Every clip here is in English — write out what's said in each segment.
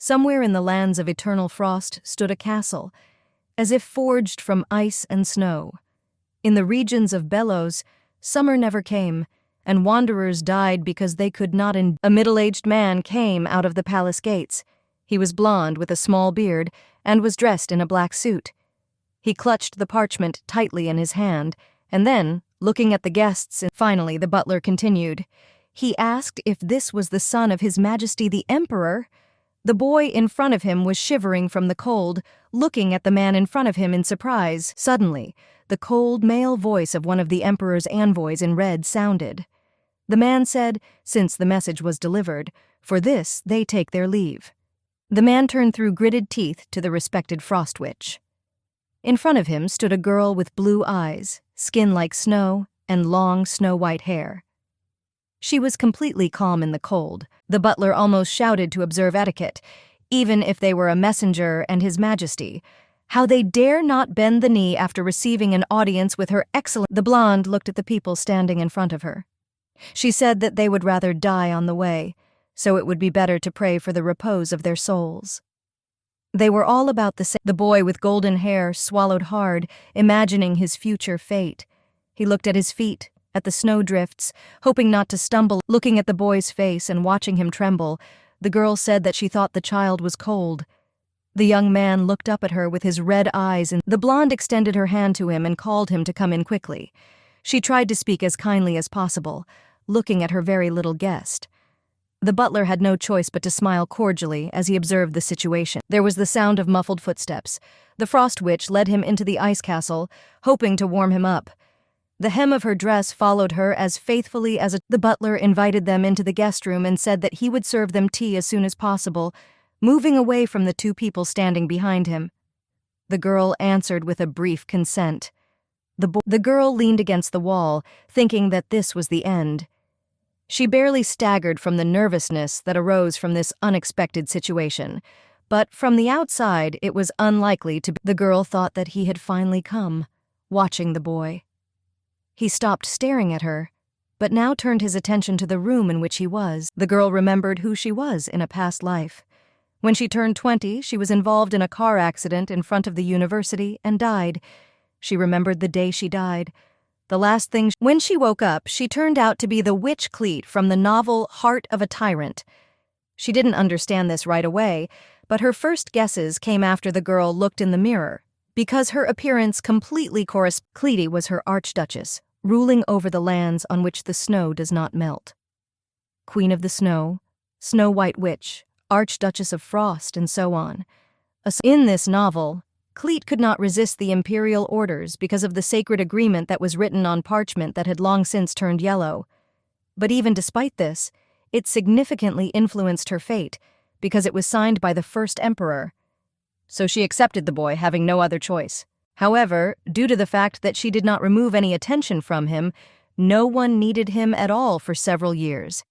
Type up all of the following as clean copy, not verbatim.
Somewhere in the lands of eternal frost stood a castle, as if forged from ice and snow. In the regions of Belos, summer never came, and wanderers died because they could not A middle-aged man came out of the palace gates. He was blond with a small beard and was dressed in a black suit. He clutched the parchment tightly in his hand, and then, looking at the guests, finally the butler continued. He asked if this was the son of His Majesty the Emperor. The boy in front of him was shivering from the cold, looking at the man in front of him in surprise. Suddenly, the cold male voice of one of the Emperor's envoys in red sounded. The man said, since the message was delivered, for this they take their leave. The man turned through gritted teeth to the respected Frost Witch. In front of him stood a girl with blue eyes, skin like snow, and long snow-white hair. She was completely calm in the cold. The butler almost shouted to observe etiquette, even if they were a messenger and His Majesty. How they dare not bend the knee after receiving an audience with her excellent... The blonde looked at the people standing in front of her. She said that they would rather die on the way, so it would be better to pray for the repose of their souls. They were all about the same. The boy with golden hair swallowed hard, imagining his future fate. He looked at his feet, at the snowdrifts, hoping not to stumble. Looking at the boy's face and watching him tremble, the girl said that she thought the child was cold. The young man looked up at her with his red eyes, and the blonde extended her hand to him and called him to come in quickly. She tried to speak as kindly as possible, looking at her very little guest. The butler had no choice but to smile cordially as he observed the situation. There was the sound of muffled footsteps. The Frost Witch led him into the ice castle, hoping to warm him up. The hem of her dress followed her as faithfully as The butler invited them into the guest room and said that he would serve them tea as soon as possible, moving away from the two people standing behind him. The girl answered with a brief consent. The girl leaned against the wall, thinking that this was the end. She barely staggered from the nervousness that arose from this unexpected situation, but from the outside it was unlikely to be. The girl thought that he had finally come, watching the boy. He stopped staring at her, but now turned his attention to the room in which he was. The girl remembered who she was in a past life. When she turned 20, she was involved in a car accident in front of the university and died. She remembered the day she died. The last thing... When she woke up, she turned out to be the witch Cleet from the novel Heart of a Tyrant. She didn't understand this right away, but her first guesses came after the girl looked in the mirror, because her appearance completely corresponded. Cleety was her archduchess, ruling over the lands on which the snow does not melt. Queen of the Snow, Snow-White Witch, Archduchess of Frost, and so on. In this novel, Cleet could not resist the imperial orders because of the sacred agreement that was written on parchment that had long since turned yellow. But even despite this, it significantly influenced her fate because it was signed by the first emperor. So she accepted the boy, having no other choice. However, due to the fact that she did not remove any attention from him, no one needed him at all for several years.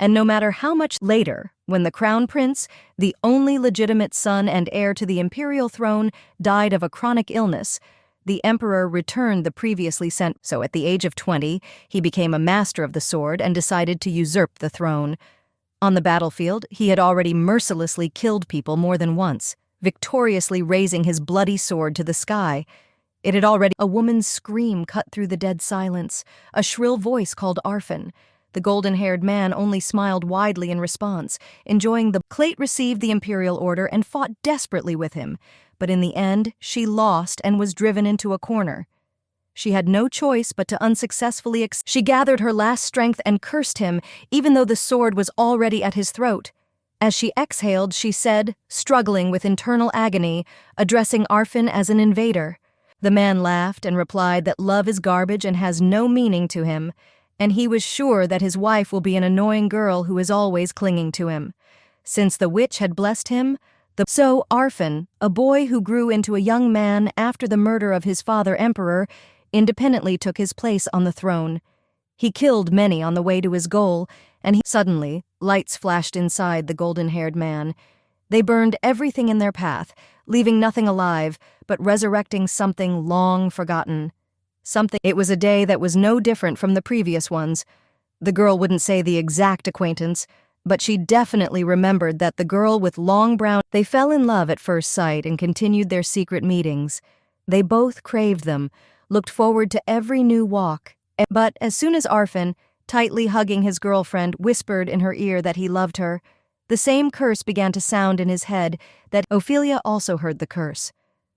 And no matter how much later, when the crown prince, the only legitimate son and heir to the imperial throne, died of a chronic illness, the emperor returned the previously sent. So at the age of 20, he became a master of the sword and decided to usurp the throne. On the battlefield, he had already mercilessly killed people more than once, victoriously raising his bloody sword to the sky. It had already... A woman's scream cut through the dead silence. A shrill voice called Arfin. The golden-haired man only smiled widely in response, enjoying the... Cleet received the imperial order and fought desperately with him, but in the end, she lost and was driven into a corner. She had no choice but to unsuccessfully... She gathered her last strength and cursed him, even though the sword was already at his throat. As she exhaled, she said, struggling with internal agony, addressing Arfin as an invader. The man laughed and replied that love is garbage and has no meaning to him, and he was sure that his wife will be an annoying girl who is always clinging to him. Since the witch had blessed him, So Arfin, a boy who grew into a young man after the murder of his father emperor, independently took his place on the throne. He killed many on the way to his goal, and Suddenly, lights flashed inside the golden-haired man. They burned everything in their path, leaving nothing alive, but resurrecting something long forgotten. It was a day that was no different from the previous ones. The girl wouldn't say the exact acquaintance, But she definitely remembered that the girl with long brown... They fell in love at first sight and continued their secret meetings. They both craved them, looked forward to every new walk. But as soon as Arfin, tightly hugging his girlfriend, whispered in her ear that he loved her, the same curse began to sound in his head. That Ophelia also heard the curse.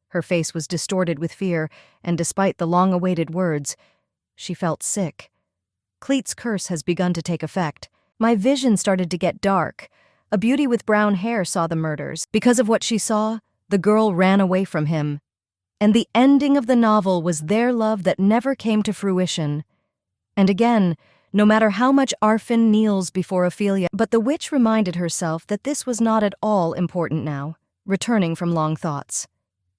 Her face was distorted with fear, and despite the long-awaited words, she felt sick. Cleet's curse has begun to take effect. My vision started to get dark. A beauty with brown hair saw the murders. Because of what she saw, the girl ran away from him. And the ending of the novel was their love that never came to fruition. And again, no matter how much Arfin kneels before Ophelia, but the witch reminded herself that this was not at all important now, returning from long thoughts.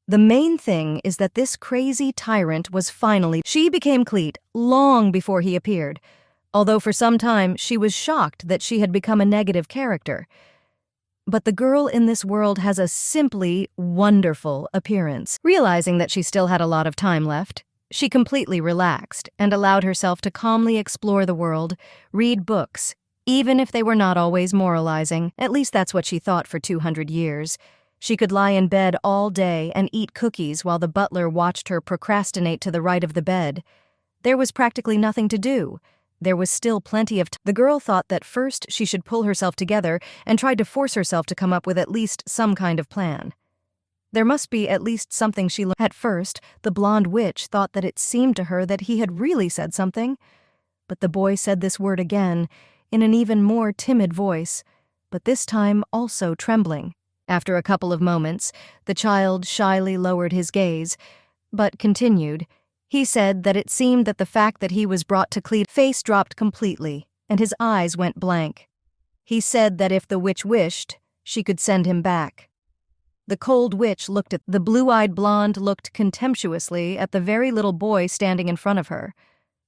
The main thing is that this crazy tyrant was finally... She became Cleet long before he appeared, although for some time she was shocked that she had become a negative character. But the girl in this world has a simply wonderful appearance. Realizing that she still had a lot of time left, she completely relaxed and allowed herself to calmly explore the world, read books, even if they were not always moralizing. At least that's what she thought for 200 years. She could lie in bed all day and eat cookies while the butler watched her procrastinate to the right of the bed. There was practically nothing to do. There was still plenty of time. The girl thought that first she should pull herself together and tried to force herself to come up with at least some kind of plan. There must be at least something she learned. At first, the blonde witch thought that it seemed to her that he had really said something. But the boy said this word again, in an even more timid voice, but this time also trembling. After a couple of moments, the child shyly lowered his gaze, but continued. He said that it seemed that the fact that he was brought to Cleet's face dropped completely, and his eyes went blank. He said that if the witch wished, she could send him back. The cold witch looked at the blue-eyed blonde looked contemptuously at the very little boy standing in front of her.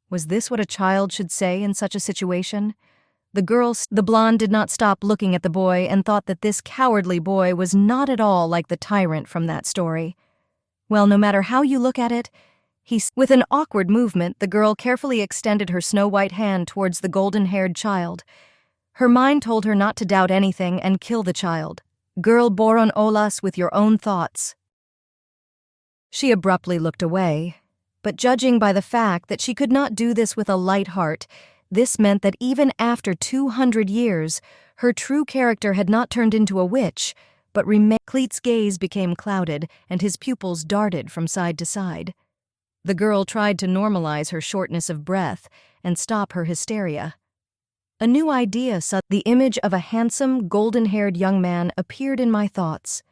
Was this what a child should say in such a situation? The blonde did not stop looking at the boy and thought that this cowardly boy was not at all like the tyrant from that story. Well, no matter how you look at it, with an awkward movement, the girl carefully extended her snow-white hand towards the golden-haired child. Her mind told her not to doubt anything and kill the child. Girl, boron olas with your own thoughts. She abruptly looked away, but judging by the fact that she could not do this with a light heart, this meant that even after 200 years, her true character had not turned into a witch, but remained. Cleet's gaze became clouded, and his pupils darted from side to side. The girl tried to normalize her shortness of breath and stop her hysteria. A new idea, the image of a handsome, golden-haired young man appeared in my thoughts.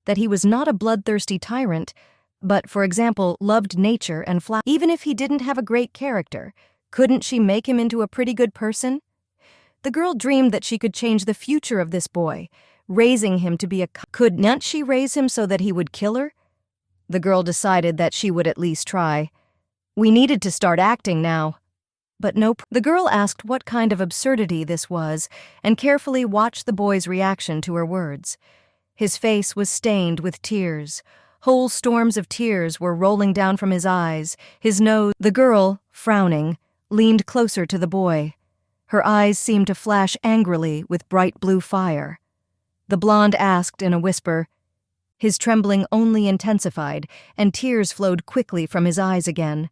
That he was not a bloodthirsty tyrant, but, for example, loved nature and flowers. Even if he didn't have a great character, couldn't she make him into a pretty good person? The girl dreamed that she could change the future of this boy, raising him to be a... Couldn't she raise him so that he would kill her? The girl decided that she would at least try. We needed to start acting now. But nope. The girl asked what kind of absurdity this was and carefully watched the boy's reaction to her words. His face was stained with tears. Whole storms of tears were rolling down from his eyes, his nose. The girl, frowning, leaned closer to the boy. Her eyes seemed to flash angrily with bright blue fire. The blonde asked in a whisper. His trembling only intensified, and tears flowed quickly from his eyes again.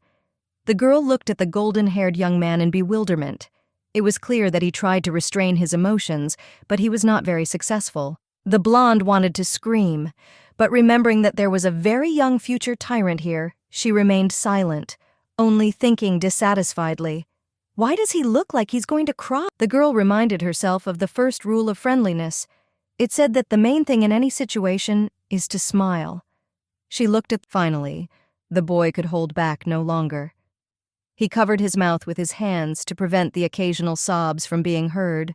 The girl looked at the golden-haired young man in bewilderment. It was clear that he tried to restrain his emotions, but he was not very successful. The blonde wanted to scream, but remembering that there was a very young future tyrant here, she remained silent, only thinking dissatisfiedly. Why does he look like he's going to cry? The girl reminded herself of the first rule of friendliness. It said that the main thing in any situation is to smile. She looked at... Finally, the boy could hold back no longer. He covered his mouth with his hands to prevent the occasional sobs from being heard,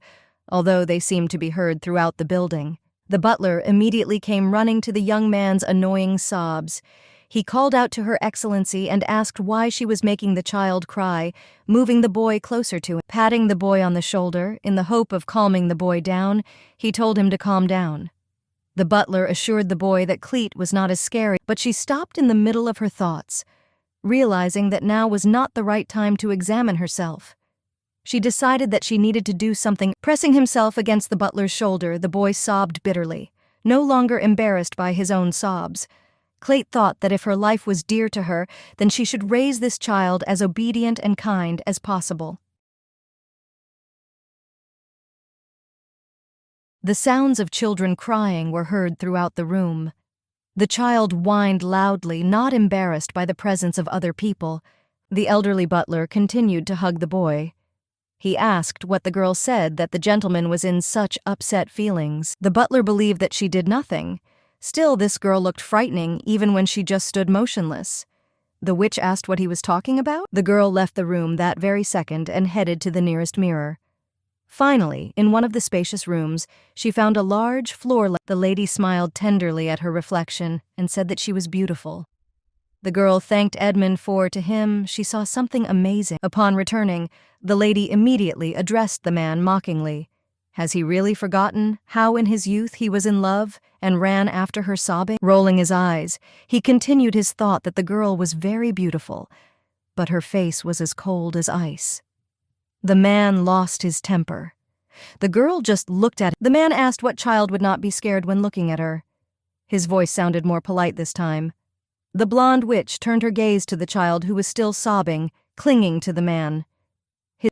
although they seemed to be heard throughout the building. The butler immediately came running to the young man's annoying sobs. He called out to Her Excellency and asked why she was making the child cry, moving the boy closer to him. Patting the boy on the shoulder, in the hope of calming the boy down, he told him to calm down. The butler assured the boy that Cleet was not as scary, but she stopped in the middle of her thoughts, realizing that now was not the right time to examine herself. She decided that she needed to do something. Pressing himself against the butler's shoulder, the boy sobbed bitterly, no longer embarrassed by his own sobs. Clayt thought that if her life was dear to her, then she should raise this child as obedient and kind as possible. The sounds of children crying were heard throughout the room. The child whined loudly, not embarrassed by the presence of other people. The elderly butler continued to hug the boy. He asked what the girl said that the gentleman was in such upset feelings. The butler believed that she did nothing. Still, this girl looked frightening even when she just stood motionless. The witch asked what he was talking about. The girl left the room that very second and headed to the nearest mirror. Finally, in one of the spacious rooms, she found a large floor lamp. The lady smiled tenderly at her reflection and said that she was beautiful. The girl thanked Edmund for, to him, she saw something amazing. Upon returning, the lady immediately addressed the man mockingly. Has he really forgotten how in his youth he was in love and ran after her sobbing? Rolling his eyes, he continued his thought that the girl was very beautiful, but her face was as cold as ice. The man lost his temper. The girl just looked at him. The man asked what child would not be scared when looking at her. His voice sounded more polite this time. The blonde witch turned her gaze to the child who was still sobbing, clinging to the man.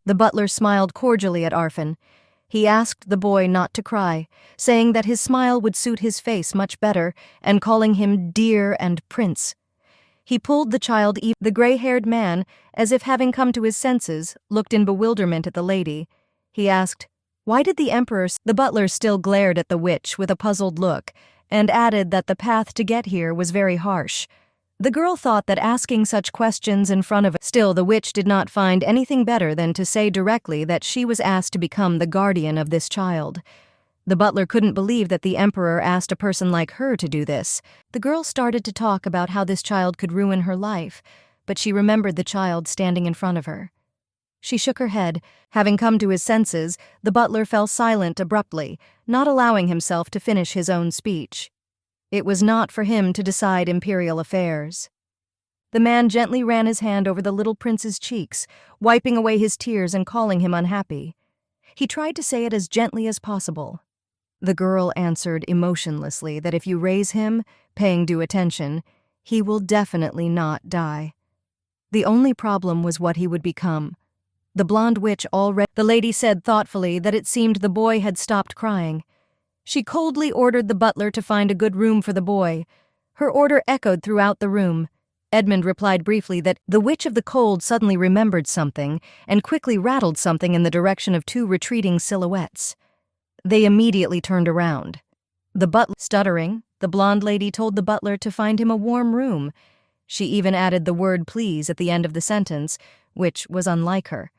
The butler smiled cordially at Arfin. He asked the boy not to cry, saying that his smile would suit his face much better, and calling him dear and prince. He pulled the child. The gray-haired man, as if having come to his senses, looked in bewilderment at the lady. He asked, "Why did the emperor?" The butler still glared at the witch with a puzzled look, and added that the path to get here was very harsh. The girl thought that asking such questions in front of Still, the witch did not find anything better than to say directly that she was asked to become the guardian of this child. The butler couldn't believe that the emperor asked a person like her to do this. The girl started to talk about how this child could ruin her life, but she remembered the child standing in front of her. She shook her head. Having come to his senses, the butler fell silent abruptly, not allowing himself to finish his own speech. It was not for him to decide imperial affairs. The man gently ran his hand over the little prince's cheeks, wiping away his tears and calling him unhappy. He tried to say it as gently as possible. The girl answered emotionlessly that if you raise him, paying due attention, he will definitely not die. The only problem was what he would become. The blonde witch already... The lady said thoughtfully that it seemed the boy had stopped crying. She coldly ordered the butler to find a good room for the boy. Her order echoed throughout the room. Edmund replied briefly that the Witch of the Cold suddenly remembered something and quickly rattled something in the direction of two retreating silhouettes. They immediately turned around. The butler, stuttering, the blonde lady told the butler to find him a warm room. She even added the word please at the end of the sentence, which was unlike her.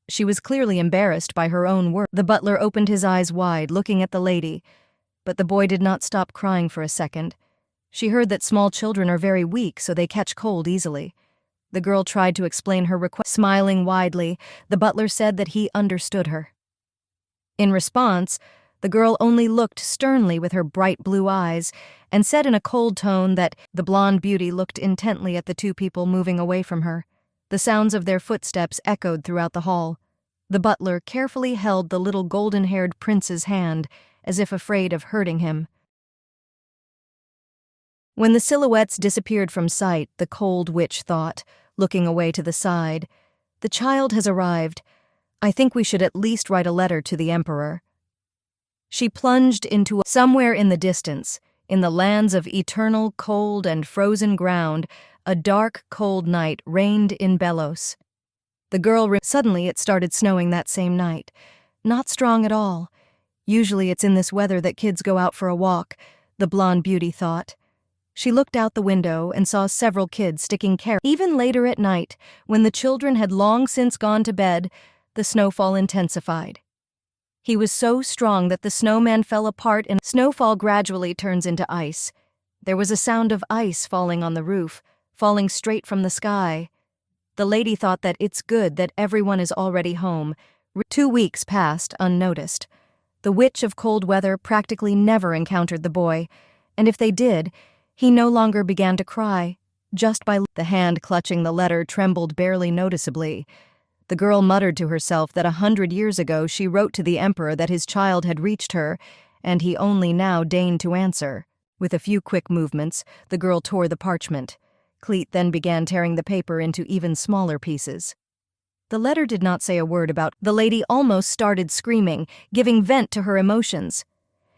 She was clearly embarrassed by her own words. The butler opened his eyes wide, looking at the lady, but the boy did not stop crying for a second. She heard that small children are very weak, so they catch cold easily. The girl tried to explain her request. Smiling widely, the butler said that he understood her. In response, the girl only looked sternly with her bright blue eyes and said in a cold tone that the blonde beauty looked intently at the two people moving away from her. The sounds of their footsteps echoed throughout the hall. The butler carefully held the little golden-haired prince's hand, as if afraid of hurting him. When the silhouettes disappeared from sight, the cold witch thought, looking away to the side, "The child has arrived. I think we should at least write a letter to the emperor." She plunged into somewhere in the distance, in the lands of eternal cold and frozen ground. A dark, cold night reigned in Belos. The girl Suddenly it started snowing that same night. Not strong at all. Usually it's in this weather that kids go out for a walk, the blonde beauty thought. She looked out the window and saw several kids sticking carrots. Even later at night, when the children had long since gone to bed, the snowfall intensified. He was so strong that the snowman fell apart and snowfall gradually turns into ice. There was a sound of ice falling on the roof, falling straight from the sky. The lady thought that it's good that everyone is already home. 2 weeks passed unnoticed. The Witch of Cold Weather practically never encountered the boy, and if they did, he no longer began to cry. Just by the hand clutching the letter trembled barely noticeably. The girl muttered to herself that 100 years ago she wrote to the emperor that his child had reached her, and he only now deigned to answer. With a few quick movements, the girl tore the parchment. Cleet then began tearing the paper into even smaller pieces. The letter did not say a word about. The lady almost started screaming, giving vent to her emotions.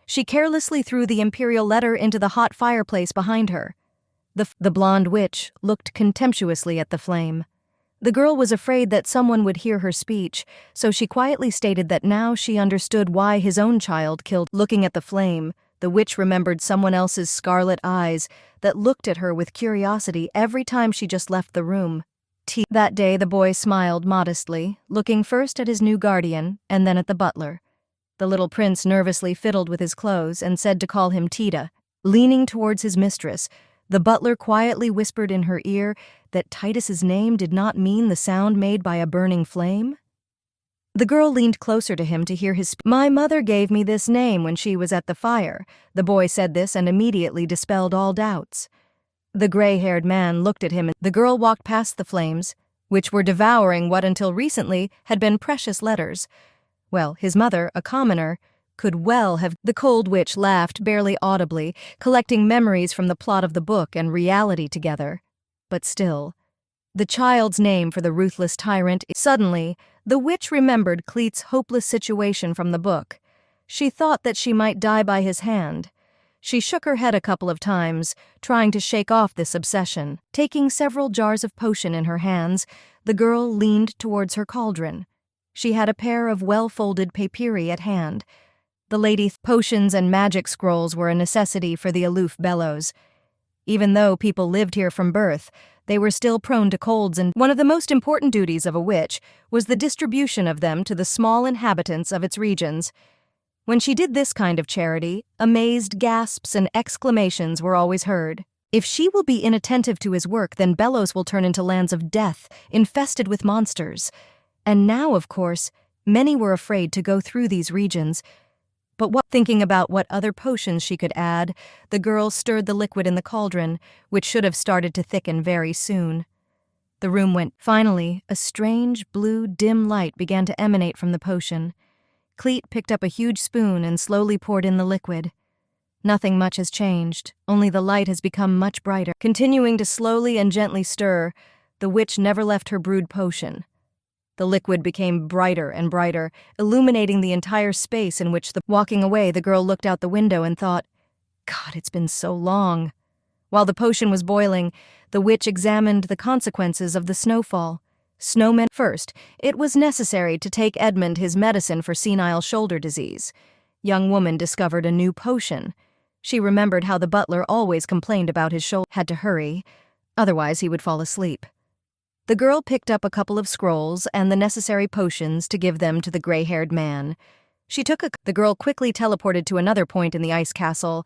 She carelessly threw the imperial letter into the hot fireplace behind her. The blonde witch looked contemptuously at the flame. The girl was afraid that someone would hear her speech, so she quietly stated that now she understood why his own child killed. Looking at the flame, the witch remembered someone else's scarlet eyes that looked at her with curiosity every time she just left the room. That day the boy smiled modestly, looking first at his new guardian and then at the butler. The little prince nervously fiddled with his clothes and said to call him Tida. Leaning towards his mistress, the butler quietly whispered in her ear that Titus's name did not mean the sound made by a burning flame. The girl leaned closer to him to hear his "My mother gave me this name when she was at the fire." The boy said this and immediately dispelled all doubts. The gray-haired man looked at him. The girl walked past the flames, which were devouring what until recently had been precious letters. Well, his mother, a commoner, could well have. The cold witch laughed barely audibly, collecting memories from the plot of the book and reality together. But still, the child's name for the ruthless tyrant. Suddenly, the witch remembered Cleet's hopeless situation from the book. She thought that she might die by his hand. She shook her head a couple of times, trying to shake off this obsession. Taking several jars of potion in her hands, the girl leaned towards her cauldron. She had a pair of well-folded papyri at hand. The lady's potions and magic scrolls were a necessity for the aloof Bellows. Even though people lived here from birth, they were still prone to colds, and one of the most important duties of a witch was the distribution of them to the small inhabitants of its regions. When she did this kind of charity, amazed gasps and exclamations were always heard. If she will be inattentive to his work, then Bellows will turn into lands of death, infested with monsters. And now, of course, many were afraid to go through these regions. But thinking about what other potions she could add, the girl stirred the liquid in the cauldron, which should have started to thicken very soon. The room went. Finally, a strange, blue, dim light began to emanate from the potion. Cleet picked up a huge spoon and slowly poured in the liquid. Nothing much has changed, only the light has become much brighter. Continuing to slowly and gently stir, the witch never left her brewed potion. The liquid became brighter and brighter, illuminating the entire space in which Walking away, the girl looked out the window and thought, "God, it's been so long." While the potion was boiling, the witch examined the consequences of the snowfall. Snowmen. First, it was necessary to take Edmund his medicine for senile shoulder disease. Young woman discovered a new potion. She remembered how the butler always complained about his shoulder. Had to hurry, otherwise he would fall asleep. The girl picked up a couple of scrolls and the necessary potions to give them to the gray-haired man. The girl quickly teleported to another point in the ice castle.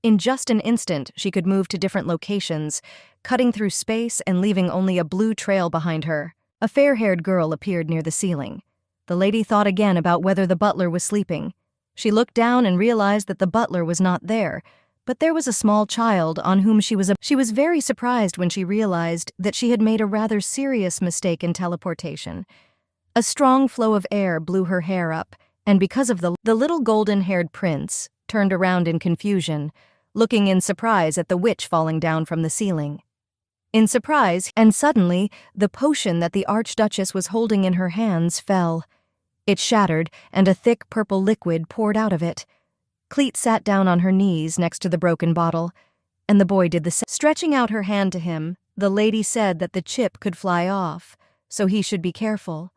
In just an instant, she could move to different locations, cutting through space and leaving only a blue trail behind her. A fair-haired girl appeared near the ceiling. The lady thought again about whether the butler was sleeping. She looked down and realized that the butler was not there, but there was a small child on whom she was very surprised when she realized that she had made a rather serious mistake in teleportation. A strong flow of air blew her hair up, and because of the little golden-haired prince turned around in confusion, looking in surprise at the witch falling down from the ceiling. In surprise, and suddenly, the potion that the Archduchess was holding in her hands fell. It shattered, and a thick purple liquid poured out of it. Cleet sat down on her knees next to the broken bottle, and the boy did the same. Stretching out her hand to him, the lady said that the chip could fly off, so he should be careful.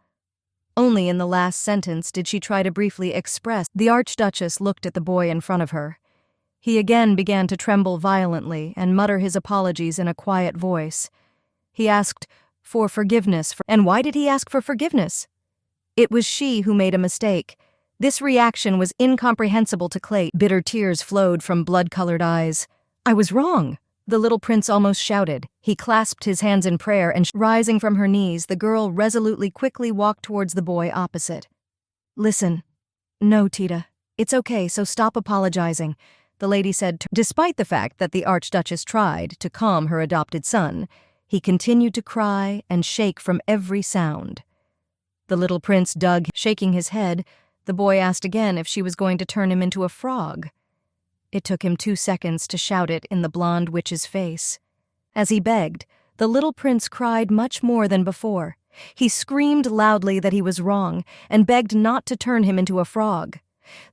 Only in the last sentence did she try to briefly express. The Archduchess looked at the boy in front of her. He again began to tremble violently and mutter his apologies in a quiet voice. He asked for forgiveness. And why did he ask for forgiveness? It was she who made a mistake. This reaction was incomprehensible to Clayt. Bitter tears flowed from blood-colored eyes. "I was wrong," the little prince almost shouted. He clasped his hands in prayer and, rising from her knees, the girl resolutely quickly walked towards the boy opposite. "Listen. No, Tida. It's okay, so stop apologizing," the lady said. Despite the fact that the Archduchess tried to calm her adopted son, he continued to cry and shake from every sound. The little prince dug, shaking his head. The boy asked again if she was going to turn him into a frog. It took him 2 seconds to shout it in the blonde witch's face. As he begged, the little prince cried much more than before. He screamed loudly that he was wrong and begged not to turn him into a frog.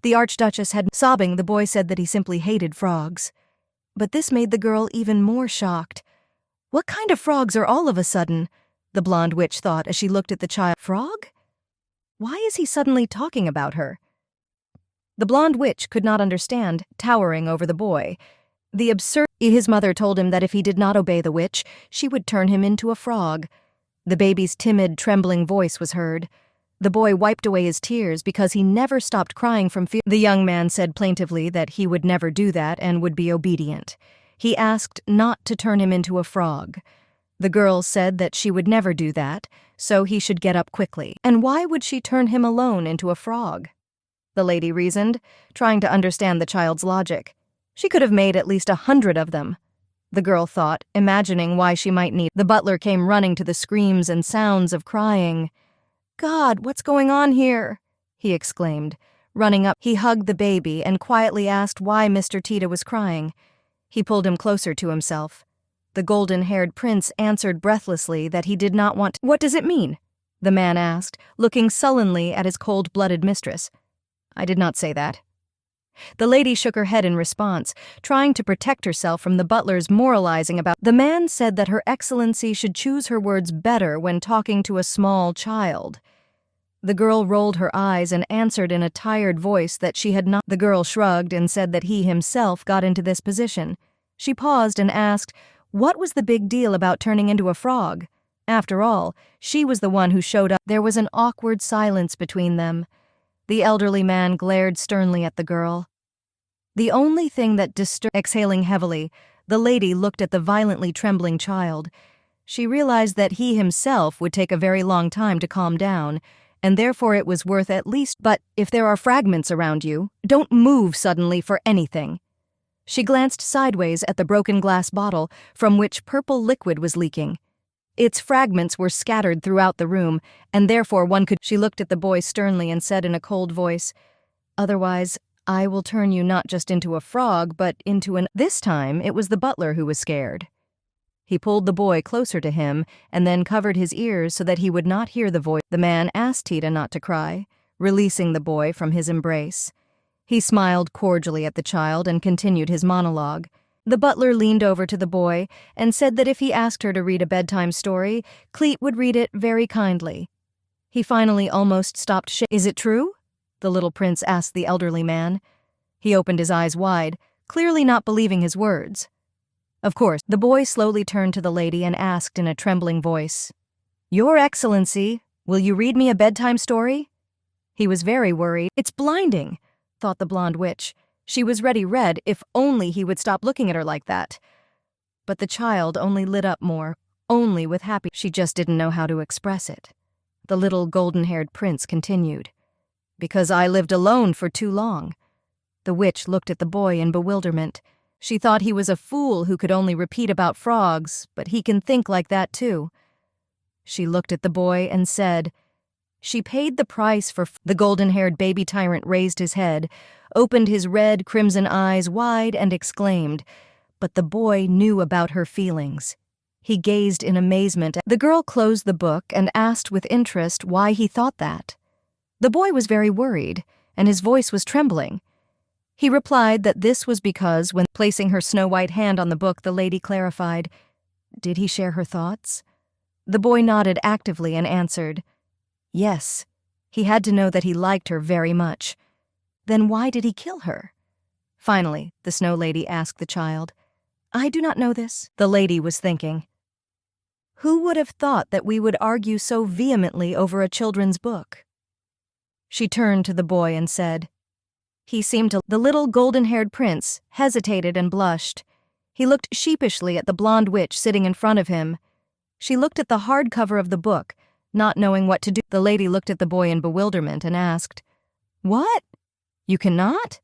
The Archduchess had sobbing. The boy said that he simply hated frogs. But this made the girl even more shocked. What kind of frogs are all of a sudden? The blonde witch thought as she looked at the child. Frog? Why is he suddenly talking about her? The blonde witch could not understand, towering over the boy. His mother told him that if he did not obey the witch, she would turn him into a frog. The baby's timid, trembling voice was heard. The boy wiped away his tears because he never stopped crying from fear. The young man said plaintively that he would never do that and would be obedient. He asked not to turn him into a frog. The girl said that she would never do that, so he should get up quickly. And why would she turn him alone into a frog? The lady reasoned, trying to understand the child's logic. She could have made at least 100 of them. The girl thought, imagining why she might need. The butler came running to the screams and sounds of crying. "God, what's going on here?" he exclaimed. Running up, he hugged the baby and quietly asked why Mr. Tida was crying. He pulled him closer to himself. The golden-haired prince answered breathlessly that he did not want to. "What does it mean?" the man asked, looking sullenly at his cold-blooded mistress. "I did not say that." The lady shook her head in response, trying to protect herself from the butler's moralizing about. The man said that Her Excellency should choose her words better when talking to a small child. The girl rolled her eyes and answered in a tired voice that she had not. The girl shrugged and said that he himself got into this position. She paused and asked, what was the big deal about turning into a frog? After all, she was the one who showed up. There was an awkward silence between them. The elderly man glared sternly at the girl. The only thing that disturbed. Exhaling heavily, the lady looked at the violently trembling child. She realized that he himself would take a very long time to calm down, and therefore it was worth at least. But if there are fragments around you, don't move suddenly for anything. She glanced sideways at the broken glass bottle from which purple liquid was leaking. Its fragments were scattered throughout the room, and therefore one could. She looked at the boy sternly and said in a cold voice, "Otherwise, I will turn you not just into a frog, but into an." This time, it was the butler who was scared. He pulled the boy closer to him and then covered his ears so that he would not hear the voice. The man asked Tida not to cry, releasing the boy from his embrace. He smiled cordially at the child and continued his monologue. The butler leaned over to the boy and said that if he asked her to read a bedtime story, Cleet would read it very kindly. He finally almost stopped shaking. "Is it true?" the little prince asked the elderly man. He opened his eyes wide, clearly not believing his words. "Of course." The boy slowly turned to the lady and asked in a trembling voice, "Your Excellency, will you read me a bedtime story?" He was very worried. "It's blinding," thought the blonde witch. She was ready red if only he would stop looking at her like that. But the child only lit up more, only with happy. She just didn't know how to express it. The little golden-haired prince continued, "Because I lived alone for too long." The witch looked at the boy in bewilderment. She thought he was a fool who could only repeat about frogs, but he can think like that too. She looked at the boy and said, "She paid the price for." The golden-haired baby tyrant raised his head, opened his red crimson eyes wide and exclaimed, but the boy knew about her feelings. He gazed in amazement. The girl closed the book and asked with interest why he thought that. The boy was very worried, and his voice was trembling. He replied that this was because when placing her snow-white hand on the book, the lady clarified, "Did he share her thoughts?" The boy nodded actively and answered, "Yes, he had to know that he liked her very much." Then why did he kill her? Finally, the snow lady asked the child, "I do not know this." The lady was thinking, "Who would have thought that we would argue so vehemently over a children's book?" She turned to the boy and said, "He seemed to." The little golden-haired prince hesitated and blushed. He looked sheepishly at the blonde witch sitting in front of him. She looked at the hardcover of the book, not knowing what to do. The lady looked at the boy in bewilderment and asked, "What? You cannot?"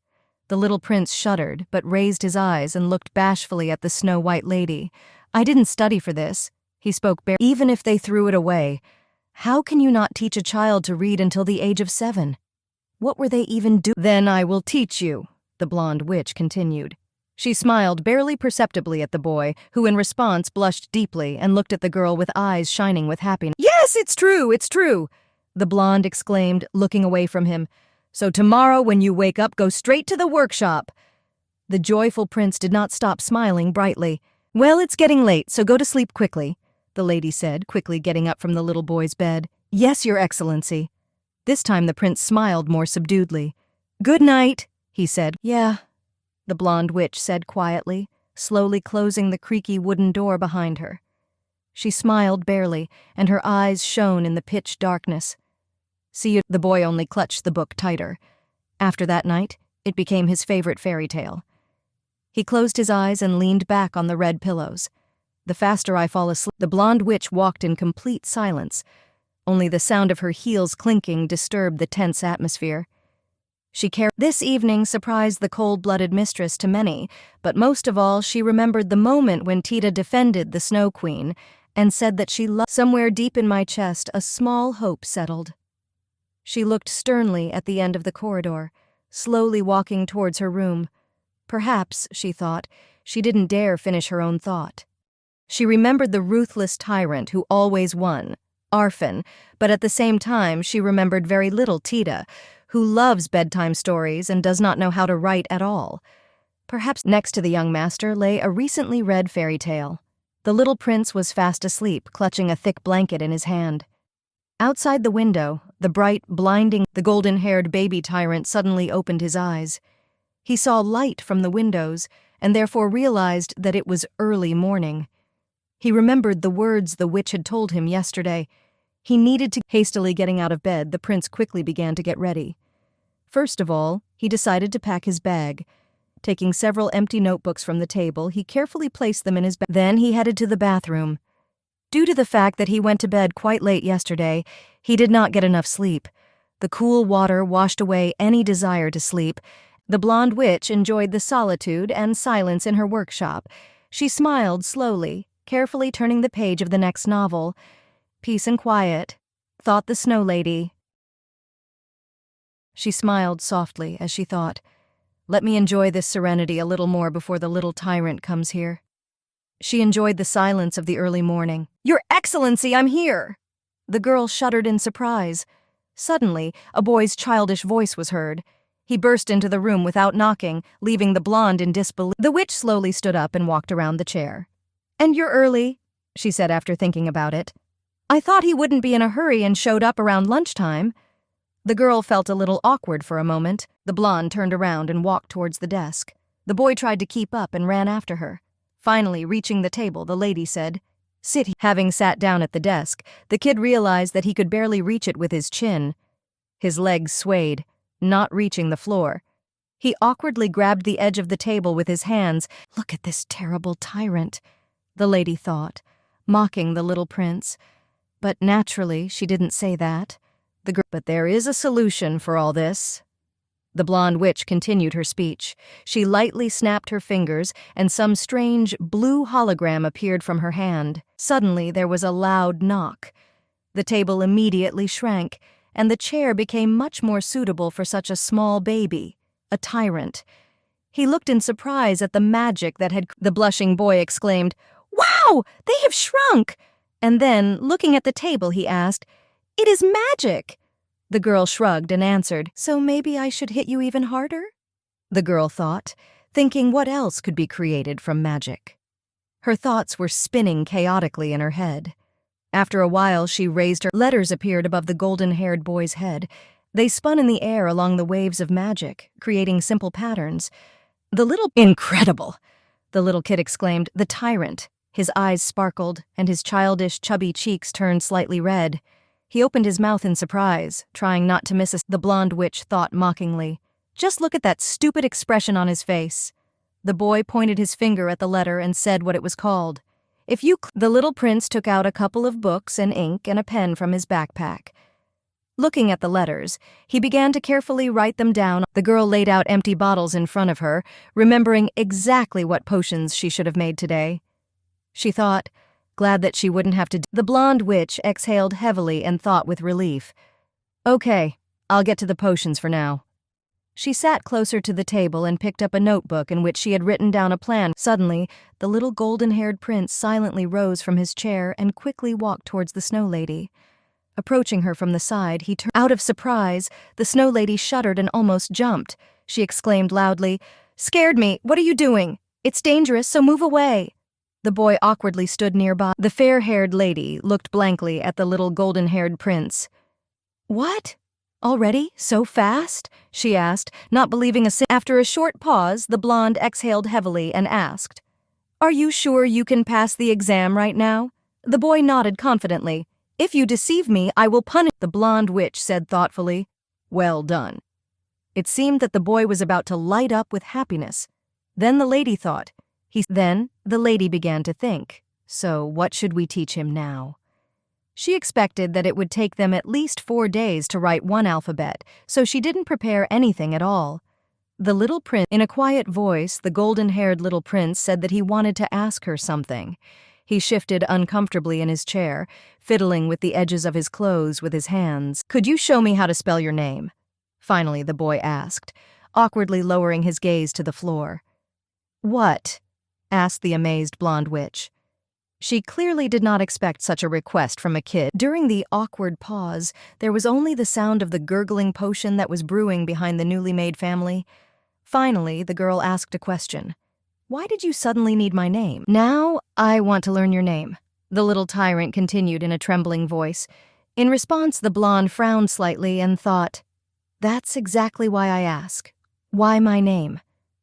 The little prince shuddered, but raised his eyes and looked bashfully at the snow-white lady. "I didn't study for this," he spoke bare. "Even if they threw it away, How can you not teach a child to read until the age of 7? What were they even doing? Then I will teach you, the blonde witch continued. She smiled barely perceptibly at the boy, who in response blushed deeply and looked at the girl with eyes shining with happiness. Yes, it's true, the blonde exclaimed, looking away from him. So tomorrow when you wake up, go straight to the workshop. The joyful prince did not stop smiling brightly. Well, it's getting late, so go to sleep quickly, the lady said, quickly getting up from the little boy's bed. Yes, your excellency. This time the prince smiled more subduedly. Good night, he said. Yeah, the blonde witch said quietly, slowly closing the creaky wooden door behind her. She smiled barely, and her eyes shone in the pitch darkness. See you. The boy only clutched the book tighter. After that night, it became his favorite fairy tale. He closed his eyes and leaned back on the red pillows. The faster I fall asleep. The blonde witch walked in complete silence. Only the sound of her heels clinking disturbed the tense atmosphere. This evening surprised the cold-blooded mistress to many, but most of all she remembered the moment when Tida defended the Snow Queen and said that she loved. Somewhere deep in my chest a small hope settled. She looked sternly at the end of the corridor, slowly walking towards her room. Perhaps, she thought, she didn't dare finish her own thought. She remembered the ruthless tyrant who always won, Arfin, but at the same time she remembered very little Tida, who loves bedtime stories and does not know how to write at all. Perhaps next to the young master lay a recently read fairy tale. The little prince was fast asleep, clutching a thick blanket in his hand. Outside the window, the golden-haired baby tyrant suddenly opened his eyes. He saw light from the windows and therefore realized that it was early morning. He remembered the words the witch had told him yesterday. He needed to. Hastily getting out of bed, the prince quickly began to get ready. First of all, he decided to pack his bag. Taking several empty notebooks from the table, he carefully placed them in his bag. Then he headed to the bathroom. Due to the fact that he went to bed quite late yesterday, he did not get enough sleep. The cool water washed away any desire to sleep. The blonde witch enjoyed the solitude and silence in her workshop. She smiled slowly, carefully turning the page of the next novel. Peace and quiet, thought the snow lady. She smiled softly as she thought, let me enjoy this serenity a little more before the little tyrant comes here. She enjoyed the silence of the early morning. Your Excellency, I'm here! The girl shuddered in surprise. Suddenly, a boy's childish voice was heard. He burst into the room without knocking, leaving the blonde in disbelief. The witch slowly stood up and walked around the chair. And you're early, she said after thinking about it. I thought he wouldn't be in a hurry and showed up around lunchtime. The girl felt a little awkward for a moment. The blonde turned around and walked towards the desk. The boy tried to keep up and ran after her. Finally, reaching the table, the lady said, Sit. Having sat down at the desk, the kid realized that he could barely reach it with his chin. His legs swayed, not reaching the floor. He awkwardly grabbed the edge of the table with his hands. Look at this terrible tyrant, the lady thought, mocking the little prince. But naturally, she didn't say that. But there is a solution for all this. The blonde witch continued her speech. She lightly snapped her fingers, and some strange blue hologram appeared from her hand. Suddenly, there was a loud knock. The table immediately shrank, and the chair became much more suitable for such a small baby, a tyrant. He looked in surprise at the magic that had... The blushing boy exclaimed, Wow! They have shrunk! And then, looking at the table, he asked, It is magic! The girl shrugged and answered, So maybe I should hit you even harder? The girl thought, thinking what else could be created from magic. Her thoughts were spinning chaotically in her head. After a while, she raised her... Letters appeared above the golden-haired boy's head. They spun in the air along the waves of magic, creating simple patterns. Incredible! The little kid exclaimed, The tyrant. His eyes sparkled, and his childish, chubby cheeks turned slightly red. He opened his mouth in surprise, trying not to miss the blonde witch thought mockingly. Just look at that stupid expression on his face. The boy pointed his finger at the letter and said what it was called. The little prince took out a couple of books and ink and a pen from his backpack. Looking at the letters, he began to carefully write them down. The girl laid out empty bottles in front of her, remembering exactly what potions she should have made today. She thought, glad that she wouldn't have to. The blonde witch exhaled heavily and thought with relief. Okay, I'll get to the potions for now. She sat closer to the table and picked up a notebook in which she had written down a plan. Suddenly, the little golden-haired prince silently rose from his chair and quickly walked towards the Snow Lady. Approaching her from the side, he turned. Out of surprise, the Snow Lady shuddered and almost jumped. She exclaimed loudly, "Scared me! What are you doing? It's dangerous, so move away!" The boy awkwardly stood nearby. The fair-haired lady looked blankly at the little golden-haired prince. "What? Already? So fast?" she asked, not believing After a short pause, the blonde exhaled heavily and asked, "Are you sure you can pass the exam right now?" The boy nodded confidently. "If you deceive me, I will punish." The blonde witch said thoughtfully, "Well done." It seemed that the boy was about to light up with happiness. Then the lady thought. Then the lady began to think, so what should we teach him now? She expected that it would take them at least 4 days to write one alphabet, so she didn't prepare anything at all. The little prince, in a quiet voice, the golden-haired little prince said that he wanted to ask her something. He shifted uncomfortably in his chair, fiddling with the edges of his clothes with his hands. "Could you show me how to spell your name?" Finally, the boy asked, awkwardly lowering his gaze to the floor. "What?" asked the amazed blonde witch. She clearly did not expect such a request from a kid. During the awkward pause, there was only the sound of the gurgling potion that was brewing behind the newly made family. Finally, the girl asked a question. "Why did you suddenly need my name?" "Now, I want to learn your name," the little tyrant continued in a trembling voice. In response, the blonde frowned slightly and thought, "That's exactly why I ask. Why my name?"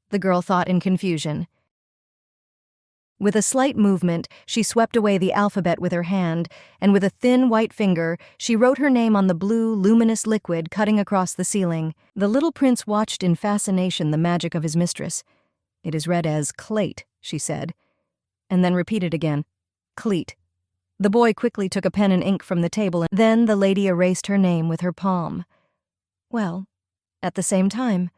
the girl thought in confusion. With a slight movement, she swept away the alphabet with her hand, and with a thin white finger, she wrote her name on the blue, luminous liquid cutting across the ceiling. The little prince watched in fascination the magic of his mistress. "It is read as Clete," she said, and then repeated again, "Cleet." The boy quickly took a pen and ink from the table, and then the lady erased her name with her palm. "Well, at the same time."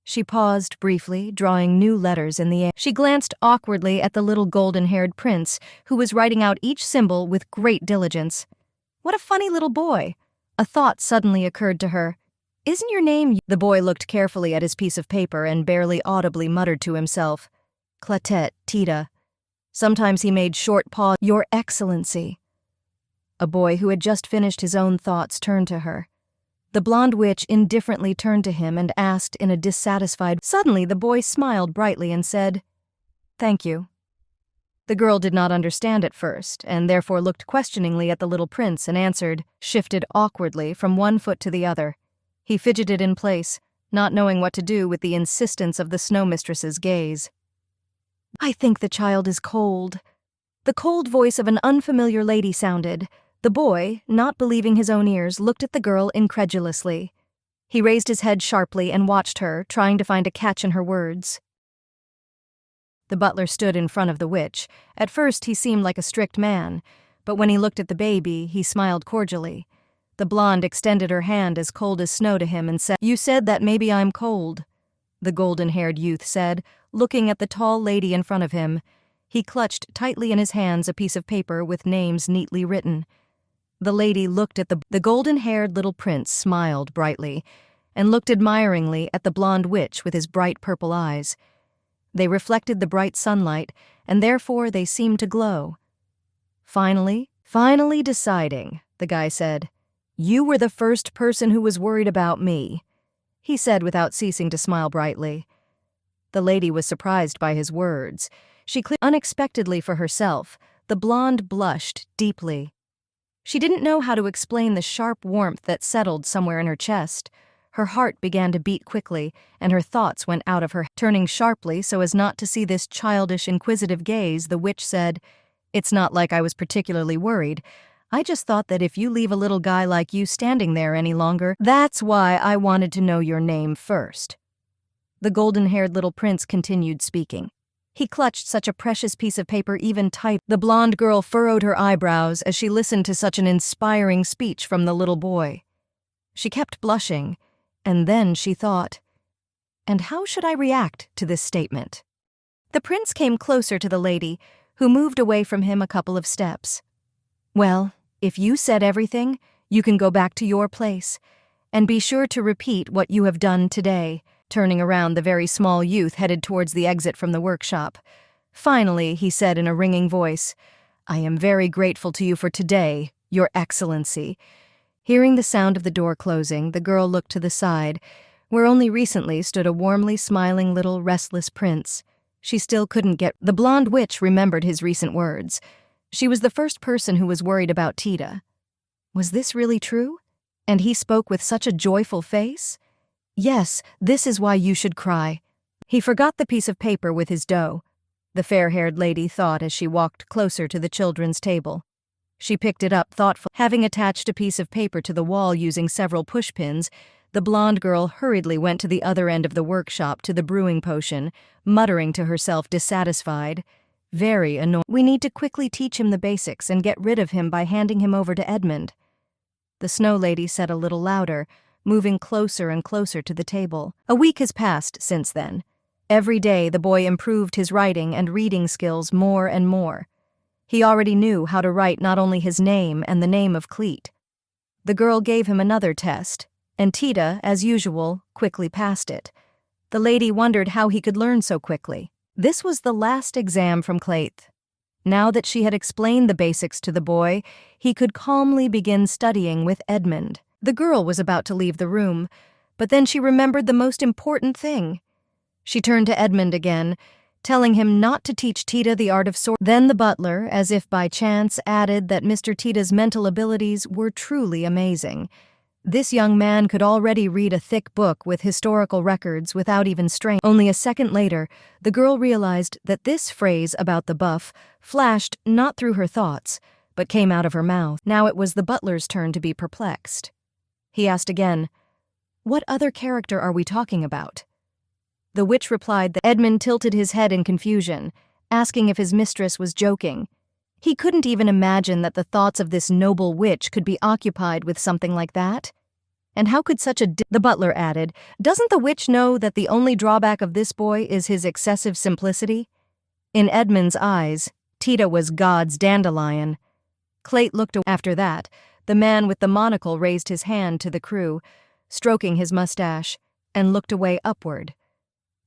She paused briefly, drawing new letters in the air. She glanced awkwardly at the little golden-haired prince, who was writing out each symbol with great diligence. "What a funny little boy." A thought suddenly occurred to her. "Isn't your name—" The boy looked carefully at his piece of paper and barely audibly muttered to himself, "Clatet, Tida." Sometimes he made short pause. "Your Excellency." A boy who had just finished his own thoughts turned to her. The blonde witch indifferently turned to him and asked in a dissatisfied. Suddenly the boy smiled brightly and said, "Thank you." The girl did not understand at first, and therefore looked questioningly at the little prince and answered, shifted awkwardly from one foot to the other. He fidgeted in place, not knowing what to do with the insistence of the snow mistress's gaze. "I think the child is cold." The cold voice of an unfamiliar lady sounded. The boy, not believing his own ears, looked at the girl incredulously. He raised his head sharply and watched her, trying to find a catch in her words. The butler stood in front of the witch. At first he seemed like a strict man, but when he looked at the baby, he smiled cordially. The blonde extended her hand as cold as snow to him and said, "You said that maybe I'm cold," the golden-haired youth said, looking at the tall lady in front of him. He clutched tightly in his hands a piece of paper with names neatly written. The lady looked at the golden-haired little prince smiled brightly and looked admiringly at the blonde witch with his bright purple eyes. They reflected the bright sunlight, and therefore they seemed to glow. Finally deciding," the guy said. "You were the first person who was worried about me," he said without ceasing to smile brightly. The lady was surprised by his words. She unexpectedly for herself, the blonde blushed deeply. She didn't know how to explain the sharp warmth that settled somewhere in her chest. Her heart began to beat quickly, and her thoughts went out of her. Turning sharply so as not to see this childish, inquisitive gaze, the witch said, "It's not like I was particularly worried. I just thought that if you leave a little guy like you standing there any longer, that's why I wanted to know your name first." The golden-haired little prince continued speaking. He clutched such a precious piece of paper even tighter. The blonde girl furrowed her eyebrows as she listened to such an inspiring speech from the little boy. She kept blushing, and then she thought, "And how should I react to this statement?" The prince came closer to the lady, who moved away from him a couple of steps. "Well, if you said everything, you can go back to your place. And be sure to repeat what you have done today." Turning around, the very small youth headed towards the exit from the workshop. Finally, he said in a ringing voice, "I am very grateful to you for today, Your Excellency." Hearing the sound of the door closing, the girl looked to the side, where only recently stood a warmly smiling little restless prince. She still couldn't get... The blonde witch remembered his recent words. She was the first person who was worried about Tida. Was this really true? And he spoke with such a joyful face? "Yes, this is why you should cry." He forgot the piece of paper with his dough, the fair-haired lady thought as she walked closer to the children's table. She picked it up thoughtfully. Having attached a piece of paper to the wall using several pushpins, the blonde girl hurriedly went to the other end of the workshop to the brewing potion, muttering to herself dissatisfied. Very annoying. "We need to quickly teach him the basics and get rid of him by handing him over to Edmund." The Snow Lady said a little louder, moving closer and closer to the table. A week has passed since then. Every day the boy improved his writing and reading skills more and more. He already knew how to write not only his name and the name of Cleet. The girl gave him another test, and Tida, as usual, quickly passed it. The lady wondered how he could learn so quickly. This was the last exam from Cleet. Now that she had explained the basics to the boy, he could calmly begin studying with Edmund. The girl was about to leave the room, but then she remembered the most important thing. She turned to Edmund again, telling him not to teach Tida the art of sword. Then the butler, as if by chance, added that Mr. Tida's mental abilities were truly amazing. This young man could already read a thick book with historical records without even strain. Only a second later, the girl realized that this phrase about the buff flashed not through her thoughts, but came out of her mouth. Now it was the butler's turn to be perplexed. He asked again, "What other character are we talking about?" The witch replied that Edmund tilted his head in confusion, asking if his mistress was joking. He couldn't even imagine that the thoughts of this noble witch could be occupied with something like that. And how could such a... The butler added, "Doesn't the witch know that the only drawback of this boy is his excessive simplicity?" In Edmund's eyes, Tida was God's dandelion. Cleet looked away. After that, the man with the monocle raised his hand to the crew, stroking his mustache, and looked away upward.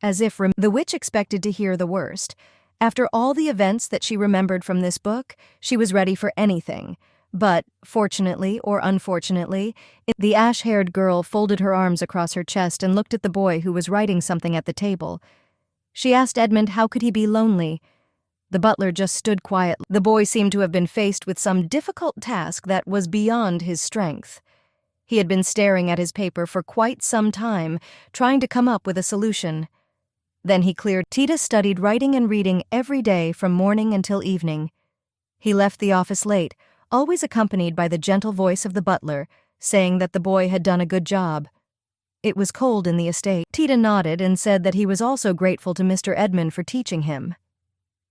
As if the witch expected to hear the worst. After all the events that she remembered from this book, she was ready for anything. But, fortunately or unfortunately, the ash-haired girl folded her arms across her chest and looked at the boy who was writing something at the table. She asked Edmund how could he be lonely. The butler just stood quietly. The boy seemed to have been faced with some difficult task that was beyond his strength. He had been staring at his paper for quite some time, trying to come up with a solution. Then he cleared. Tida studied writing and reading every day from morning until evening. He left the office late, always accompanied by the gentle voice of the butler, saying that the boy had done a good job. It was cold in the estate. Tida nodded and said that he was also grateful to Mr. Edmund for teaching him.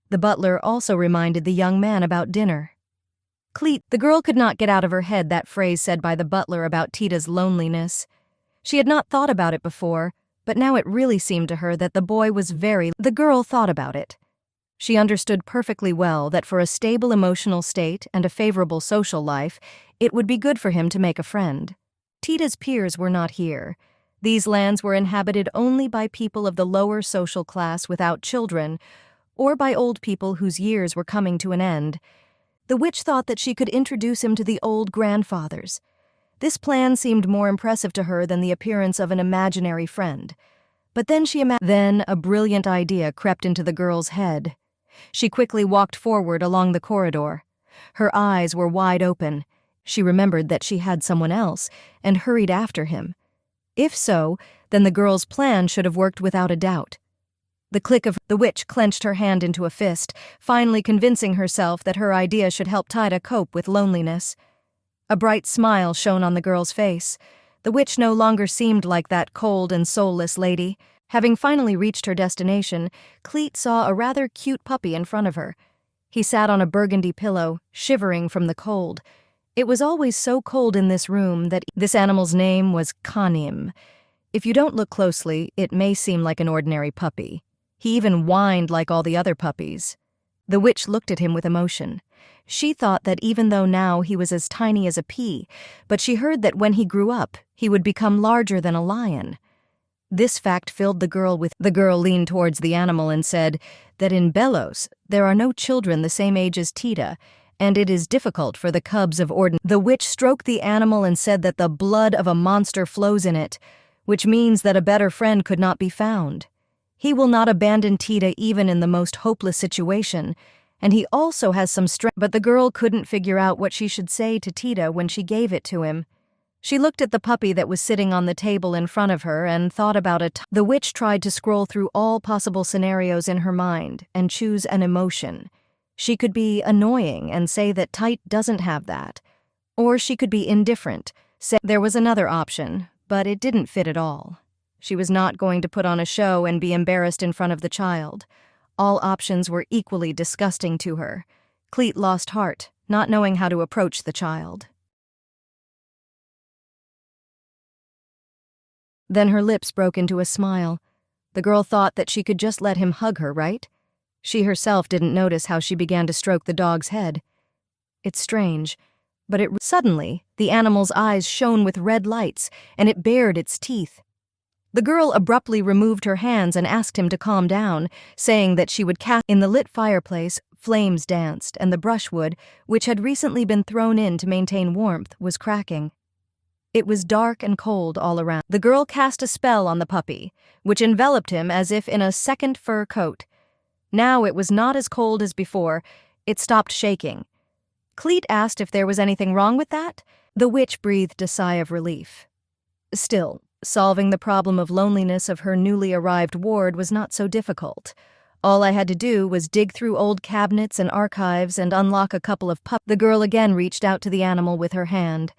The butler also reminded the young man about dinner. Cleet, the girl could not get out of her head that phrase said by the butler about Tida's loneliness. She had not thought about it before, but now it really seemed to her that the boy was The girl thought about it. She understood perfectly well that for a stable emotional state and a favorable social life, it would be good for him to make a friend. Tida's peers were not here. These lands were inhabited only by people of the lower social class without children, or by old people whose years were coming to an end. The witch thought that she could introduce him to the old grandfathers. This plan seemed more impressive to her than the appearance of an imaginary friend. But then Then a brilliant idea crept into the girl's head. She quickly walked forward along the corridor. Her eyes were wide open. She remembered that she had someone else, and hurried after him. If so, then the girl's plan should have worked without a doubt. The witch clenched her hand into a fist, finally convincing herself that her idea should help Tida cope with loneliness. A bright smile shone on the girl's face. The witch no longer seemed like that cold and soulless lady. Having finally reached her destination, Cleet saw a rather cute puppy in front of her. He sat on a burgundy pillow, shivering from the cold. It was always so cold in this room that this animal's name was Kanim. If you don't look closely, it may seem like an ordinary puppy. He even whined like all the other puppies. The witch looked at him with emotion. She thought that even though now he was as tiny as a pea, but she heard that when he grew up, he would become larger than a lion. This fact filled the girl with... The girl leaned towards the animal and said that in Belos, there are no children the same age as Tida, and it is difficult for the cubs of Orden. The witch stroked the animal and said that the blood of a monster flows in it, which means that a better friend could not be found. He will not abandon Tida even in the most hopeless situation, and he also has some strength. But the girl couldn't figure out what she should say to Tida when she gave it to him. She looked at the puppy that was sitting on the table in front of her and thought about it. The witch tried to scroll through all possible scenarios in her mind and choose an emotion. She could be annoying and say that Tite doesn't have that. Or she could be indifferent. There was another option, but it didn't fit at all. She was not going to put on a show and be embarrassed in front of the child. All options were equally disgusting to her. Cleet lost heart, not knowing how to approach the child. Then her lips broke into a smile. The girl thought that she could just let him hug her, right? She herself didn't notice how she began to stroke the dog's head. It's strange, but suddenly, the animal's eyes shone with red lights, and it bared its teeth. The girl abruptly removed her hands and asked him to calm down, saying that she would cast... In the lit fireplace, flames danced, and the brushwood, which had recently been thrown in to maintain warmth, was cracking. It was dark and cold all around. The girl cast a spell on the puppy, which enveloped him as if in a second fur coat. Now it was not as cold as before. It stopped shaking. Cleet asked if there was anything wrong with that. The witch breathed a sigh of relief. Still, solving the problem of loneliness of her newly arrived ward was not so difficult. All I had to do was dig through old cabinets and archives and unlock a couple of pups. The girl again reached out to the animal with her hand.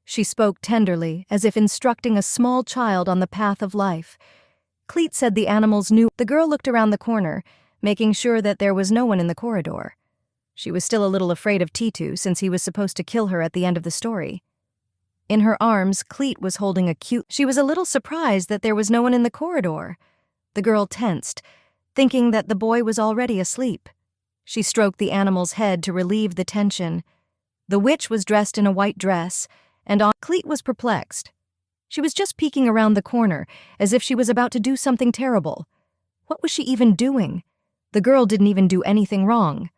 She spoke tenderly, as if instructing a small child on the path of life. Cleet said the animals knew. The girl looked around the corner, making sure that there was no one in the corridor. She was still a little afraid of Titu, since he was supposed to kill her at the end of the story. In her arms, Cleet was holding a cute... She was a little surprised that there was no one in the corridor. The girl tensed, thinking that the boy was already asleep. She stroked the animal's head to relieve the tension. The witch was dressed in a white dress, and Cleet was perplexed. She was just peeking around the corner, as if she was about to do something terrible. What was she even doing? The girl didn't even do anything wrong.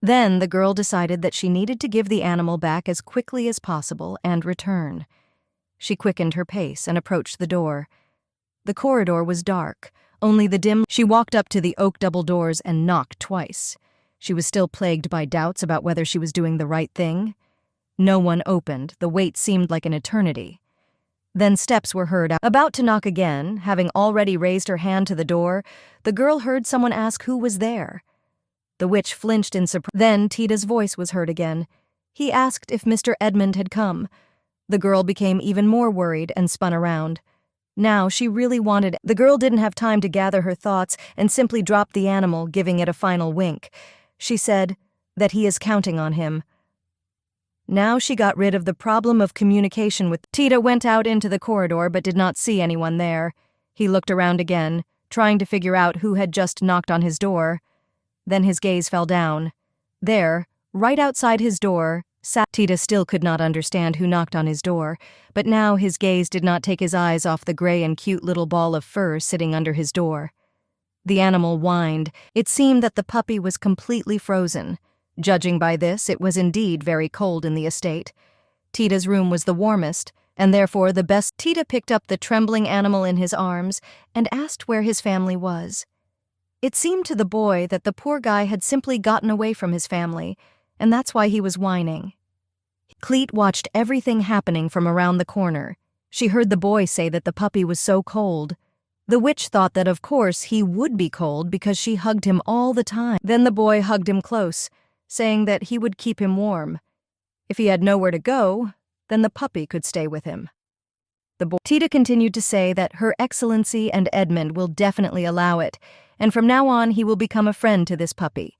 Then the girl decided that she needed to give the animal back as quickly as possible and return. She quickened her pace and approached the door. The corridor was dark, only the dim... She walked up to the oak double doors and knocked twice. She was still plagued by doubts about whether she was doing the right thing. No one opened. The wait seemed like an eternity. Then steps were heard. About to knock again, having already raised her hand to the door, the girl heard someone ask who was there. The witch flinched in surprise. Then Tida's voice was heard again. He asked if Mr. Edmund had come. The girl became even more worried and spun around. Now she really wanted... The girl didn't have time to gather her thoughts and simply dropped the animal, giving it a final wink. She said that he is counting on him. Now she got rid of the problem of communication with... Tida went out into the corridor but did not see anyone there. He looked around again, trying to figure out who had just knocked on his door. Then his gaze fell down. There, right outside his door, sat... Tida still could not understand who knocked on his door, but now his gaze did not take his eyes off the gray and cute little ball of fur sitting under his door. The animal whined. It seemed that the puppy was completely frozen. Judging by this, it was indeed very cold in the estate. Tida's room was the warmest, and therefore the best. Tida picked up the trembling animal in his arms and asked where his family was. It seemed to the boy that the poor guy had simply gotten away from his family, and that's why he was whining. Cleet watched everything happening from around the corner. She heard the boy say that the puppy was so cold. The witch thought that of course he would be cold because she hugged him all the time. Then the boy hugged him close, saying that he would keep him warm. If he had nowhere to go, then the puppy could stay with him. Tida continued to say that Her Excellency and Edmund will definitely allow it, and from now on he will become a friend to this puppy.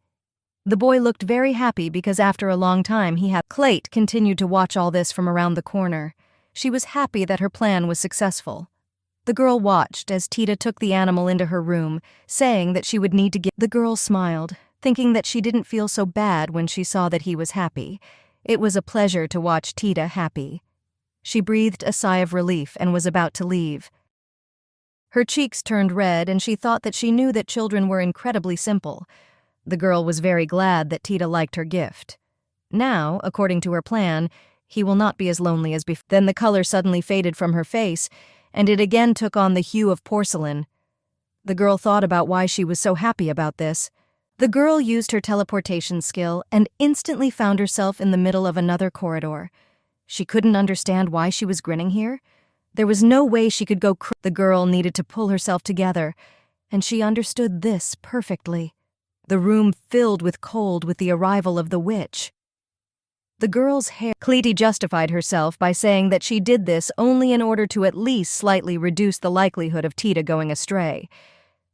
The boy looked very happy because after a long time he had... Cleet continued to watch all this from around the corner. She was happy that her plan was successful. The girl watched as Tida took the animal into her room, saying that she would need to give... The girl smiled. thinking that she didn't feel so bad when she saw that he was happy. It was a pleasure to watch Tida happy. She breathed a sigh of relief and was about to leave. Her cheeks turned red, and she thought that she knew that children were incredibly simple. The girl was very glad that Tida liked her gift. Now, according to her plan, he will not be as lonely as before. Then the color suddenly faded from her face, and it again took on the hue of porcelain. The girl thought about why she was so happy about this. The girl used her teleportation skill and instantly found herself in the middle of another corridor. She couldn't understand why she was grinning here. There was no way she could go The girl needed to pull herself together, and she understood this perfectly. The room filled with cold with the arrival of the witch. The girl's hair. Cleety justified herself by saying that she did this only in order to at least slightly reduce the likelihood of Tida going astray.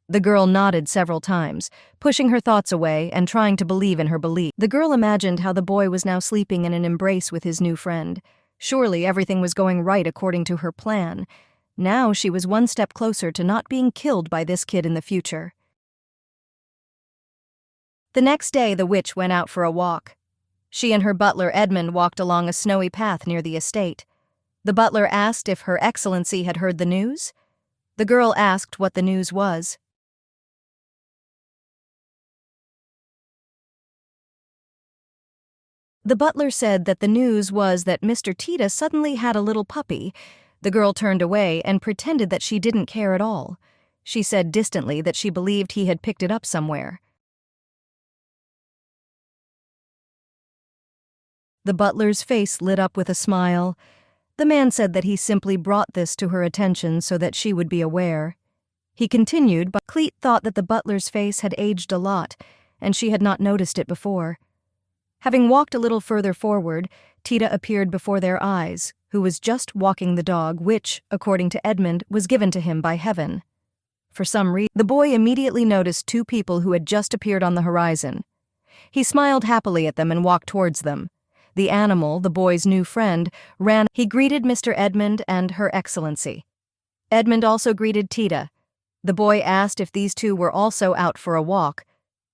The girl nodded several times, pushing her thoughts away and trying to believe in her belief. The girl imagined how the boy was now sleeping in an embrace with his new friend. Surely everything was going right according to her plan. Now she was one step closer to not being killed by this kid in the future. The next day, the witch went out for a walk. She and her butler Edmund walked along a snowy path near the estate. The butler asked if Her Excellency had heard the news. The girl asked what the news was. The butler said that the news was that Mr. Tida suddenly had a little puppy. The girl turned away and pretended that she didn't care at all. She said distantly that she believed he had picked it up somewhere. The butler's face lit up with a smile. The man said that he simply brought this to her attention so that she would be aware. He continued, but Cleet thought that the butler's face had aged a lot, and she had not noticed it before. Having walked a little further forward, Tida appeared before their eyes, who was just walking the dog which, according to Edmund, was given to him by heaven. For some reason, the boy immediately noticed two people who had just appeared on the horizon. He smiled happily at them and walked towards them. The animal, the boy's new friend, ran. He greeted Mr. Edmund and Her Excellency. Edmund also greeted Tida. The boy asked if these two were also out for a walk.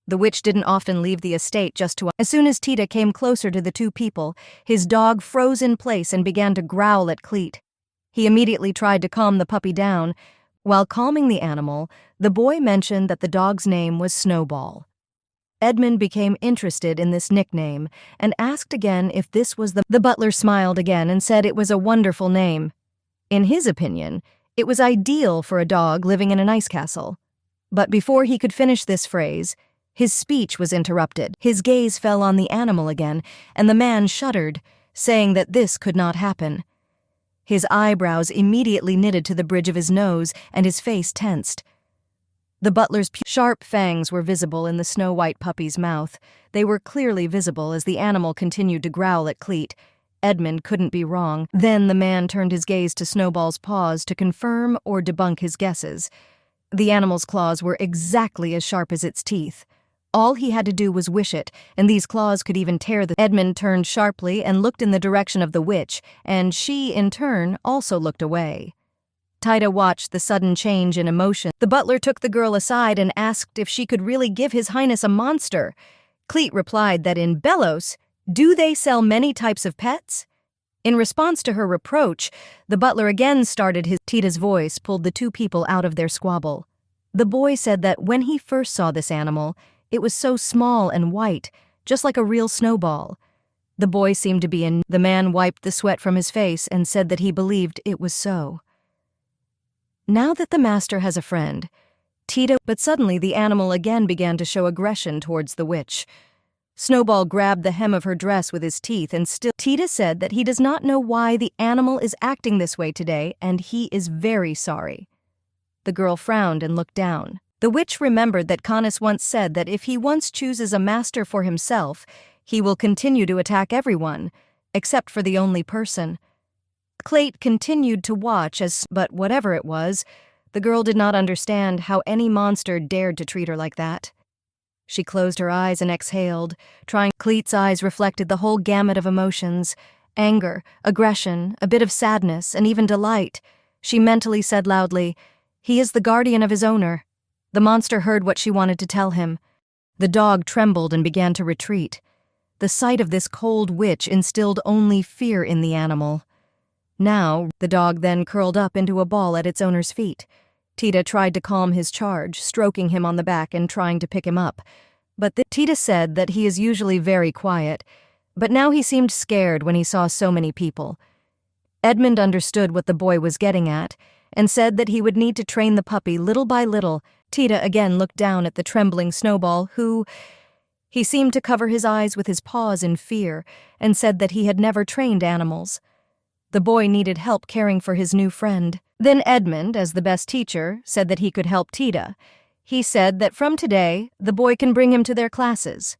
The witch didn't often leave the estate just to. As soon as Tida came closer to the two people, his dog froze in place and began to growl at Cleet. He immediately tried to calm the puppy down. While calming the animal, the boy mentioned that the dog's name was Snowball. Edmund became interested in this nickname and asked again if this was the butler smiled again and said it was a wonderful name. In his opinion, it was ideal for a dog living in an ice castle. But before he could finish this phrase, his speech was interrupted. His gaze fell on the animal again, and the man shuddered, saying that this could not happen. His eyebrows immediately knitted to the bridge of his nose, and his face tensed. The butler's sharp fangs were visible in the snow-white puppy's mouth. They were clearly visible as the animal continued to growl at Cleet. Edmund couldn't be wrong. Then the man turned his gaze to Snowball's paws to confirm or debunk his guesses. The animal's claws were exactly as sharp as its teeth. All he had to do was wish it, and these claws could even tear the. Edmund turned sharply and looked in the direction of the witch, and she, in turn, also looked away. Tida watched the sudden change in emotion. The butler took the girl aside and asked if she could really give His Highness a monster. Cleet replied that in Belos, do they sell many types of pets? In response to her reproach, the butler again started his. Tida's voice pulled the two people out of their squabble. The boy said that when he first saw this animal, it was so small and white, just like a real snowball. The boy seemed to be in. The man wiped the sweat from his face and said that he believed it was so. Now that the master has a friend, Tida. But suddenly the animal again began to show aggression towards the witch. Snowball grabbed the hem of her dress with his teeth and still. Tida said that he does not know why the animal is acting this way today, and he is very sorry. The girl frowned and looked down. The witch remembered that Canis once said that if he once chooses a master for himself, he will continue to attack everyone, except for the only person. Cleet continued to watch but whatever it was, the girl did not understand how any monster dared to treat her like that. She closed her eyes and exhaled, trying. Cleet's eyes reflected the whole gamut of emotions: anger, aggression, a bit of sadness, and even delight. She mentally said loudly, "He is the guardian of his owner." The monster heard what she wanted to tell him. The dog trembled and began to retreat. The sight of this cold witch instilled only fear in the animal. Now, the dog then curled up into a ball at its owner's feet. Tida tried to calm his charge, stroking him on the back and trying to pick him up. But Tida said that he is usually very quiet, but now he seemed scared when he saw so many people. Edmund understood what the boy was getting at and said that he would need to train the puppy little by little. Tida again looked down at the trembling Snowball, who... He seemed to cover his eyes with his paws in fear and said that he had never trained animals. The boy needed help caring for his new friend. Then Edmund, as the best teacher, said that he could help Tida. He said that from today, the boy can bring him to their classes.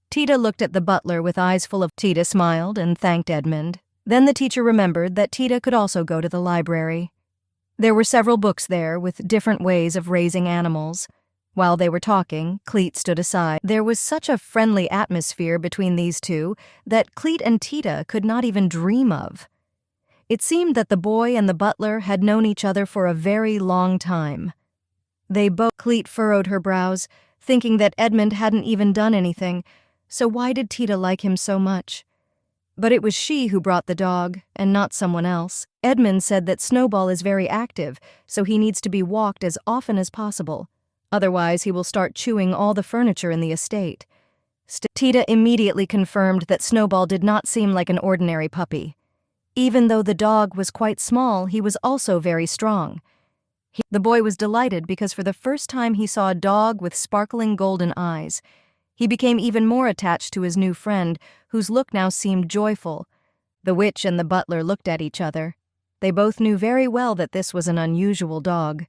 Tida looked at the butler with eyes full of... Tida smiled and thanked Edmund. Then the teacher remembered that Tida could also go to the library. There were several books there with different ways of raising animals. While they were talking, Cleet stood aside. There was such a friendly atmosphere between these two that Cleet and Tida could not even dream of. It seemed that the boy and the butler had known each other for a very long time. Cleet furrowed her brows, thinking that Edmund hadn't even done anything, so why did Tida like him so much? But it was she who brought the dog, and not someone else. Edmund said that Snowball is very active, so he needs to be walked as often as possible. Otherwise, he will start chewing all the furniture in the estate. Tida immediately confirmed that Snowball did not seem like an ordinary puppy. Even though the dog was quite small, he was also very strong. The boy was delighted because for the first time he saw a dog with sparkling golden eyes. He became even more attached to his new friend, whose look now seemed joyful. The witch and the butler looked at each other. They both knew very well that this was an unusual dog.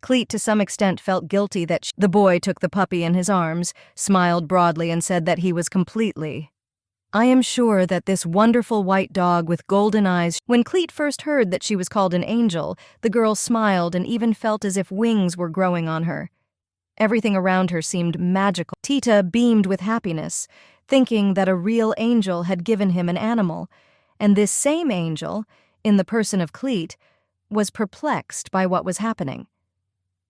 Cleet to some extent felt guilty that the boy took the puppy in his arms, smiled broadly and said that he was completely... I am sure that this wonderful white dog with golden eyes... When Cleet first heard that she was called an angel, the girl smiled and even felt as if wings were growing on her. Everything around her seemed magical. Tida beamed with happiness, thinking that a real angel had given him an animal, and this same angel, in the person of Cleet, was perplexed by what was happening.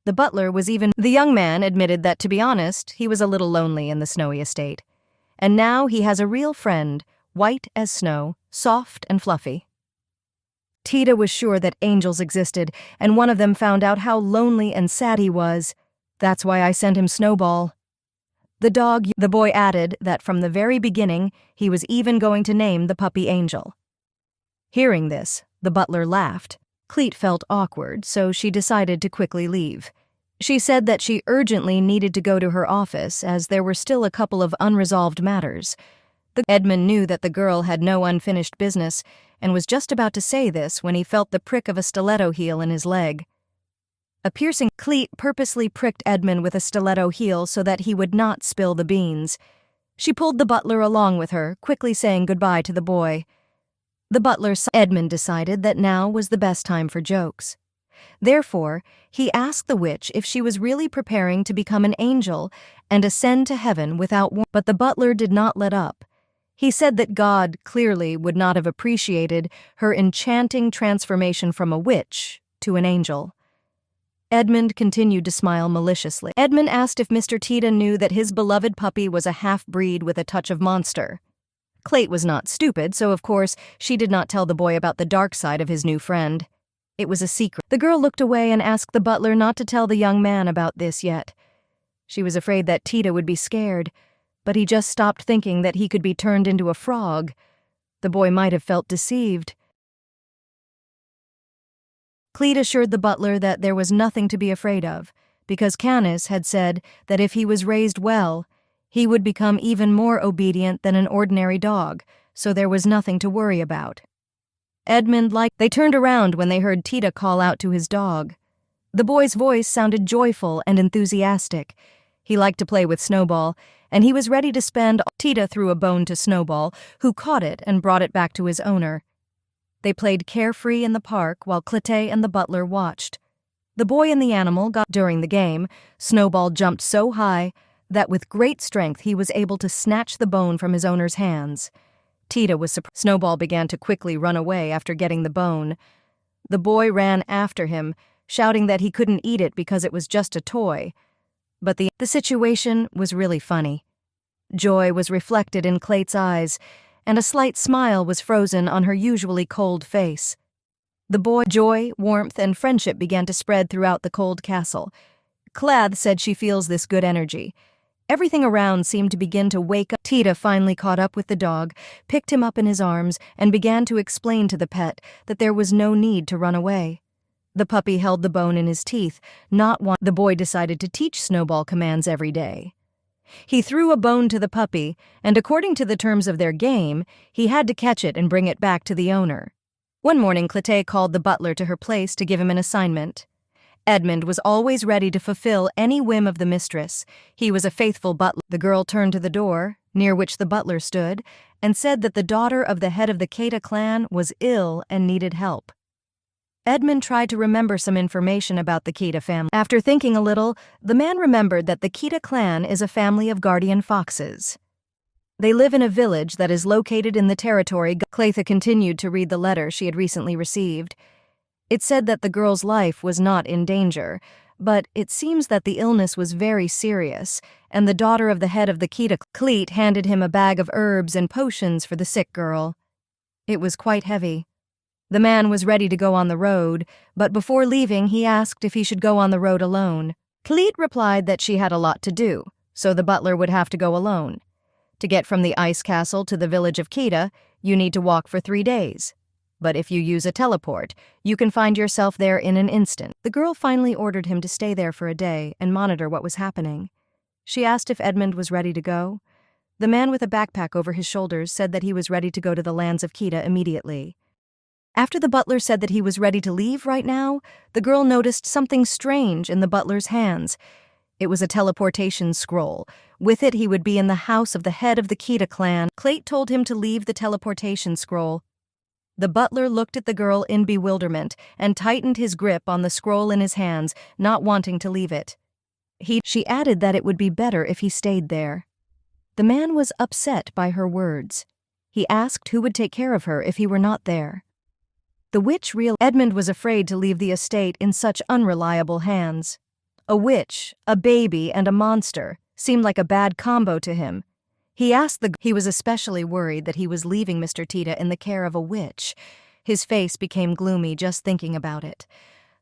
The butler was even... The young man admitted that, to be honest, he was a little lonely in the snowy estate. And now he has a real friend, white as snow, soft and fluffy. Tida was sure that angels existed, and one of them found out how lonely and sad he was. That's why I sent him Snowball. The boy added that from the very beginning, he was even going to name the puppy Angel. Hearing this, the butler laughed. Cleet felt awkward, so she decided to quickly leave. She said that she urgently needed to go to her office as there were still a couple of unresolved matters. Edmund knew that the girl had no unfinished business and was just about to say this when he felt the prick of a stiletto heel in his leg. A piercing... Cleet purposely pricked Edmund with a stiletto heel so that he would not spill the beans. She pulled the butler along with her, quickly saying goodbye to the boy. The butler... Edmund decided that now was the best time for jokes. Therefore, he asked the witch if she was really preparing to become an angel and ascend to heaven without warning. But the butler did not let up. He said that God clearly would not have appreciated her enchanting transformation from a witch to an angel. Edmund continued to smile maliciously. Edmund asked if Mr. Tida knew that his beloved puppy was a half-breed with a touch of monster. Cleet was not stupid, so of course she did not tell the boy about the dark side of his new friend. It was a secret. The girl looked away and asked the butler not to tell the young man about this yet. She was afraid that Tida would be scared, but he just stopped thinking that he could be turned into a frog. The boy might have felt deceived. Cleet assured the butler that there was nothing to be afraid of, because Canis had said that if he was raised well, he would become even more obedient than an ordinary dog, so there was nothing to worry about. They turned around when they heard Tida call out to his dog. The boy's voice sounded joyful and enthusiastic. He liked to play with Snowball, and he was ready to spend... Tida threw a bone to Snowball, who caught it and brought it back to his owner. They played carefree in the park while Cleet and the butler watched. The boy and the animal got... During the game, Snowball jumped so high that with great strength he was able to snatch the bone from his owner's hands. Tida was surprised. Snowball began to quickly run away after getting the bone. The boy ran after him, shouting that he couldn't eat it because it was just a toy. But the situation was really funny. Joy was reflected in Clate's eyes, and a slight smile was frozen on her usually cold face. The boy, joy, warmth, and friendship began to spread throughout the cold castle. Clath said she feels this good energy. Everything around seemed to begin to wake up. Tida finally caught up with the dog, picked him up in his arms, and began to explain to the pet that there was no need to run away. The puppy held the bone in his teeth, the boy decided to teach Snowball commands every day. He threw a bone to the puppy, and according to the terms of their game, he had to catch it and bring it back to the owner. One morning, Clotilde called the butler to her place to give him an assignment. Edmund was always ready to fulfill any whim of the mistress. He was a faithful butler. The girl turned to the door, near which the butler stood, and said that the daughter of the head of the Tida clan was ill and needed help. Edmund tried to remember some information about the Tida family. After thinking a little, the man remembered that the Tida clan is a family of guardian foxes. They live in a village that is located in the territory. Clatha continued to read the letter she had recently received. It said that the girl's life was not in danger, but it seems that the illness was very serious, and the daughter of the head of the Tida clan handed him a bag of herbs and potions for the sick girl. It was quite heavy. The man was ready to go on the road, but before leaving he asked if he should go on the road alone. Cleet replied that she had a lot to do, so the butler would have to go alone. To get from the ice castle to the village of Tida, you need to walk for 3 days. But if you use a teleport, you can find yourself there in an instant. The girl finally ordered him to stay there for a day and monitor what was happening. She asked if Edmund was ready to go. The man with a backpack over his shoulders said that he was ready to go to the lands of Tida immediately. After the butler said that he was ready to leave right now, the girl noticed something strange in the butler's hands. It was a teleportation scroll. With it, he would be in the house of the head of the Tida clan. Clate told him to leave the teleportation scroll. The butler looked at the girl in bewilderment and tightened his grip on the scroll in his hands, not wanting to leave it. She added that it would be better if he stayed there. The man was upset by her words. He asked who would take care of her if he were not there. The witch Edmund was afraid to leave the estate in such unreliable hands. A witch, a baby, and a monster seemed like a bad combo to him. He was especially worried that he was leaving Mr. Tida in the care of a witch. His face became gloomy just thinking about it.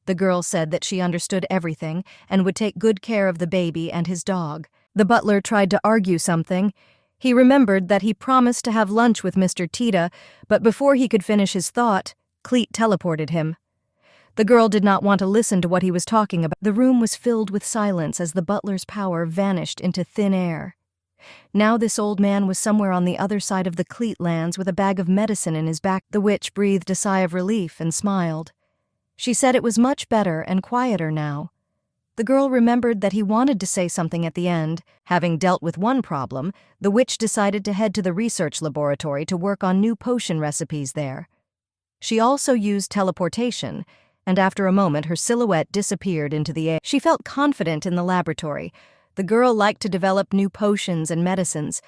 The girl said that she understood everything and would take good care of the baby and his dog. The butler tried to argue something. He remembered that he promised to have lunch with Mr. Tida, but before he could finish his thought, Cleet teleported him. The girl did not want to listen to what he was talking about. The room was filled with silence as the butler's power vanished into thin air. Now this old man was somewhere on the other side of the Cleet lands with a bag of medicine in his back. The witch breathed a sigh of relief and smiled. She said it was much better and quieter now. The girl remembered that he wanted to say something at the end. Having dealt with one problem, the witch decided to head to the research laboratory to work on new potion recipes there. She also used teleportation, and after a moment her silhouette disappeared into the air. She felt confident in the laboratory. The girl liked to develop new potions and medicines.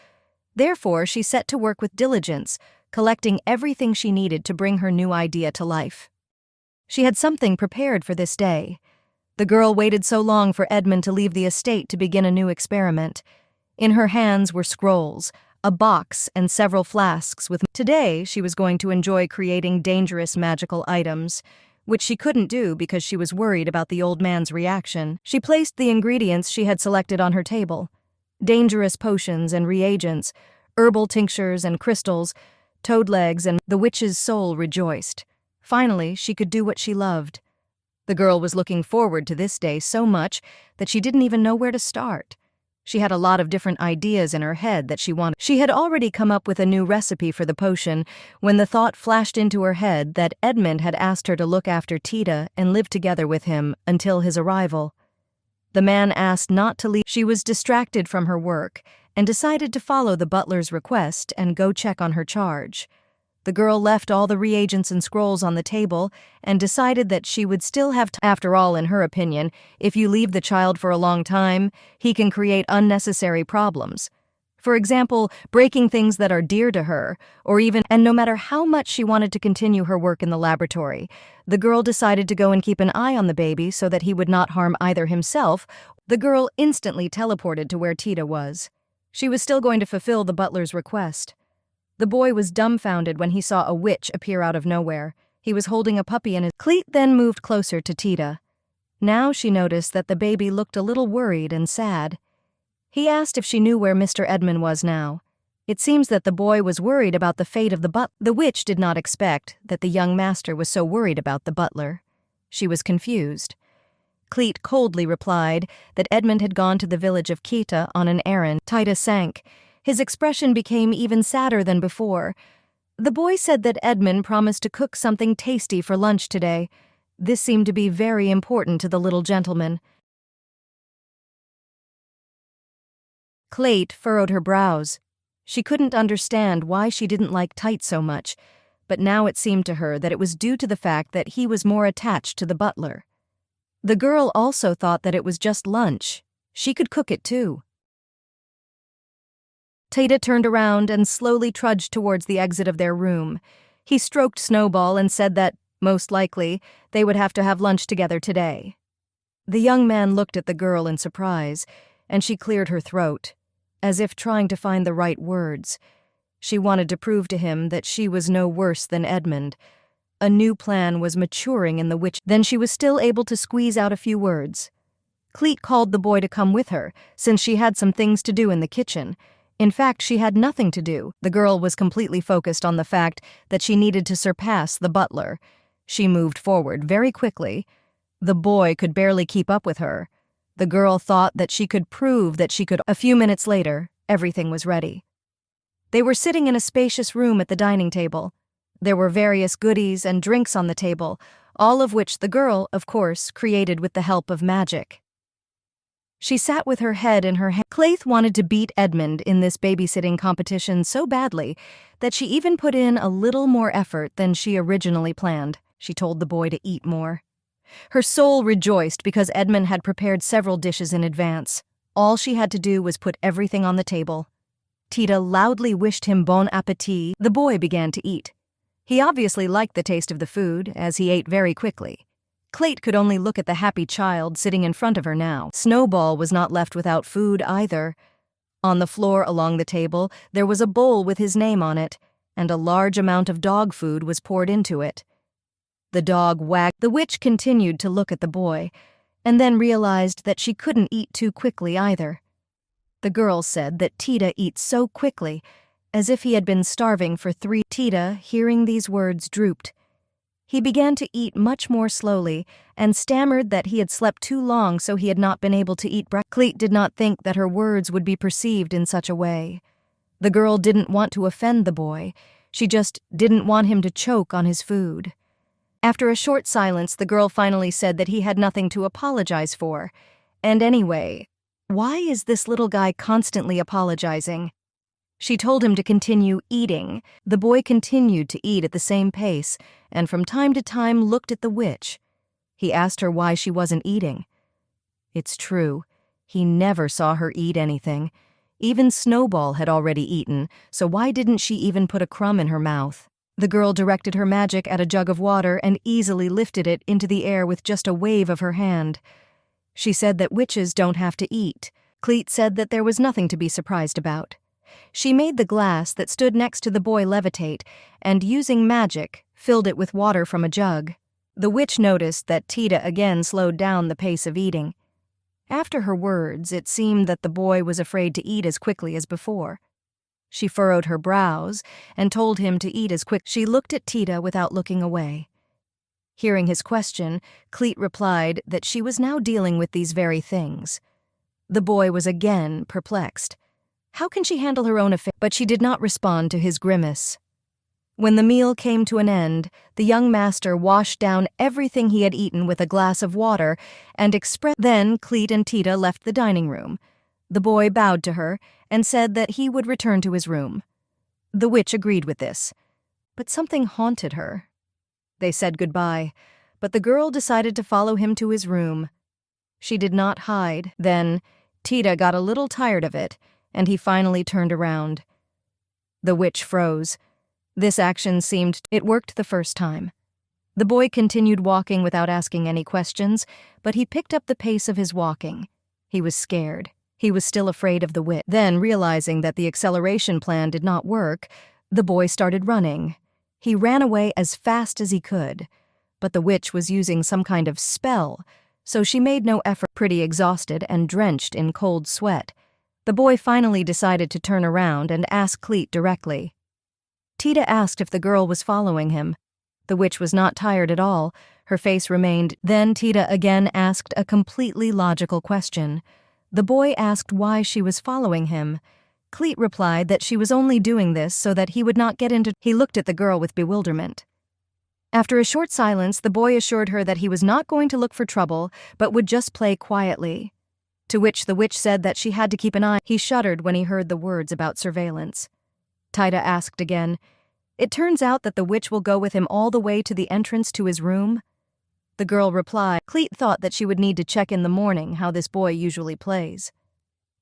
Therefore, she set to work with diligence, collecting everything she needed to bring her new idea to life. She had something prepared for this day. The girl waited so long for Edmund to leave the estate to begin a new experiment. In her hands were scrolls, a box, and several flasks with... Today, she was going to enjoy creating dangerous magical items, which she couldn't do because she was worried about the old man's reaction. She placed the ingredients she had selected on her table. Dangerous potions and reagents, herbal tinctures and crystals, toad legs, and the witch's soul rejoiced. Finally, she could do what she loved. The girl was looking forward to this day so much that she didn't even know where to start. She had a lot of different ideas in her head that she wanted. She had already come up with a new recipe for the potion when the thought flashed into her head that Edmund had asked her to look after Tida and live together with him until his arrival. The man asked not to leave. She was distracted from her work and decided to follow the butler's request and go check on her charge. The girl left all the reagents and scrolls on the table and decided that she would still have time. After all, in her opinion, if you leave the child for a long time, he can create unnecessary problems. For example, breaking things that are dear to her, or even... And no matter how much she wanted to continue her work in the laboratory, the girl decided to go and keep an eye on the baby so that he would not harm either himself The girl instantly teleported to where Tida was. She was still going to fulfill the butler's request. The boy was dumbfounded when he saw a witch appear out of nowhere. He was holding a puppy in his... Cleet then moved closer to Tida. Now she noticed that the baby looked a little worried and sad. He asked if she knew where Mr. Edmund was now. It seems that the boy was worried about the fate of the butler. The witch did not expect that the young master was so worried about the butler. She was confused. Cleet coldly replied that Edmund had gone to the village of Kita on an errand. Tida sank. His expression became even sadder than before. The boy said that Edmund promised to cook something tasty for lunch today. This seemed to be very important to the little gentleman. Cleet furrowed her brows. She couldn't understand why she didn't like Tite so much, but now it seemed to her that it was due to the fact that he was more attached to the butler. The girl also thought that it was just lunch. She could cook it too. Tida turned around and slowly trudged towards the exit of their room. He stroked Snowball and said that, most likely, they would have to have lunch together today. The young man looked at the girl in surprise, and she cleared her throat, as if trying to find the right words. She wanted to prove to him that she was no worse than Edmund. A new plan was maturing in the witch. Then she was still able to squeeze out a few words. Cleet called the boy to come with her, since she had some things to do in the kitchen. In fact, she had nothing to do. The girl was completely focused on the fact that she needed to surpass the butler. She moved forward very quickly. The boy could barely keep up with her. The girl thought that she could prove that she could. A few minutes later, everything was ready. They were sitting in a spacious room at the dining table. There were various goodies and drinks on the table, all of which the girl, of course, created with the help of magic. She sat with her head in her hand. Cleet wanted to beat Edmund in this babysitting competition so badly that she even put in a little more effort than she originally planned. She told the boy to eat more. Her soul rejoiced because Edmund had prepared several dishes in advance. All she had to do was put everything on the table. Tida loudly wished him bon appétit. The boy began to eat. He obviously liked the taste of the food, as he ate very quickly. Cleet could only look at the happy child sitting in front of her now. Snowball was not left without food either. On the floor along the table, there was a bowl with his name on it, and a large amount of dog food was poured into it. The dog wagged. The witch continued to look at the boy, and then realized that she couldn't eat too quickly either. The girl said that Tida eats so quickly, as if he had been starving for 3. Tida, hearing these words, drooped. He began to eat much more slowly, and stammered that he had slept too long so he had not been able to eat breakfast. Cleet did not think that her words would be perceived in such a way. The girl didn't want to offend the boy. She just didn't want him to choke on his food. After a short silence, the girl finally said that he had nothing to apologize for. And anyway, why is this little guy constantly apologizing? She told him to continue eating. The boy continued to eat at the same pace, and from time to time looked at the witch. He asked her why she wasn't eating. It's true, he never saw her eat anything. Even Snowball had already eaten, so why didn't she even put a crumb in her mouth? The girl directed her magic at a jug of water and easily lifted it into the air with just a wave of her hand. She said that witches don't have to eat. Cleet said that there was nothing to be surprised about. She made the glass that stood next to the boy levitate, and using magic, filled it with water from a jug. The witch noticed that Tida again slowed down the pace of eating. After her words, it seemed that the boy was afraid to eat as quickly as before. She furrowed her brows and told him to eat as quick. She looked at Tida without looking away. Hearing his question, Cleet replied that she was now dealing with these very things. The boy was again perplexed. How can she handle her own affairs? But she did not respond to his grimace. When the meal came to an end, the young master washed down everything he had eaten with a glass of water and expressed. Then Cleet and Tida left the dining room. The boy bowed to her and said that he would return to his room. The witch agreed with this, but something haunted her. They said goodbye, but the girl decided to follow him to his room. She did not hide. Then Tida got a little tired of it, and he finally turned around. The witch froze. This action seemed it worked the first time. The boy continued walking without asking any questions, but he picked up the pace of his walking. He was scared. He was still afraid of the witch. Then, realizing that the acceleration plan did not work, the boy started running. He ran away as fast as he could, but the witch was using some kind of spell, so she made no effort. Pretty exhausted and drenched in cold sweat, the boy finally decided to turn around and ask Cleet directly. Tida asked if the girl was following him. The witch was not tired at all. Her face remained. Then Tida again asked a completely logical question. The boy asked why she was following him. Cleet replied that she was only doing this so that he would not get into. He looked at the girl with bewilderment. After a short silence, the boy assured her that he was not going to look for trouble, but would just play quietly. To which the witch said that she had to keep an eye. He shuddered when he heard the words about surveillance. Tida asked again, "It turns out that the witch will go with him all the way to the entrance to his room?" The girl replied. Cleet thought that she would need to check in the morning how this boy usually plays.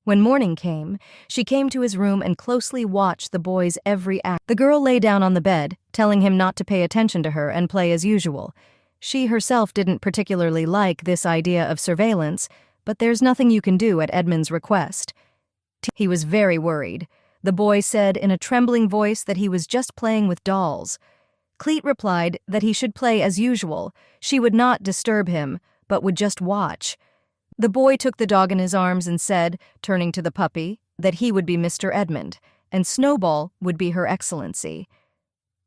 When morning came, she came to his room and closely watched the boy's every act. The girl lay down on the bed, telling him not to pay attention to her and play as usual. She herself didn't particularly like this idea of surveillance, but there's nothing you can do at Edmund's request. He was very worried. The boy said in a trembling voice that he was just playing with dolls. Cleet replied that he should play as usual. She would not disturb him, but would just watch. The boy took the dog in his arms and said, turning to the puppy, that he would be Mr. Edmund, and Snowball would be Her Excellency.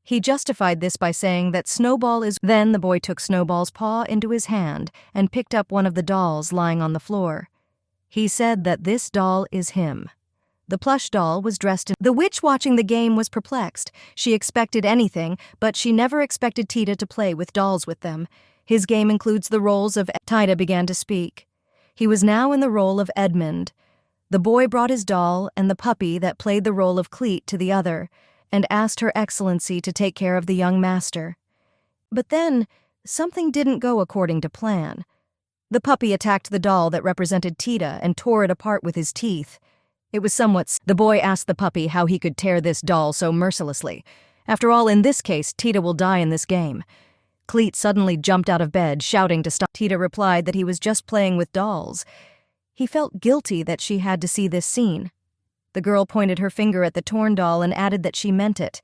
He justified this by saying that Snowball is. Then the boy took Snowball's paw into his hand and picked up one of the dolls lying on the floor. He said that this doll is him. The plush doll was dressed in. The witch watching the game was perplexed. She expected anything, but she never expected Tida to play with dolls with them. His game includes the roles of. Tida began to speak. He was now in the role of Edmund. The boy brought his doll and the puppy that played the role of Cleet to the other, and asked Her Excellency to take care of the young master. But then, something didn't go according to plan. The puppy attacked the doll that represented Tida and tore it apart with his teeth. It was somewhat. The boy asked the puppy how he could tear this doll so mercilessly. After all, in this case, Tida will die in this game. Cleet suddenly jumped out of bed, shouting to stop. Tida replied that he was just playing with dolls. He felt guilty that she had to see this scene. The girl pointed her finger at the torn doll and added that she meant it.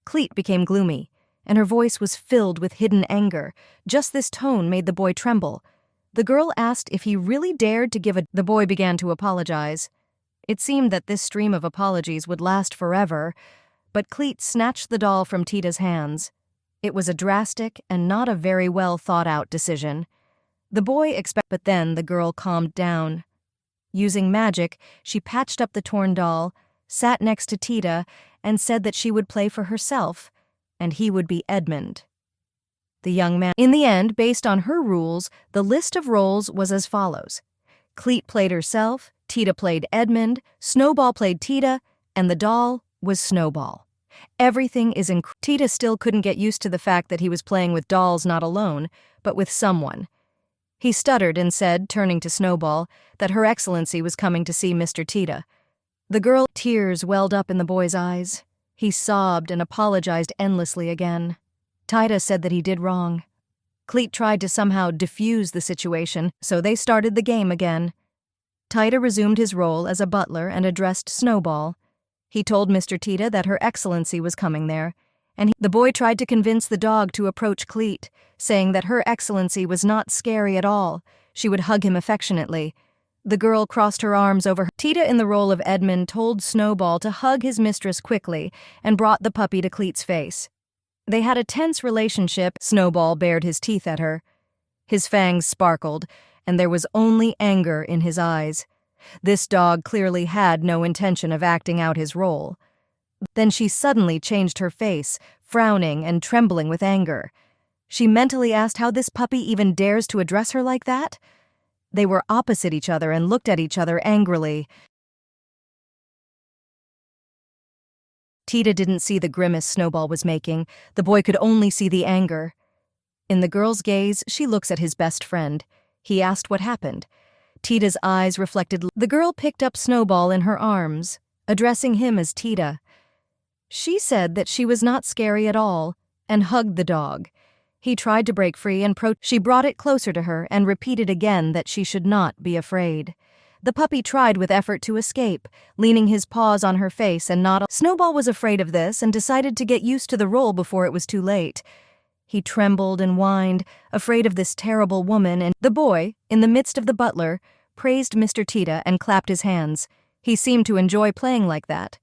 Cleet became gloomy, and her voice was filled with hidden anger. Just this tone made the boy tremble. The girl asked if he really dared to give a. The boy began to apologize. It seemed that this stream of apologies would last forever, but Cleet snatched the doll from Tida's hands. It was a drastic and not a very well thought-out decision. The boy but then the girl calmed down. Using magic, she patched up the torn doll, sat next to Tida, and said that she would play for herself, and he would be Edmund. The young man. In the end, based on her rules, the list of roles was as follows. Cleet played herself, Tida played Edmund, Snowball played Tida, and the doll was Snowball. Everything is Tida still couldn't get used to the fact that he was playing with dolls not alone, but with someone. He stuttered and said, turning to Snowball, that Her Excellency was coming to see Mr. Tida. The girl. Tears welled up in the boy's eyes. He sobbed and apologized endlessly again. Tida said that he did wrong. Cleet tried to somehow diffuse the situation, so they started the game again. Tida resumed his role as a butler and addressed Snowball. He told Mr. Tida that Her Excellency was coming there, and the boy tried to convince the dog to approach Cleet, saying that Her Excellency was not scary at all. She would hug him affectionately. The girl crossed her arms over her. Tida, in the role of Edmund, told Snowball to hug his mistress quickly and brought the puppy to Cleet's face. They had a tense relationship. Snowball bared his teeth at her. His fangs sparkled, and there was only anger in his eyes. This dog clearly had no intention of acting out his role. Then she suddenly changed her face, frowning and trembling with anger. She mentally asked how this puppy even dares to address her like that. They were opposite each other and looked at each other angrily. Tida didn't see the grimace Snowball was making. The boy could only see the anger. In the girl's gaze, she looks at his best friend. He asked what happened. Tida's eyes reflected. The girl picked up Snowball in her arms, addressing him as Tida. She said that she was not scary at all, and hugged the dog. He tried to break free and she brought it closer to her and repeated again that she should not be afraid. The puppy tried with effort to escape, leaning his paws on her face and not. Snowball was afraid of this and decided to get used to the role before it was too late. He trembled and whined, afraid of this terrible woman, and the boy, in the midst of the butler, praised Mr. Tida and clapped his hands. He seemed to enjoy playing like that.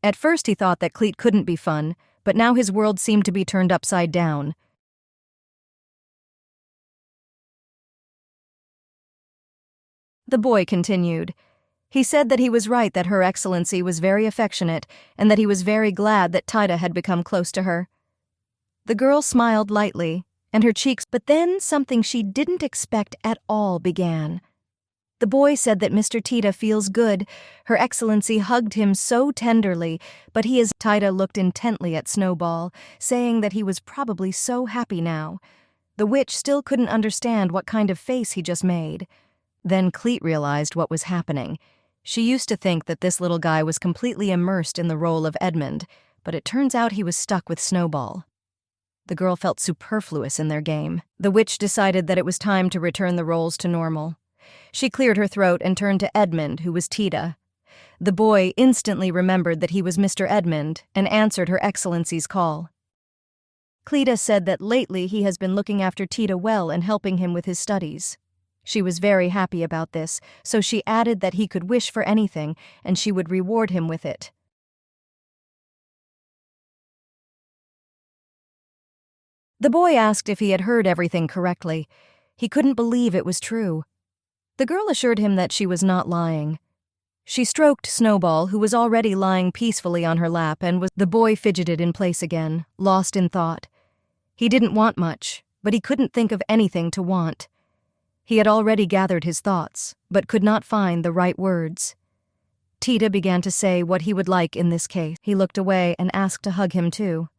At first he thought that Cleet couldn't be fun, but now his world seemed to be turned upside down. The boy continued. He said that he was right that Her Excellency was very affectionate and that he was very glad that Tida had become close to her. The girl smiled lightly, and her cheeks, but then something she didn't expect at all began. The boy said that Mr. Tida feels good. Her Excellency hugged him so tenderly, but he is. Tida looked intently at Snowball, saying that he was probably so happy now. The witch still couldn't understand what kind of face he just made. Then Cleet realized what was happening. She used to think that this little guy was completely immersed in the role of Edmund, but it turns out he was stuck with Snowball. The girl felt superfluous in their game. The witch decided that it was time to return the roles to normal. She cleared her throat and turned to Edmund, who was Tida. The boy instantly remembered that he was Mr. Edmund and answered Her Excellency's call. Cleta said that lately he has been looking after Tida well and helping him with his studies. She was very happy about this, so she added that he could wish for anything and she would reward him with it. The boy asked if he had heard everything correctly. He couldn't believe it was true. The girl assured him that she was not lying. She stroked Snowball, who was already lying peacefully on her lap, and the boy fidgeted in place again, lost in thought. He didn't want much, but he couldn't think of anything to want. He had already gathered his thoughts, but could not find the right words. Tida began to say what he would like in this case. He looked away and asked to hug him too.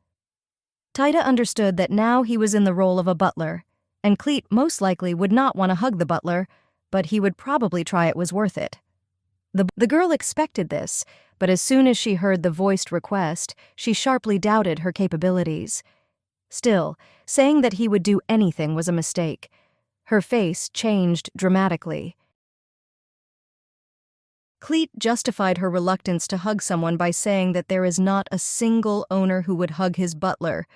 Tida understood that now he was in the role of a butler, and Cleet most likely would not want to hug the butler, but he would probably try it was worth it. The girl expected this, but as soon as she heard the voiced request, she sharply doubted her capabilities. Still, saying that he would do anything was a mistake. Her face changed dramatically. Cleet justified her reluctance to hug someone by saying that there is not a single owner who would hug his butler.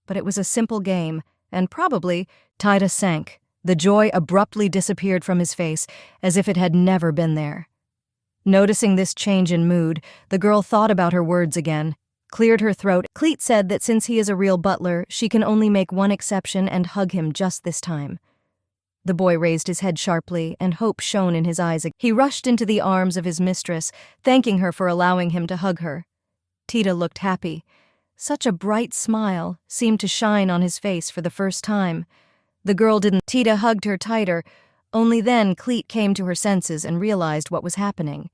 But it was a simple game, and probably Tida sank. The joy abruptly disappeared from his face, as if it had never been there. Noticing this change in mood, the girl thought about her words again, cleared her throat. Cleet said that since he is a real butler, she can only make one exception and hug him just this time. The boy raised his head sharply, and hope shone in his eyes. He rushed into the arms of his mistress, thanking her for allowing him to hug her. Tida looked happy. Such a bright smile seemed to shine on his face for the first time. The girl didn't. Tida hugged her tighter. Only then Cleet came to her senses and realized what was happening.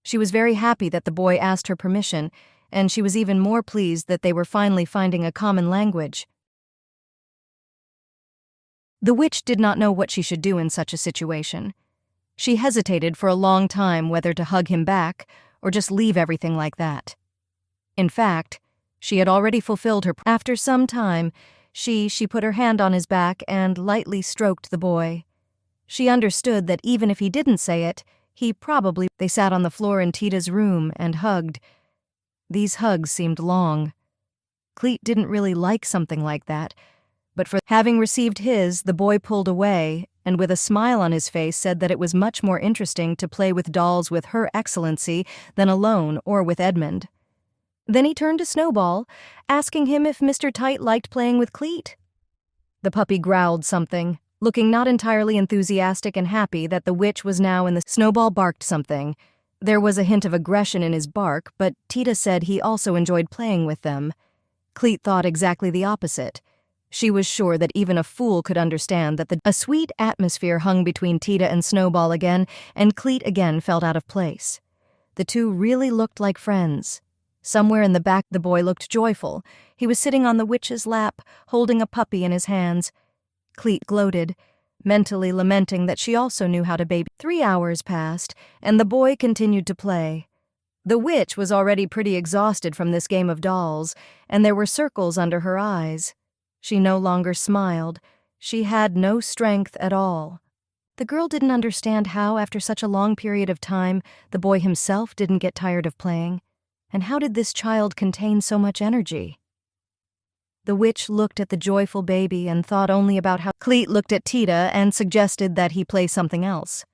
She was very happy that the boy asked her permission, and she was even more pleased that they were finally finding a common language. The witch did not know what she should do in such a situation. She hesitated for a long time whether to hug him back or just leave everything like that. In fact, she had already fulfilled her. After some time, she put her hand on his back and lightly stroked the boy. She understood that even if he didn't say it, They sat on the floor in Tida's room and hugged. These hugs seemed long. Cleet didn't really like something like that, but for having received his, the boy pulled away and with a smile on his face said that it was much more interesting to play with dolls with Her Excellency than alone or with Edmund. Then he turned to Snowball, asking him if Mr. Tite liked playing with Cleet. The puppy growled something, looking not entirely enthusiastic and happy that the witch was now in the. Snowball barked something. There was a hint of aggression in his bark, but Tida said he also enjoyed playing with them. Cleet thought exactly the opposite. She was sure that even a fool could understand that a sweet atmosphere hung between Tida and Snowball again, and Cleet again felt out of place. The two really looked like friends. Somewhere in the back, the boy looked joyful. He was sitting on the witch's lap, holding a puppy in his hands. Cleet gloated, mentally lamenting that she also knew how to baby. 3 hours passed, and the boy continued to play. The witch was already pretty exhausted from this game of dolls, and there were circles under her eyes. She no longer smiled. She had no strength at all. The girl didn't understand how, after such a long period of time, the boy himself didn't get tired of playing. And how did this child contain so much energy? The witch looked at the joyful baby and thought only about how Cleet looked at Tida and suggested that he play something else.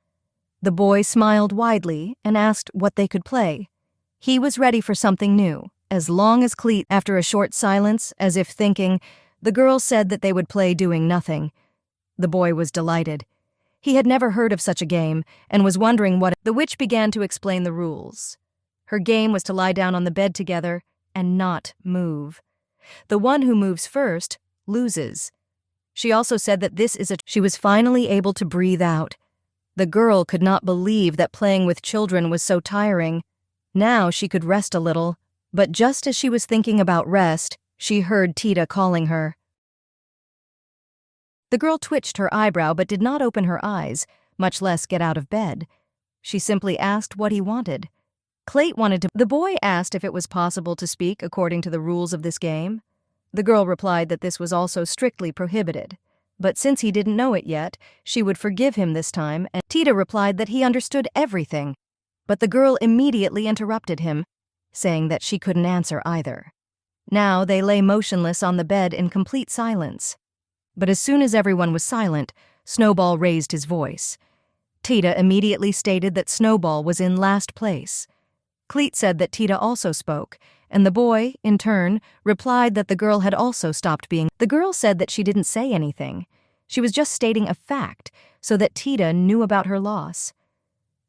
The boy smiled widely and asked what they could play. He was ready for something new, as long as Cleet, after a short silence, as if thinking, the girl said that they would play doing nothing. The boy was delighted. He had never heard of such a game and was wondering what. The witch began to explain the rules. Her game was to lie down on the bed together and not move. The one who moves first loses. She also said that she was finally able to breathe out. The girl could not believe that playing with children was so tiring. Now she could rest a little, but just as she was thinking about rest, she heard Tida calling her. The girl twitched her eyebrow but did not open her eyes, much less get out of bed. She simply asked what he wanted. Clayt wanted to. The boy asked if it was possible to speak according to the rules of this game. The girl replied that this was also strictly prohibited. But since he didn't know it yet, she would forgive him this time, and Tida replied that he understood everything. But the girl immediately interrupted him, saying that she couldn't answer either. Now they lay motionless on the bed in complete silence. But as soon as everyone was silent, Snowball raised his voice. Tida immediately stated that Snowball was in last place. Cleet said that Tida also spoke, and the boy, in turn, replied that the girl had also stopped being. The girl said that she didn't say anything. She was just stating a fact, so that Tida knew about her loss.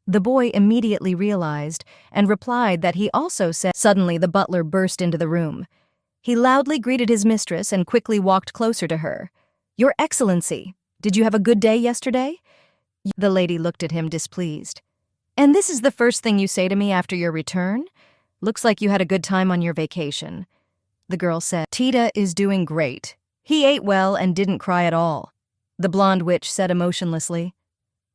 The boy immediately realized and replied that he also said. Suddenly the butler burst into the room. He loudly greeted his mistress and quickly walked closer to her. "Your Excellency, did you have a good day yesterday?" The lady looked at him displeased. "And this is the first thing you say to me after your return? Looks like you had a good time on your vacation." The girl said, "Tida is doing great. He ate well and didn't cry at all," the blonde witch said emotionlessly.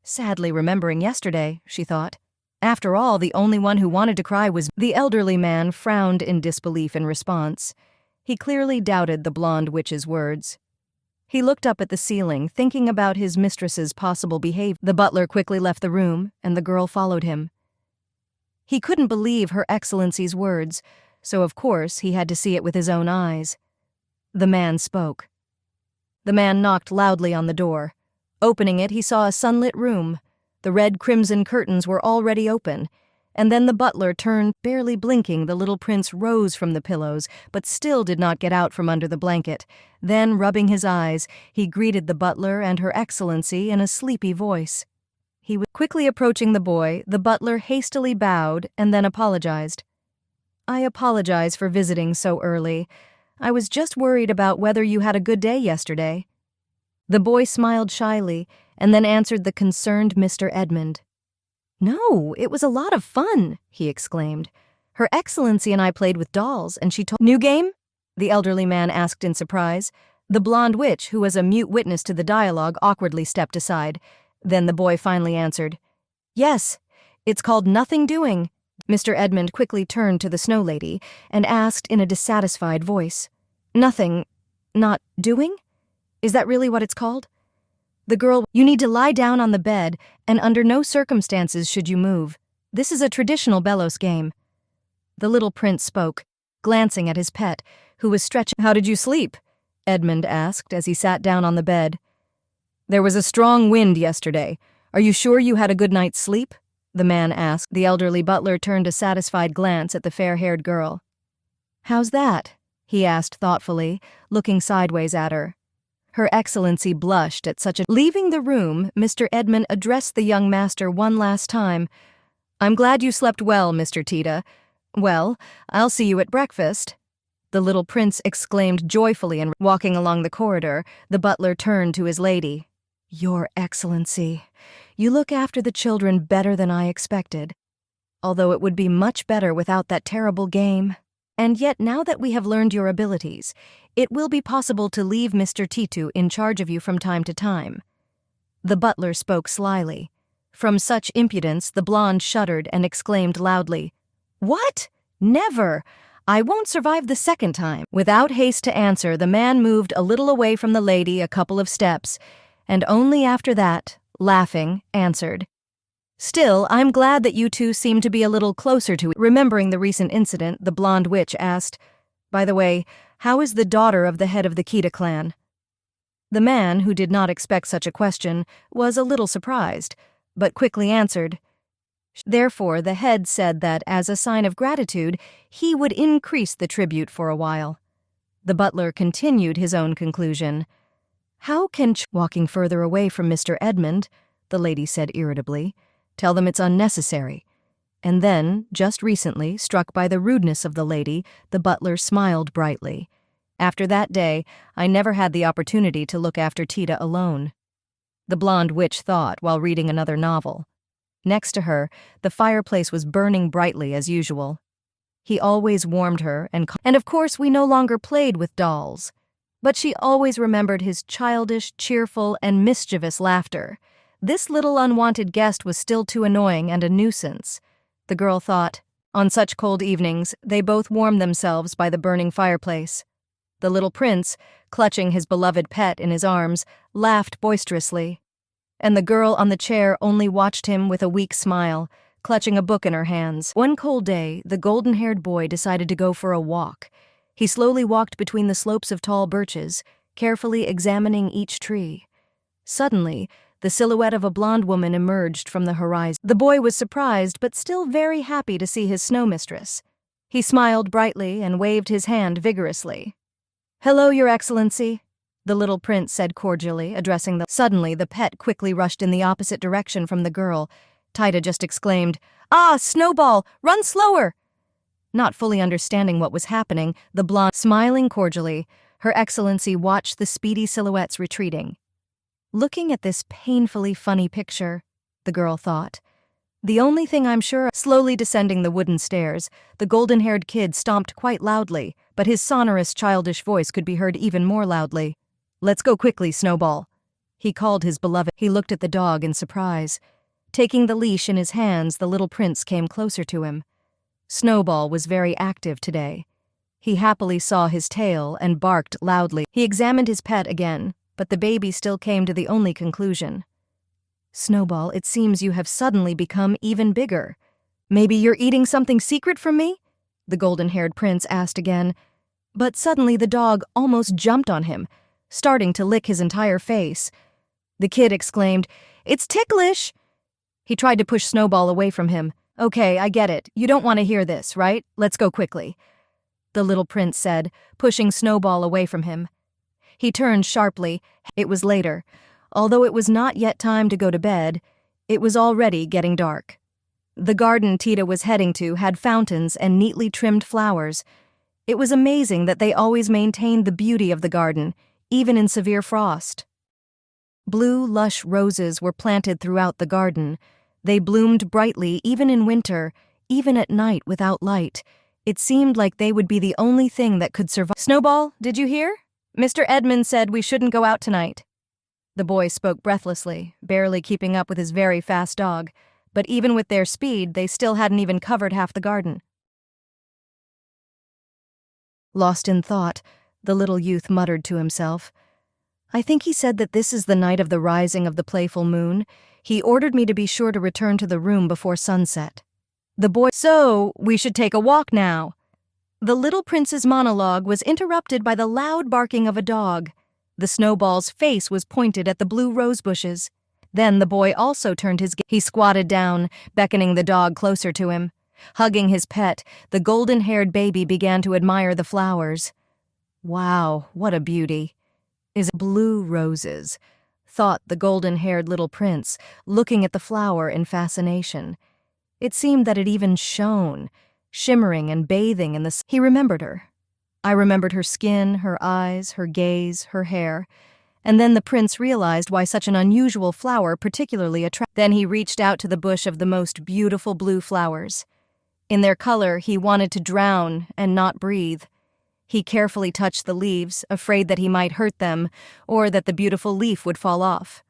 Sadly remembering yesterday, she thought. After all, the only one who wanted to cry was. The elderly man frowned in disbelief in response. He clearly doubted the blonde witch's words. He looked up at the ceiling, thinking about his mistress's possible behavior. The butler quickly left the room, and the girl followed him. He couldn't believe Her Excellency's words, so of course he had to see it with his own eyes. The man spoke. The man knocked loudly on the door. Opening it, he saw a sunlit room. The red crimson curtains were already open, and then the butler turned. Barely blinking, the little prince rose from the pillows, but still did not get out from under the blanket. Then, rubbing his eyes, he greeted the butler and Her Excellency in a sleepy voice. He was quickly approaching the boy. The butler hastily bowed and then apologized. "I apologize for visiting so early. I was just worried about whether you had a good day yesterday." The boy smiled shyly and then answered the concerned Mr. Edmund. "No, it was a lot of fun," he exclaimed. "Her Excellency and I played with dolls, and she told—" "New game?" the elderly man asked in surprise. The blonde witch, who was a mute witness to the dialogue, awkwardly stepped aside. Then the boy finally answered, "Yes, it's called Nothing Doing." Mr. Edmund quickly turned to the Snow Lady and asked in a dissatisfied voice, "Nothing, not doing? Is that really what it's called?" The girl, "You need to lie down on the bed, and under no circumstances should you move. This is a traditional Belos game." The little prince spoke, glancing at his pet, who was stretching. "How did you sleep?" Edmund asked as he sat down on the bed. "There was a strong wind yesterday. Are you sure you had a good night's sleep?" the man asked. The elderly butler turned a satisfied glance at the fair-haired girl. "How's that?" he asked thoughtfully, looking sideways at her. Her Excellency blushed at such a— Leaving the room, Mr. Edmund addressed the young master one last time. "I'm glad you slept well, Mr. Tida. Well, I'll see you at breakfast." The little prince exclaimed joyfully, and walking along the corridor, the butler turned to his lady. "Your Excellency, you look after the children better than I expected, although it would be much better without that terrible game. And yet now that we have learned your abilities, it will be possible to leave Mr. Titu in charge of you from time to time." The butler spoke slyly. From such impudence, the blonde shuddered and exclaimed loudly, "What? Never! I won't survive the second time." Without haste to answer, the man moved a little away from the lady a couple of steps, and only after that, laughing, answered. Still, I'm glad that you two seem to be a little closer to it. Remembering the recent incident, the blonde witch asked, "By the way, how is the daughter of the head of the Tida clan?" The man, who did not expect such a question, was a little surprised, but quickly answered. Therefore, the head said that, as a sign of gratitude, he would increase the tribute for a while. The butler continued his own conclusion. "How can walking further away from Mr. Edmund," the lady said irritably. "Tell them it's unnecessary." And then, just recently, struck by the rudeness of the lady, the butler smiled brightly. After that day, I never had the opportunity to look after Tida alone. The blonde witch thought while reading another novel. Next to her, the fireplace was burning brightly as usual. He always warmed her, and of course we no longer played with dolls. But she always remembered his childish, cheerful, and mischievous laughter. This little unwanted guest was still too annoying and a nuisance, the girl thought. On such cold evenings, they both warmed themselves by the burning fireplace. The little prince, clutching his beloved pet in his arms, laughed boisterously. And the girl on the chair only watched him with a weak smile, clutching a book in her hands. One cold day, the golden-haired boy decided to go for a walk. He slowly walked between the slopes of tall birches, carefully examining each tree. Suddenly, the silhouette of a blonde woman emerged from the horizon. The boy was surprised but still very happy to see his snow mistress. He smiled brightly and waved his hand vigorously. "Hello, Your Excellency," the little prince said cordially, addressing the— Suddenly, the pet quickly rushed in the opposite direction from the girl. Tida just exclaimed, "Ah, Snowball, run slower!" Not fully understanding what was happening, the blonde, smiling cordially, Her Excellency watched the speedy silhouettes retreating. Looking at this painfully funny picture, the girl thought. The only thing I'm sure— Slowly descending the wooden stairs, the golden-haired kid stomped quite loudly, but his sonorous, childish voice could be heard even more loudly. "Let's go quickly, Snowball," he called his beloved. He looked at the dog in surprise. Taking the leash in his hands, the little prince came closer to him. Snowball was very active today. He happily saw his tail and barked loudly. He examined his pet again, but the baby still came to the only conclusion. "Snowball, it seems you have suddenly become even bigger. Maybe you're eating something secret from me?" the golden-haired prince asked again. But suddenly the dog almost jumped on him, starting to lick his entire face. The kid exclaimed, "It's ticklish!" He tried to push Snowball away from him. "Okay, I get it. You don't want to hear this, right? Let's go quickly," the little prince said, pushing Snowball away from him. He turned sharply. It was later. Although it was not yet time to go to bed, it was already getting dark. The garden Tida was heading to had fountains and neatly trimmed flowers. It was amazing that they always maintained the beauty of the garden, even in severe frost. Blue, lush roses were planted throughout the garden. They bloomed brightly even in winter, even at night without light. It seemed like they would be the only thing that could survive. "Snowball, did you hear? Mr. Edmund said we shouldn't go out tonight." The boy spoke breathlessly, barely keeping up with his very fast dog, but even with their speed, they still hadn't even covered half the garden. Lost in thought, the little youth muttered to himself, "I think he said that this is the night of the rising of the playful moon. He ordered me to be sure to return to the room before sunset." The boy— "So, we should take a walk now." The little prince's monologue was interrupted by the loud barking of a dog. The Snowball's face was pointed at the blue rose bushes. Then the boy also turned his gaze. He squatted down, beckoning the dog closer to him. Hugging his pet, the golden-haired baby began to admire the flowers. "Wow, what a beauty." "Is it blue roses?" thought the golden-haired little prince, looking at the flower in fascination. It seemed that it even shone, shimmering and bathing in the sun. He remembered her. I remembered her skin, her eyes, her gaze, her hair. And then the prince realized why such an unusual flower particularly attracted. Then he reached out to the bush of the most beautiful blue flowers. In their color, he wanted to drown and not breathe. He carefully touched the leaves, afraid that he might hurt them, or that the beautiful leaf would fall off.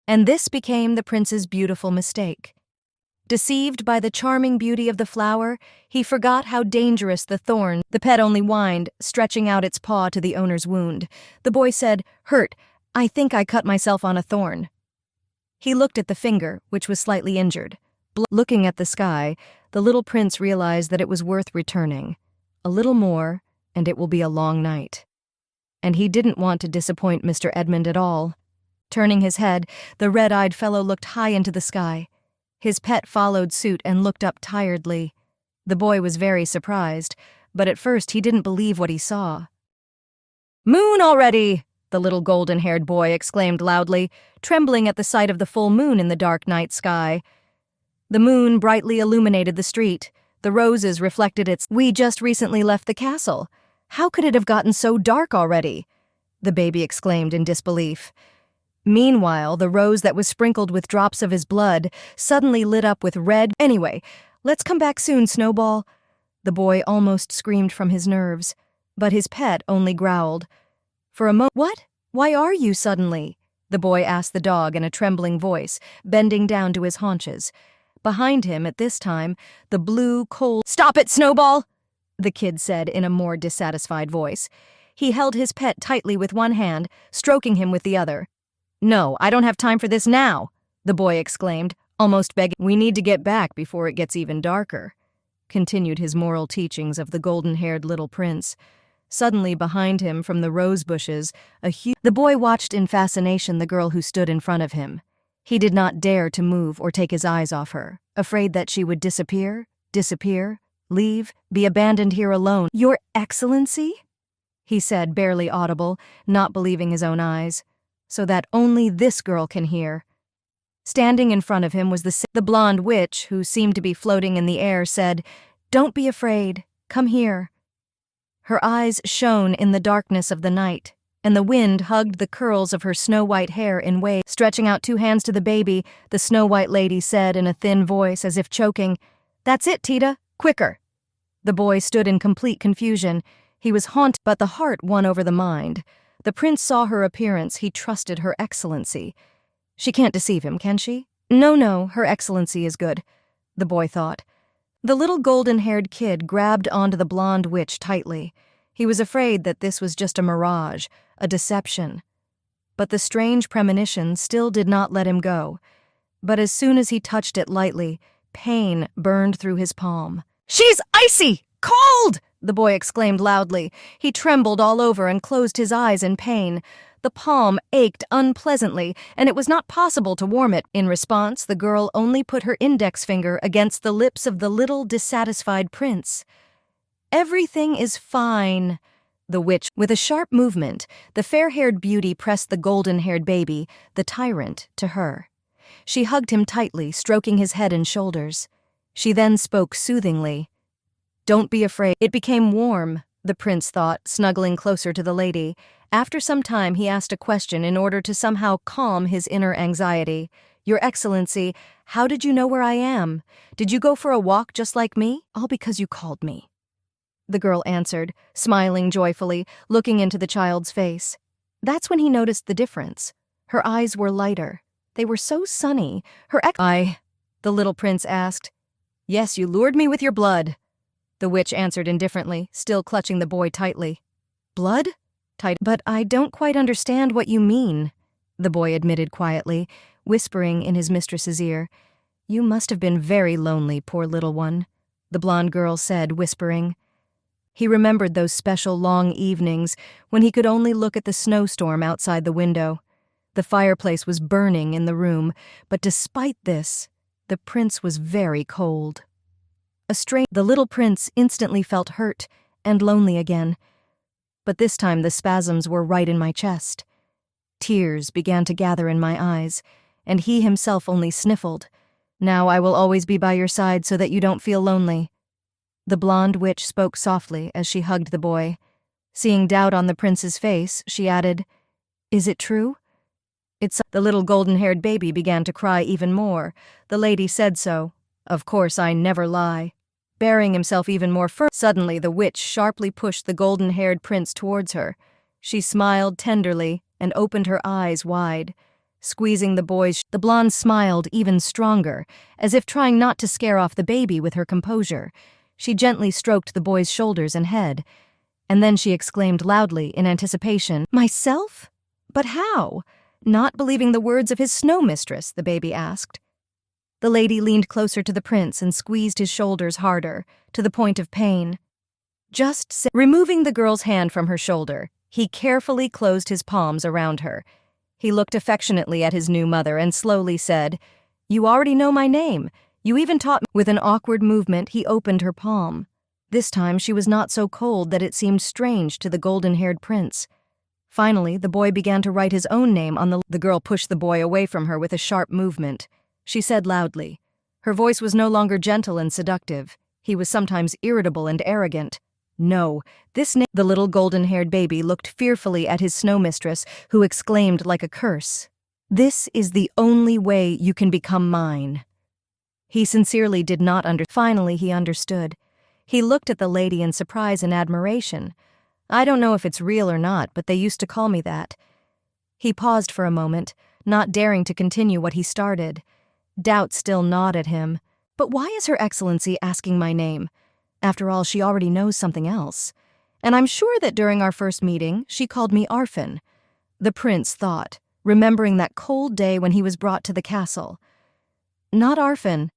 And this became the prince's beautiful mistake. Deceived by the charming beauty of the flower, he forgot how dangerous the thorn. The pet only whined, stretching out its paw to the owner's wound. The boy said, "Hurt. I think I cut myself on a thorn." He looked at the finger, which was slightly injured. Looking at the sky, the little prince realized that it was worth returning. A little more, and it will be a long night. And he didn't want to disappoint Mr. Edmund at all. Turning his head, the red-eyed fellow looked high into the sky. His pet followed suit and looked up tiredly. The boy was very surprised, but at first he didn't believe what he saw. "Moon already!" the little golden-haired boy exclaimed loudly, trembling at the sight of the full moon in the dark night sky. The moon brightly illuminated the street. The roses reflected its. "We just recently left the castle. How could it have gotten so dark already?" the baby exclaimed in disbelief. Meanwhile, the rose that was sprinkled with drops of his blood suddenly lit up with red. "Anyway, let's come back soon, Snowball." The boy almost screamed from his nerves, but his pet only growled. For a moment. "What? Why are you suddenly?" the boy asked the dog in a trembling voice, bending down to his haunches. Behind him, at this time, the blue, cold— "Stop it, Snowball!" the kid said in a more dissatisfied voice. He held his pet tightly with one hand, stroking him with the other. "No, I don't have time for this now," the boy exclaimed, almost begging. "We need to get back before it gets even darker," continued his moral teachings of the golden-haired little prince. Suddenly, behind him, from the rose bushes, the boy watched in fascination the girl who stood in front of him. He did not dare to move or take his eyes off her, afraid that she would disappear, leave, be abandoned here alone. "Your Excellency?" he said, barely audible, not believing his own eyes. "So that only this girl can hear." Standing in front of him was the blonde witch, who seemed to be floating in the air, said, "Don't be afraid. Come here." Her eyes shone in the darkness of the night, and the wind hugged the curls of her snow-white hair in waves. Stretching out 2 hands to the baby, the Snow-White lady said in a thin voice, as if choking, "That's it, Tida. Quicker." The boy stood in complete confusion. He was haunted, but the heart won over the mind. The prince saw her appearance. He trusted Her Excellency. She can't deceive him, can she? No, Her Excellency is good, the boy thought. The little golden-haired kid grabbed onto the blonde witch tightly. He was afraid that this was just a mirage, a deception. But the strange premonition still did not let him go. But as soon as he touched it lightly, pain burned through his palm. "She's icy! Cold!" the boy exclaimed loudly. He trembled all over and closed his eyes in pain. The palm ached unpleasantly, and it was not possible to warm it. In response, the girl only put her index finger against the lips of the little, dissatisfied prince. "Everything is fine," the witch. With a sharp movement, the fair-haired beauty pressed the golden-haired baby, the tyrant, to her. She hugged him tightly, stroking his head and shoulders. She then spoke soothingly. "Don't be afraid." It became warm, the prince thought, snuggling closer to the lady. After some time, he asked a question in order to somehow calm his inner anxiety. "Your Excellency, how did you know where I am? Did you go for a walk just like me? All because you called me," the girl answered, smiling joyfully, looking into the child's face. That's when he noticed the difference. Her eyes were lighter. They were so sunny. The little prince asked. "Yes, you lured me with your blood," the witch answered indifferently, still clutching the boy tightly. "Blood?" "But I don't quite understand what you mean," the boy admitted quietly, whispering in his mistress's ear. "You must have been very lonely, poor little one," the blonde girl said, whispering. He remembered those special long evenings when he could only look at the snowstorm outside the window. The fireplace was burning in the room, but despite this, the prince was very cold. The little prince instantly felt hurt and lonely again. But this time the spasms were right in my chest. Tears began to gather in my eyes, and he himself only sniffled. "Now I will always be by your side so that you don't feel lonely." The blonde witch spoke softly as she hugged the boy. Seeing doubt on the prince's face, she added, "Is it true?" The little golden-haired baby began to cry even more. The lady said so. "Of course, I never lie." Bearing himself even more firmly. Suddenly, the witch sharply pushed the golden-haired prince towards her. She smiled tenderly and opened her eyes wide. Squeezing the blonde smiled even stronger, as if trying not to scare off the baby with her composure. She gently stroked the boy's shoulders and head, and then she exclaimed loudly in anticipation, "Myself? But how? Not believing the words of his snow mistress, the baby asked. The lady leaned closer to the prince and squeezed his shoulders harder, to the point of pain. Removing the girl's hand from her shoulder, he carefully closed his palms around her. He looked affectionately at his new mother and slowly said, "You already know my name. You even taught me." With an awkward movement, he opened her palm. This time she was not so cold that it seemed strange to the golden-haired prince. Finally, the boy began to write his own name on the girl pushed the boy away from her with a sharp movement. She said loudly. Her voice was no longer gentle and seductive. He was sometimes irritable and arrogant. "No, this name." The little golden-haired baby looked fearfully at his snow mistress, who exclaimed like a curse, "This is the only way you can become mine." He sincerely did not understand. Finally, he understood. He looked at the lady in surprise and admiration. "I don't know if it's real or not, but they used to call me that." He paused for a moment, not daring to continue what he started. Doubt still gnawed at him. "But why is Her Excellency asking my name? After all, she already knows something else. And I'm sure that during our first meeting, she called me Arfin." The prince thought, remembering that cold day when he was brought to the castle. "Not Arfin.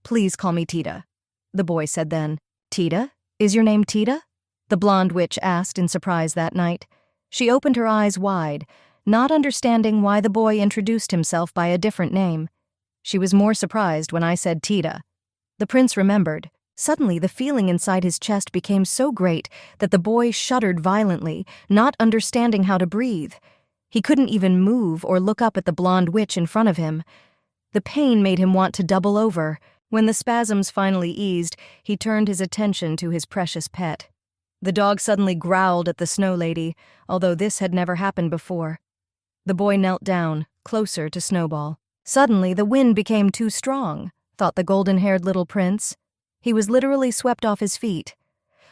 Please call me Tida," the boy said then. "Tida? Is your name Tida?" the blonde witch asked in surprise that night. She opened her eyes wide, not understanding why the boy introduced himself by a different name. "She was more surprised when I said Tida." The prince remembered. Suddenly, the feeling inside his chest became so great that the boy shuddered violently, not understanding how to breathe. He couldn't even move or look up at the blonde witch in front of him. The pain made him want to double over. When the spasms finally eased, he turned his attention to his precious pet. The dog suddenly growled at the snow lady, although this had never happened before. The boy knelt down, closer to Snowball. Suddenly, the wind became too strong, thought the golden-haired little prince. He was literally swept off his feet.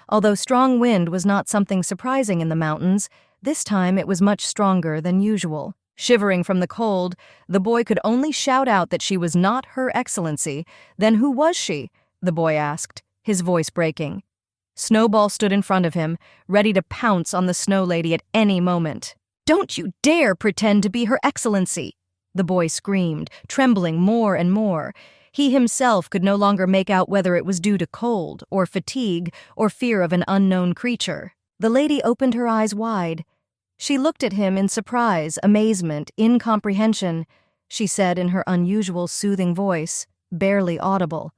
Although strong wind was not something surprising in the mountains, this time it was much stronger than usual. Shivering from the cold, the boy could only shout out that she was not Her Excellency. "Then who was she?" the boy asked, his voice breaking. Snowball stood in front of him, ready to pounce on the snow lady at any moment. "Don't you dare pretend to be Her Excellency!" the boy screamed, trembling more and more. He himself could no longer make out whether it was due to cold, or fatigue, or fear of an unknown creature. The lady opened her eyes wide. She looked at him in surprise, amazement, incomprehension. She said in her unusual soothing voice, barely audible,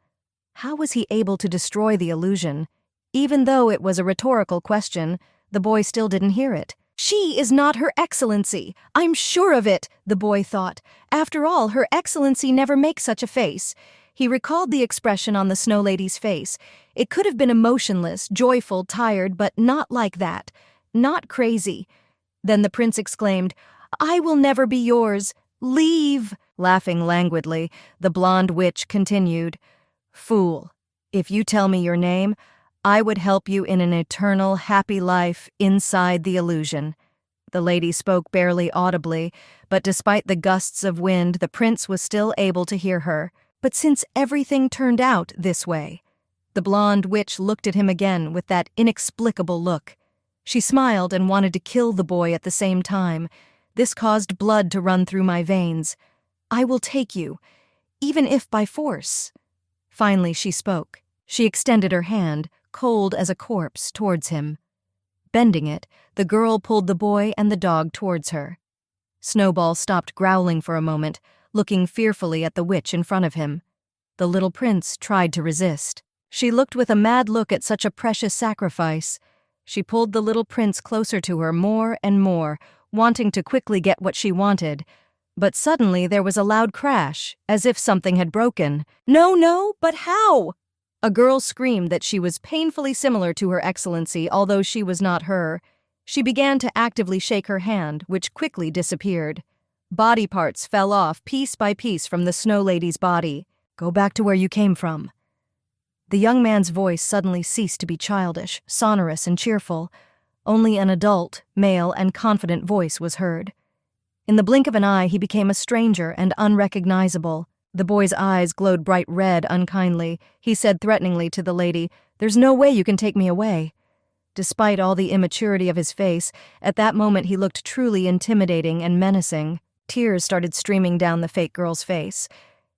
"How was he able to destroy the illusion?" Even though it was a rhetorical question, the boy still didn't hear it. "She is not Her Excellency. I'm sure of it," the boy thought. After all, Her Excellency never makes such a face. He recalled the expression on the snow lady's face. It could have been emotionless, joyful, tired, but not like that. Not crazy. Then the prince exclaimed, "I will never be yours. Leave!" Laughing languidly, the blonde witch continued, "Fool, if you tell me your name, I would help you in an eternal, happy life inside the illusion." The lady spoke barely audibly, but despite the gusts of wind, the prince was still able to hear her. But since everything turned out this way, the blonde witch looked at him again with that inexplicable look. She smiled and wanted to kill the boy at the same time. "This caused blood to run through my veins. I will take you, even if by force." Finally she spoke. She extended her hand, cold as a corpse, towards him. Bending it, the girl pulled the boy and the dog towards her. Snowball stopped growling for a moment, looking fearfully at the witch in front of him. The little prince tried to resist. She looked with a mad look at such a precious sacrifice. She pulled the little prince closer to her more and more, wanting to quickly get what she wanted. But suddenly there was a loud crash, as if something had broken. "No, no, but how?" A girl screamed that she was painfully similar to Her Excellency, although she was not her. She began to actively shake her hand, which quickly disappeared. Body parts fell off piece by piece from the snow lady's body. "Go back to where you came from." The young man's voice suddenly ceased to be childish, sonorous, and cheerful. Only an adult, male, and confident voice was heard. In the blink of an eye, he became a stranger and unrecognizable. The boy's eyes glowed bright red unkindly. He said threateningly to the lady, "There's no way you can take me away." Despite all the immaturity of his face, at that moment he looked truly intimidating and menacing. Tears started streaming down the fake girl's face.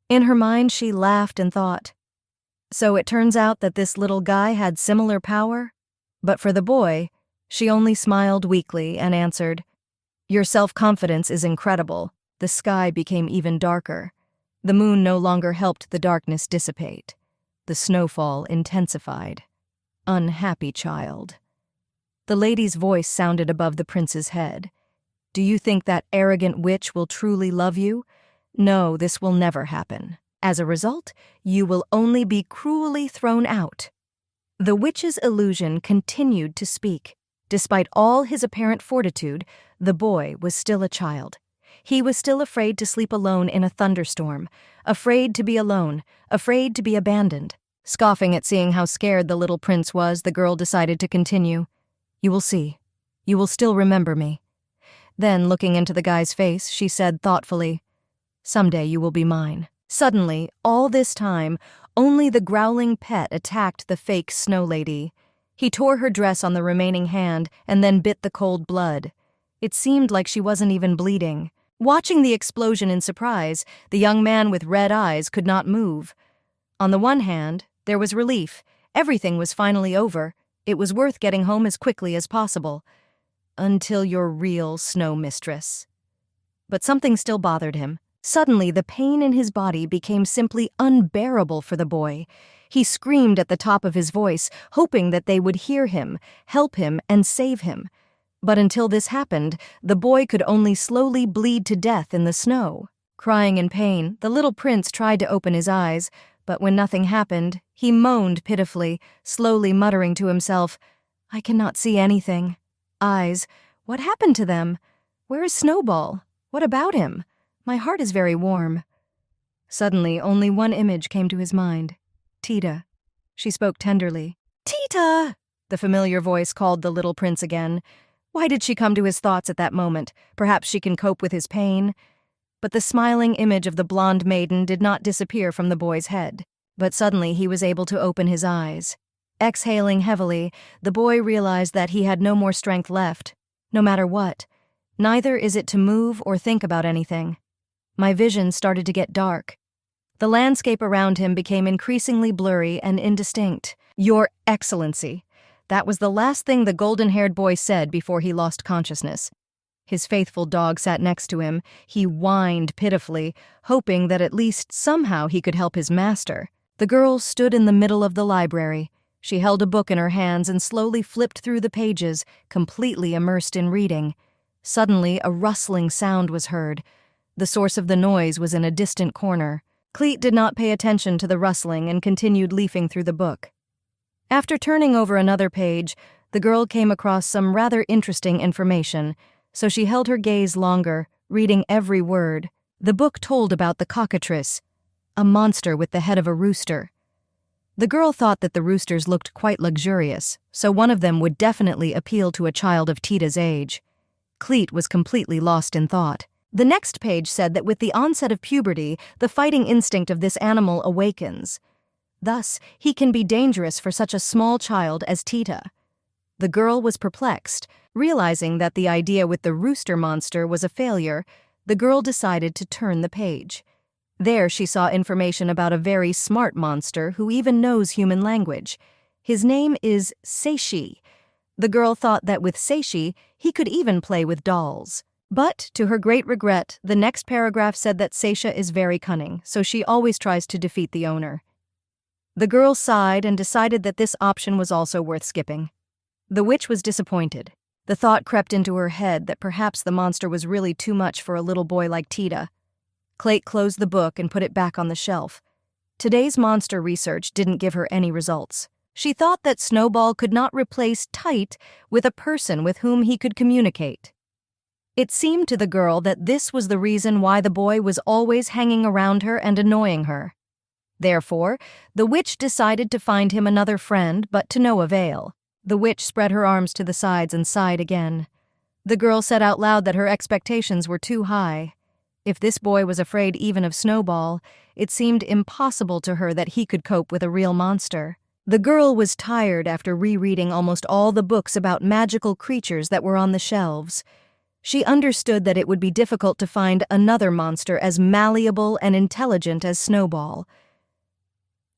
In her mind, she laughed and thought, so it turns out that this little guy had similar power? But for the boy, she only smiled weakly and answered, your self-confidence is incredible. The sky became even darker. The moon no longer helped the darkness dissipate. The snowfall intensified. Unhappy child. The lady's voice sounded above the prince's head. Do you think that arrogant witch will truly love you? No, this will never happen. As a result, you will only be cruelly thrown out. The witch's illusion continued to speak. Despite all his apparent fortitude, the boy was still a child. He was still afraid to sleep alone in a thunderstorm, afraid to be alone, afraid to be abandoned. Scoffing at seeing how scared the little prince was, the girl decided to continue. You will see. You will still remember me. Then, looking into the guy's face, she said thoughtfully, someday you will be mine. Suddenly, all this time, only the growling pet attacked the fake snow lady. He tore her dress on the remaining hand and then bit the cold blood. It seemed like she wasn't even bleeding. Watching the explosion in surprise, the young man with red eyes could not move. On the one hand, there was relief. Everything was finally over. It was worth getting home as quickly as possible. Until your real snow mistress. But something still bothered him. Suddenly, the pain in his body became simply unbearable for the boy. He screamed at the top of his voice, hoping that they would hear him, help him, and save him. But until this happened, the boy could only slowly bleed to death in the snow. Crying in pain, the little prince tried to open his eyes, but when nothing happened, he moaned pitifully, slowly muttering to himself, I cannot see anything. Eyes, what happened to them? Where is Snowball? What about him? My heart is very warm. Suddenly, only one image came to his mind. Tida. She spoke tenderly. Tita! The familiar voice called the little prince again. Why did she come to his thoughts at that moment? Perhaps she can cope with his pain? But the smiling image of the blonde maiden did not disappear from the boy's head. But suddenly he was able to open his eyes. Exhaling heavily, the boy realized that he had no more strength left. No matter what. Neither is it to move or think about anything. My vision started to get dark. The landscape around him became increasingly blurry and indistinct. Your Excellency. That was the last thing the golden-haired boy said before he lost consciousness. His faithful dog sat next to him. He whined pitifully, hoping that at least somehow he could help his master. The girl stood in the middle of the library. She held a book in her hands and slowly flipped through the pages, completely immersed in reading. Suddenly, a rustling sound was heard. The source of the noise was in a distant corner. Cleet did not pay attention to the rustling and continued leafing through the book. After turning over another page, the girl came across some rather interesting information, so she held her gaze longer, reading every word. The book told about the cockatrice, a monster with the head of a rooster. The girl thought that the roosters looked quite luxurious, so one of them would definitely appeal to a child of Tida's age. Cleet was completely lost in thought. The next page said that with the onset of puberty, the fighting instinct of this animal awakens. Thus, he can be dangerous for such a small child as Tida. The girl was perplexed. Realizing that the idea with the rooster monster was a failure, the girl decided to turn the page. There she saw information about a very smart monster who even knows human language. His name is Seishi. The girl thought that with Seishi, he could even play with dolls. But, to her great regret, the next paragraph said that Seisha is very cunning, so she always tries to defeat the owner. The girl sighed and decided that this option was also worth skipping. The witch was disappointed. The thought crept into her head that perhaps the monster was really too much for a little boy like Tida. Clayt closed the book and put it back on the shelf. Today's monster research didn't give her any results. She thought that Snowball could not replace Tight with a person with whom he could communicate. It seemed to the girl that this was the reason why the boy was always hanging around her and annoying her. Therefore, the witch decided to find him another friend, but to no avail. The witch spread her arms to the sides and sighed again. The girl said out loud that her expectations were too high. If this boy was afraid even of Snowball, it seemed impossible to her that he could cope with a real monster. The girl was tired after rereading almost all the books about magical creatures that were on the shelves. She understood that it would be difficult to find another monster as malleable and intelligent as Snowball.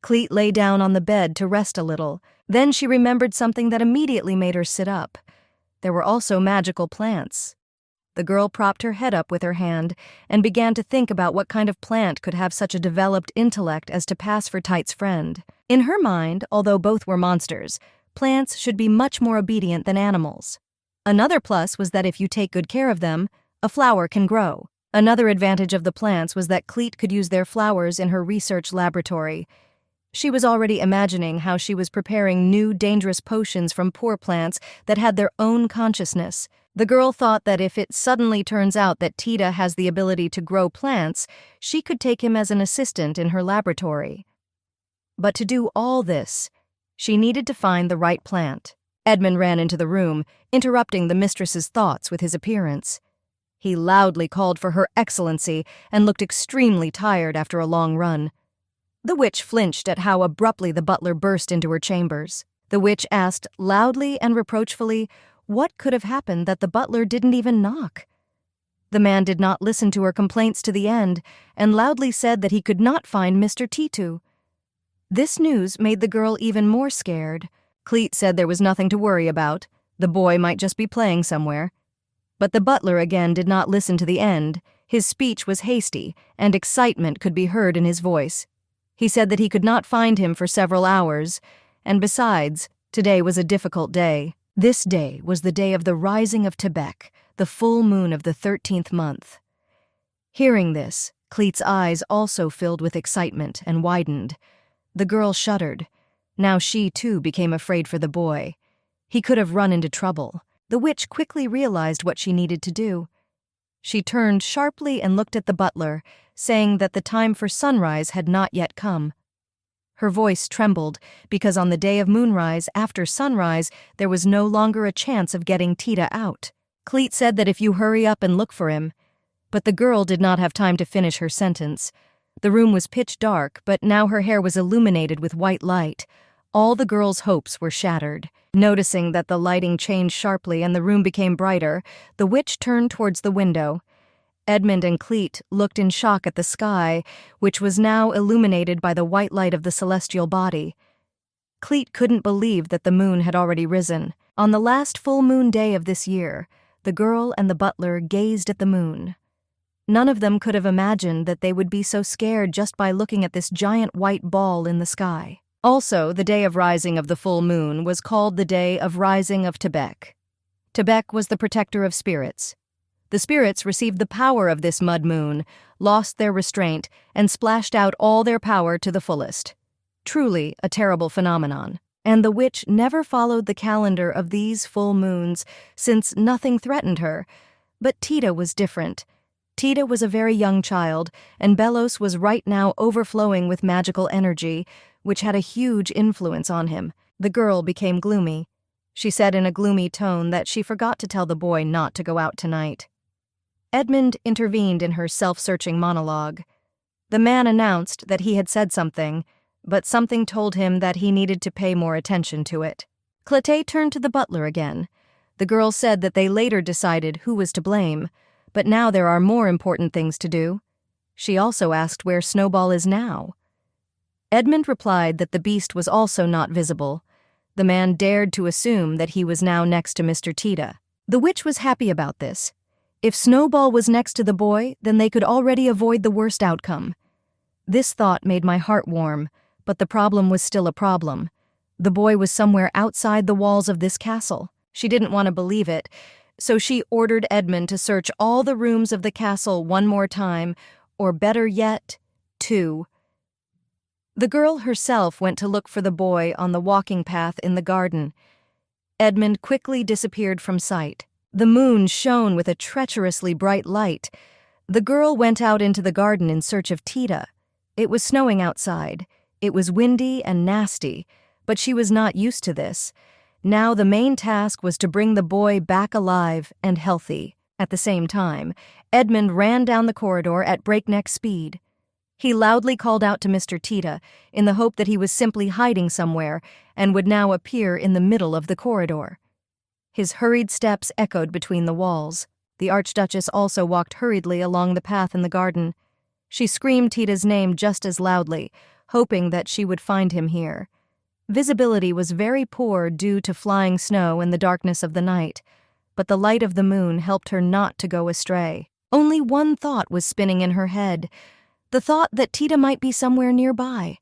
Cleet lay down on the bed to rest a little. Then she remembered something that immediately made her sit up. There were also magical plants. The girl propped her head up with her hand and began to think about what kind of plant could have such a developed intellect as to pass for Tight's friend. In her mind, although both were monsters, plants should be much more obedient than animals. Another plus was that if you take good care of them, a flower can grow. Another advantage of the plants was that Cleet could use their flowers in her research laboratory. She was already imagining how she was preparing new dangerous potions from poor plants that had their own consciousness. The girl thought that if it suddenly turns out that Tida has the ability to grow plants, she could take him as an assistant in her laboratory. But to do all this, she needed to find the right plant. Edmund ran into the room, interrupting the mistress's thoughts with his appearance. He loudly called for Her Excellency and looked extremely tired after a long run. The witch flinched at how abruptly the butler burst into her chambers. The witch asked loudly and reproachfully what could have happened that the butler didn't even knock. The man did not listen to her complaints to the end and loudly said that he could not find Mr. Titu. This news made the girl even more scared. Cleet said there was nothing to worry about. The boy might just be playing somewhere. But the butler again did not listen to the end. His speech was hasty, and excitement could be heard in his voice. He said that he could not find him for several hours, and besides, today was a difficult day. This day was the day of the rising of Tibek, the full moon of the 13th month. Hearing this, Cleet's eyes also filled with excitement and widened. The girl shuddered. Now she, too, became afraid for the boy. He could have run into trouble. The witch quickly realized what she needed to do. She turned sharply and looked at the butler, saying that the time for sunrise had not yet come. Her voice trembled, because on the day of moonrise, after sunrise, there was no longer a chance of getting Tida out. Cleet said that if you hurry up and look for him. But the girl did not have time to finish her sentence. The room was pitch dark, but now her hair was illuminated with white light. All the girl's hopes were shattered. Noticing that the lighting changed sharply and the room became brighter, the witch turned towards the window. Edmund and Cleet looked in shock at the sky, which was now illuminated by the white light of the celestial body. Cleet couldn't believe that the moon had already risen. On the last full moon day of this year, the girl and the butler gazed at the moon. None of them could have imagined that they would be so scared just by looking at this giant white ball in the sky. Also, the day of rising of the full moon was called the day of rising of Tibek. Tibek was the protector of spirits. The spirits received the power of this mud moon, lost their restraint, and splashed out all their power to the fullest. Truly a terrible phenomenon. And the witch never followed the calendar of these full moons, since nothing threatened her. But Tida was different. Tida was a very young child, and Belos was right now overflowing with magical energy, which had a huge influence on him. The girl became gloomy. She said in a gloomy tone that she forgot to tell the boy not to go out tonight. Edmund intervened in her self-searching monologue. The man announced that he had said something, but something told him that he needed to pay more attention to it. Clété turned to the butler again. The girl said that they later decided who was to blame, but now there are more important things to do. She also asked where Snowball is now. Edmund replied that the beast was also not visible. The man dared to assume that he was now next to Mr. Tida. The witch was happy about this. If Snowball was next to the boy, then they could already avoid the worst outcome. This thought made my heart warm, but the problem was still a problem. The boy was somewhere outside the walls of this castle. She didn't want to believe it, so she ordered Edmund to search all the rooms of the castle one more time, or better yet, two. The girl herself went to look for the boy on the walking path in the garden. Edmund quickly disappeared from sight. The moon shone with a treacherously bright light. The girl went out into the garden in search of Tida. It was snowing outside. It was windy and nasty, but she was not used to this. Now the main task was to bring the boy back alive and healthy. At the same time, Edmund ran down the corridor at breakneck speed. He loudly called out to Mr. Tida in the hope that he was simply hiding somewhere and would now appear in the middle of the corridor. His hurried steps echoed between the walls. The Archduchess also walked hurriedly along the path in the garden. She screamed Tida's name just as loudly, hoping that she would find him here. Visibility was very poor due to flying snow and the darkness of the night, but the light of the moon helped her not to go astray. Only one thought was spinning in her head, the thought that Tida might be somewhere nearby.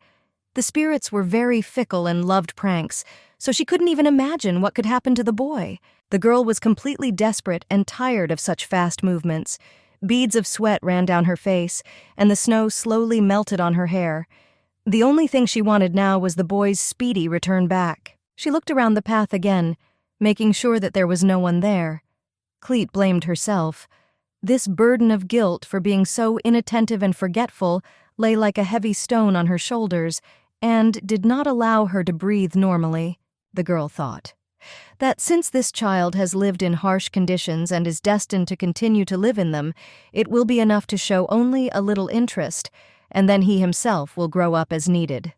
The spirits were very fickle and loved pranks, so she couldn't even imagine what could happen to the boy. The girl was completely desperate and tired of such fast movements. Beads of sweat ran down her face, and the snow slowly melted on her hair. The only thing she wanted now was the boy's speedy return back. She looked around the path again, making sure that there was no one there. Cleet blamed herself. This burden of guilt for being so inattentive and forgetful lay like a heavy stone on her shoulders and did not allow her to breathe normally, the girl thought. That since this child has lived in harsh conditions and is destined to continue to live in them, it will be enough to show only a little interest, and then he himself will grow up as needed.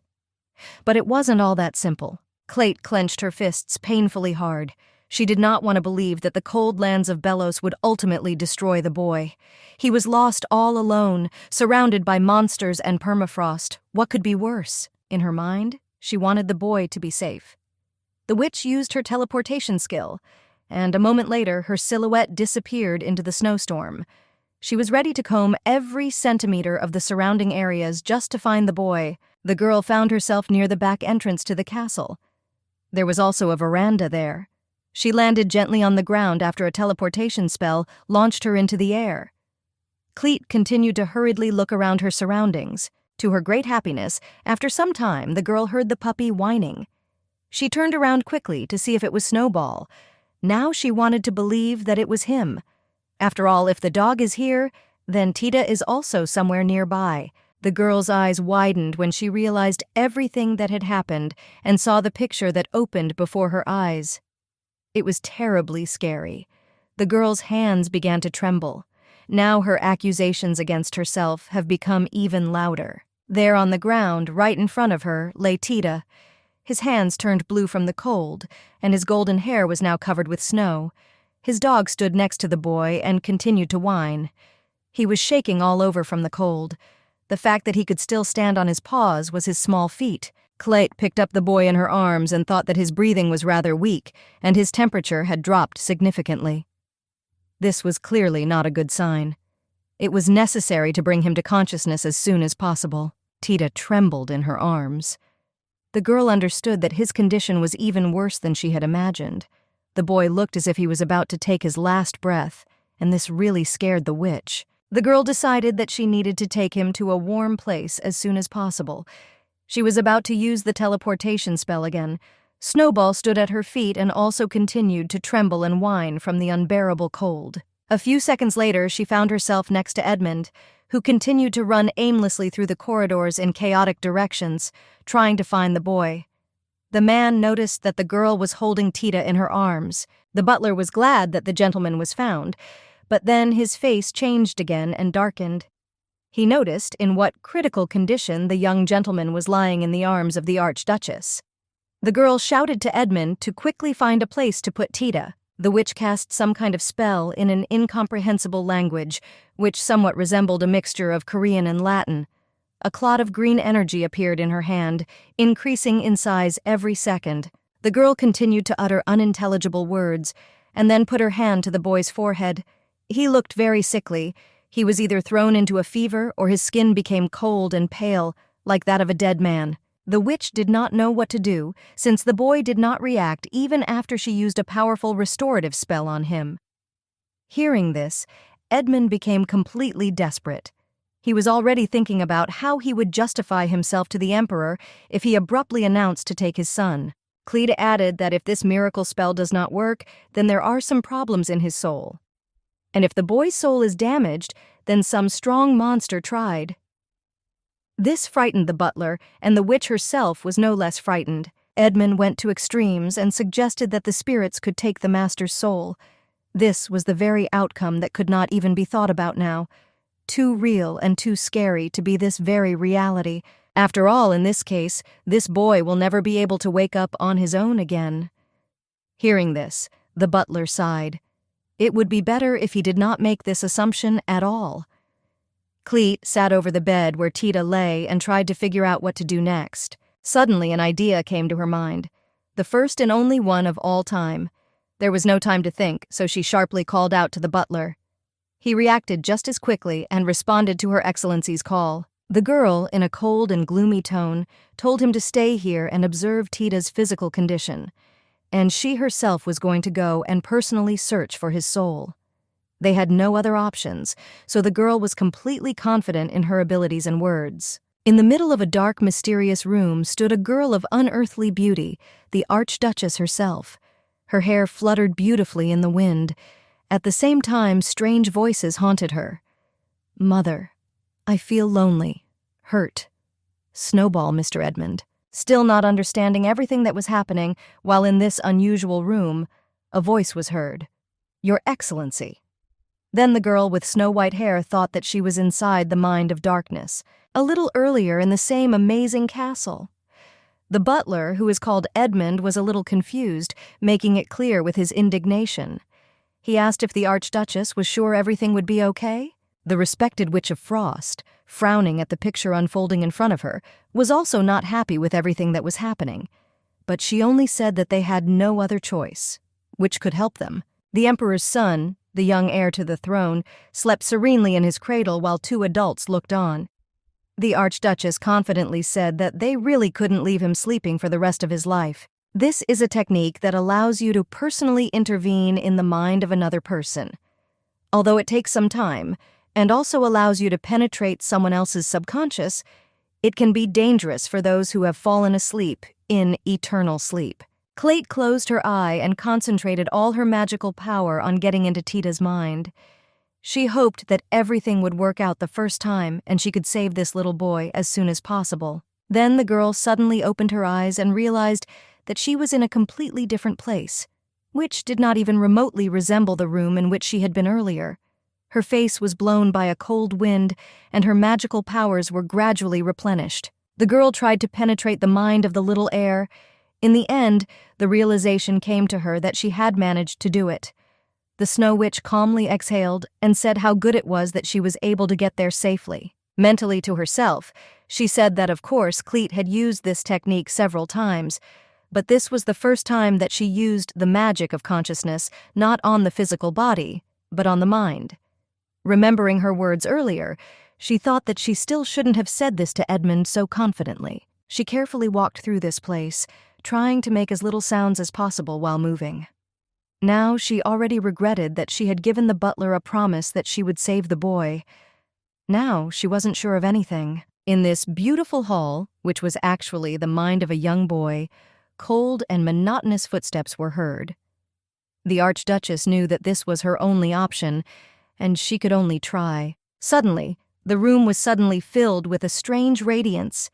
But it wasn't all that simple. Cleit clenched her fists painfully hard. She did not want to believe that the cold lands of Belos would ultimately destroy the boy. He was lost all alone, surrounded by monsters and permafrost. What could be worse? In her mind, she wanted the boy to be safe. The witch used her teleportation skill, and a moment later her silhouette disappeared into the snowstorm. She was ready to comb every centimeter of the surrounding areas just to find the boy. The girl found herself near the back entrance to the castle. There was also a veranda there. She landed gently on the ground after a teleportation spell launched her into the air. Cleit continued to hurriedly look around her surroundings. To her great happiness, after some time, the girl heard the puppy whining. She turned around quickly to see if it was Snowball. Now she wanted to believe that it was him. After all, if the dog is here, then Tida is also somewhere nearby. The girl's eyes widened when she realized everything that had happened and saw the picture that opened before her eyes. It was terribly scary. The girl's hands began to tremble. Now her accusations against herself have become even louder. There on the ground, right in front of her, lay Tida. His hands turned blue from the cold, and his golden hair was now covered with snow. His dog stood next to the boy and continued to whine. He was shaking all over from the cold. The fact that he could still stand on his paws was his small feat. Cleit picked up the boy in her arms and thought that his breathing was rather weak, and his temperature had dropped significantly. This was clearly not a good sign. It was necessary to bring him to consciousness as soon as possible. Tida trembled in her arms. The girl understood that his condition was even worse than she had imagined. The boy looked as if he was about to take his last breath, and this really scared the witch. The girl decided that she needed to take him to a warm place as soon as possible. She was about to use the teleportation spell again. Snowball stood at her feet and also continued to tremble and whine from the unbearable cold. A few seconds later, she found herself next to Edmund, who continued to run aimlessly through the corridors in chaotic directions, trying to find the boy. The man noticed that the girl was holding Tida in her arms. The butler was glad that the gentleman was found, but then his face changed again and darkened. He noticed in what critical condition the young gentleman was lying in the arms of the Archduchess. The girl shouted to Edmund to quickly find a place to put Tida. The witch cast some kind of spell in an incomprehensible language, which somewhat resembled a mixture of Korean and Latin. A clot of green energy appeared in her hand, increasing in size every second. The girl continued to utter unintelligible words, and then put her hand to the boy's forehead. He looked very sickly. He was either thrown into a fever or his skin became cold and pale, like that of a dead man. The witch did not know what to do, since the boy did not react even after she used a powerful restorative spell on him. Hearing this, Edmund became completely desperate. He was already thinking about how he would justify himself to the Emperor if he abruptly announced to take his son. Cleit added that if this miracle spell does not work, then there are some problems in his soul. And if the boy's soul is damaged, then some strong monster tried. This frightened the butler, and the witch herself was no less frightened. Edmund went to extremes and suggested that the spirits could take the master's soul. This was the very outcome that could not even be thought about now. too real and too scary to be this very reality. After all, in this case, this boy will never be able to wake up on his own again. Hearing this, the butler sighed. It would be better if he did not make this assumption at all. Cleet sat over the bed where Tida lay and tried to figure out what to do next. Suddenly, an idea came to her mind. The first and only one of all time. There was no time to think, so she sharply called out to the butler. He reacted just as quickly and responded to Her Excellency's call. The girl, in a cold and gloomy tone, told him to stay here and observe Tida's physical condition, and she herself was going to go and personally search for his soul. They had no other options, so the girl was completely confident in her abilities and words. In the middle of a dark, mysterious room stood a girl of unearthly beauty, the Archduchess herself. Her hair fluttered beautifully in the wind. At the same time, strange voices haunted her. "Mother, I feel lonely, hurt. Snowball, Mr. Edmund." Still not understanding everything that was happening while in this unusual room, a voice was heard. "Your Excellency." Then the girl with snow-white hair thought that she was inside the mind of darkness, a little earlier in the same amazing castle. The butler, who is called Edmund, was a little confused, making it clear with his indignation. He asked if the Archduchess was sure everything would be okay. The respected Witch of Frost, frowning at the picture unfolding in front of her, was also not happy with everything that was happening. But she only said that they had no other choice. Which could help them? The Emperor's son, the young heir to the throne, slept serenely in his cradle while two adults looked on. The Archduchess confidently said that they really couldn't leave him sleeping for the rest of his life. This is a technique that allows you to personally intervene in the mind of another person. Although it takes some time, and also allows you to penetrate someone else's subconscious, it can be dangerous for those who have fallen asleep in eternal sleep. Clete closed her eye and concentrated all her magical power on getting into Tida's mind. She hoped that everything would work out the first time and she could save this little boy as soon as possible. Then the girl suddenly opened her eyes and realized that she was in a completely different place, which did not even remotely resemble the room in which she had been earlier. Her face was blown by a cold wind, and her magical powers were gradually replenished. The girl tried to penetrate the mind of the little heir. In the end, the realization came to her that she had managed to do it. The Snow Witch calmly exhaled and said how good it was that she was able to get there safely. Mentally to herself, she said that of course Clete had used this technique several times, but this was the first time that she used the magic of consciousness not on the physical body, but on the mind. Remembering her words earlier, she thought that she still shouldn't have said this to Edmund so confidently. She carefully walked through this place, trying to make as little sounds as possible while moving. Now she already regretted that she had given the butler a promise that she would save the boy. Now she wasn't sure of anything. In this beautiful hall, which was actually the mind of a young boy, cold and monotonous footsteps were heard. The Archduchess knew that this was her only option, and she could only try. Suddenly, the room was suddenly filled with a strange radiance.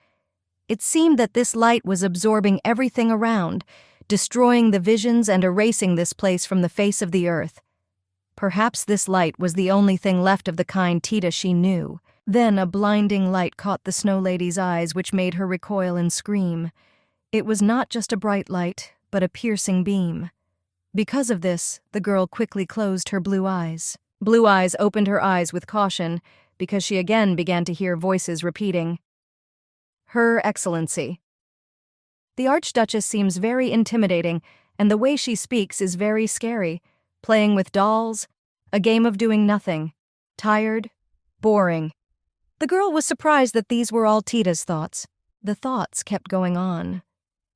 It seemed that this light was absorbing everything around, destroying the visions and erasing this place from the face of the earth. Perhaps this light was the only thing left of the kind Tida she knew. Then a blinding light caught the Snow Lady's eyes, which made her recoil and scream. It was not just a bright light, but a piercing beam. Because of this, the girl quickly closed her blue eyes. Blue Eyes opened her eyes with caution, because she again began to hear voices repeating, "Her Excellency." The Archduchess seems very intimidating, and the way she speaks is very scary. Playing with dolls, a game of doing nothing, tired, boring. The girl was surprised that these were all Tida's thoughts. The thoughts kept going on.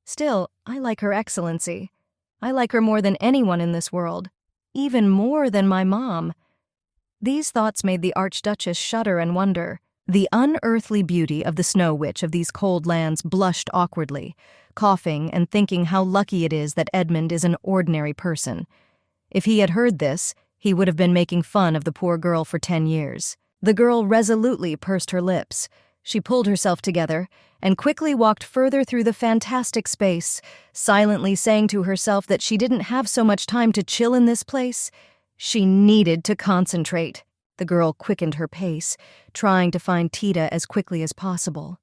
Still, I like Her Excellency. I like her more than anyone in this world, even more than my mom. These thoughts made the Archduchess shudder and wonder. The unearthly beauty of the Snow Witch of these cold lands blushed awkwardly, coughing and thinking how lucky it is that Edmund is an ordinary person. If he had heard this, he would have been making fun of the poor girl for 10 years. The girl resolutely pursed her lips. She pulled herself together and quickly walked further through the fantastic space, silently saying to herself that she didn't have so much time to chill in this place. She needed to concentrate. The girl quickened her pace, trying to find Tida as quickly as possible.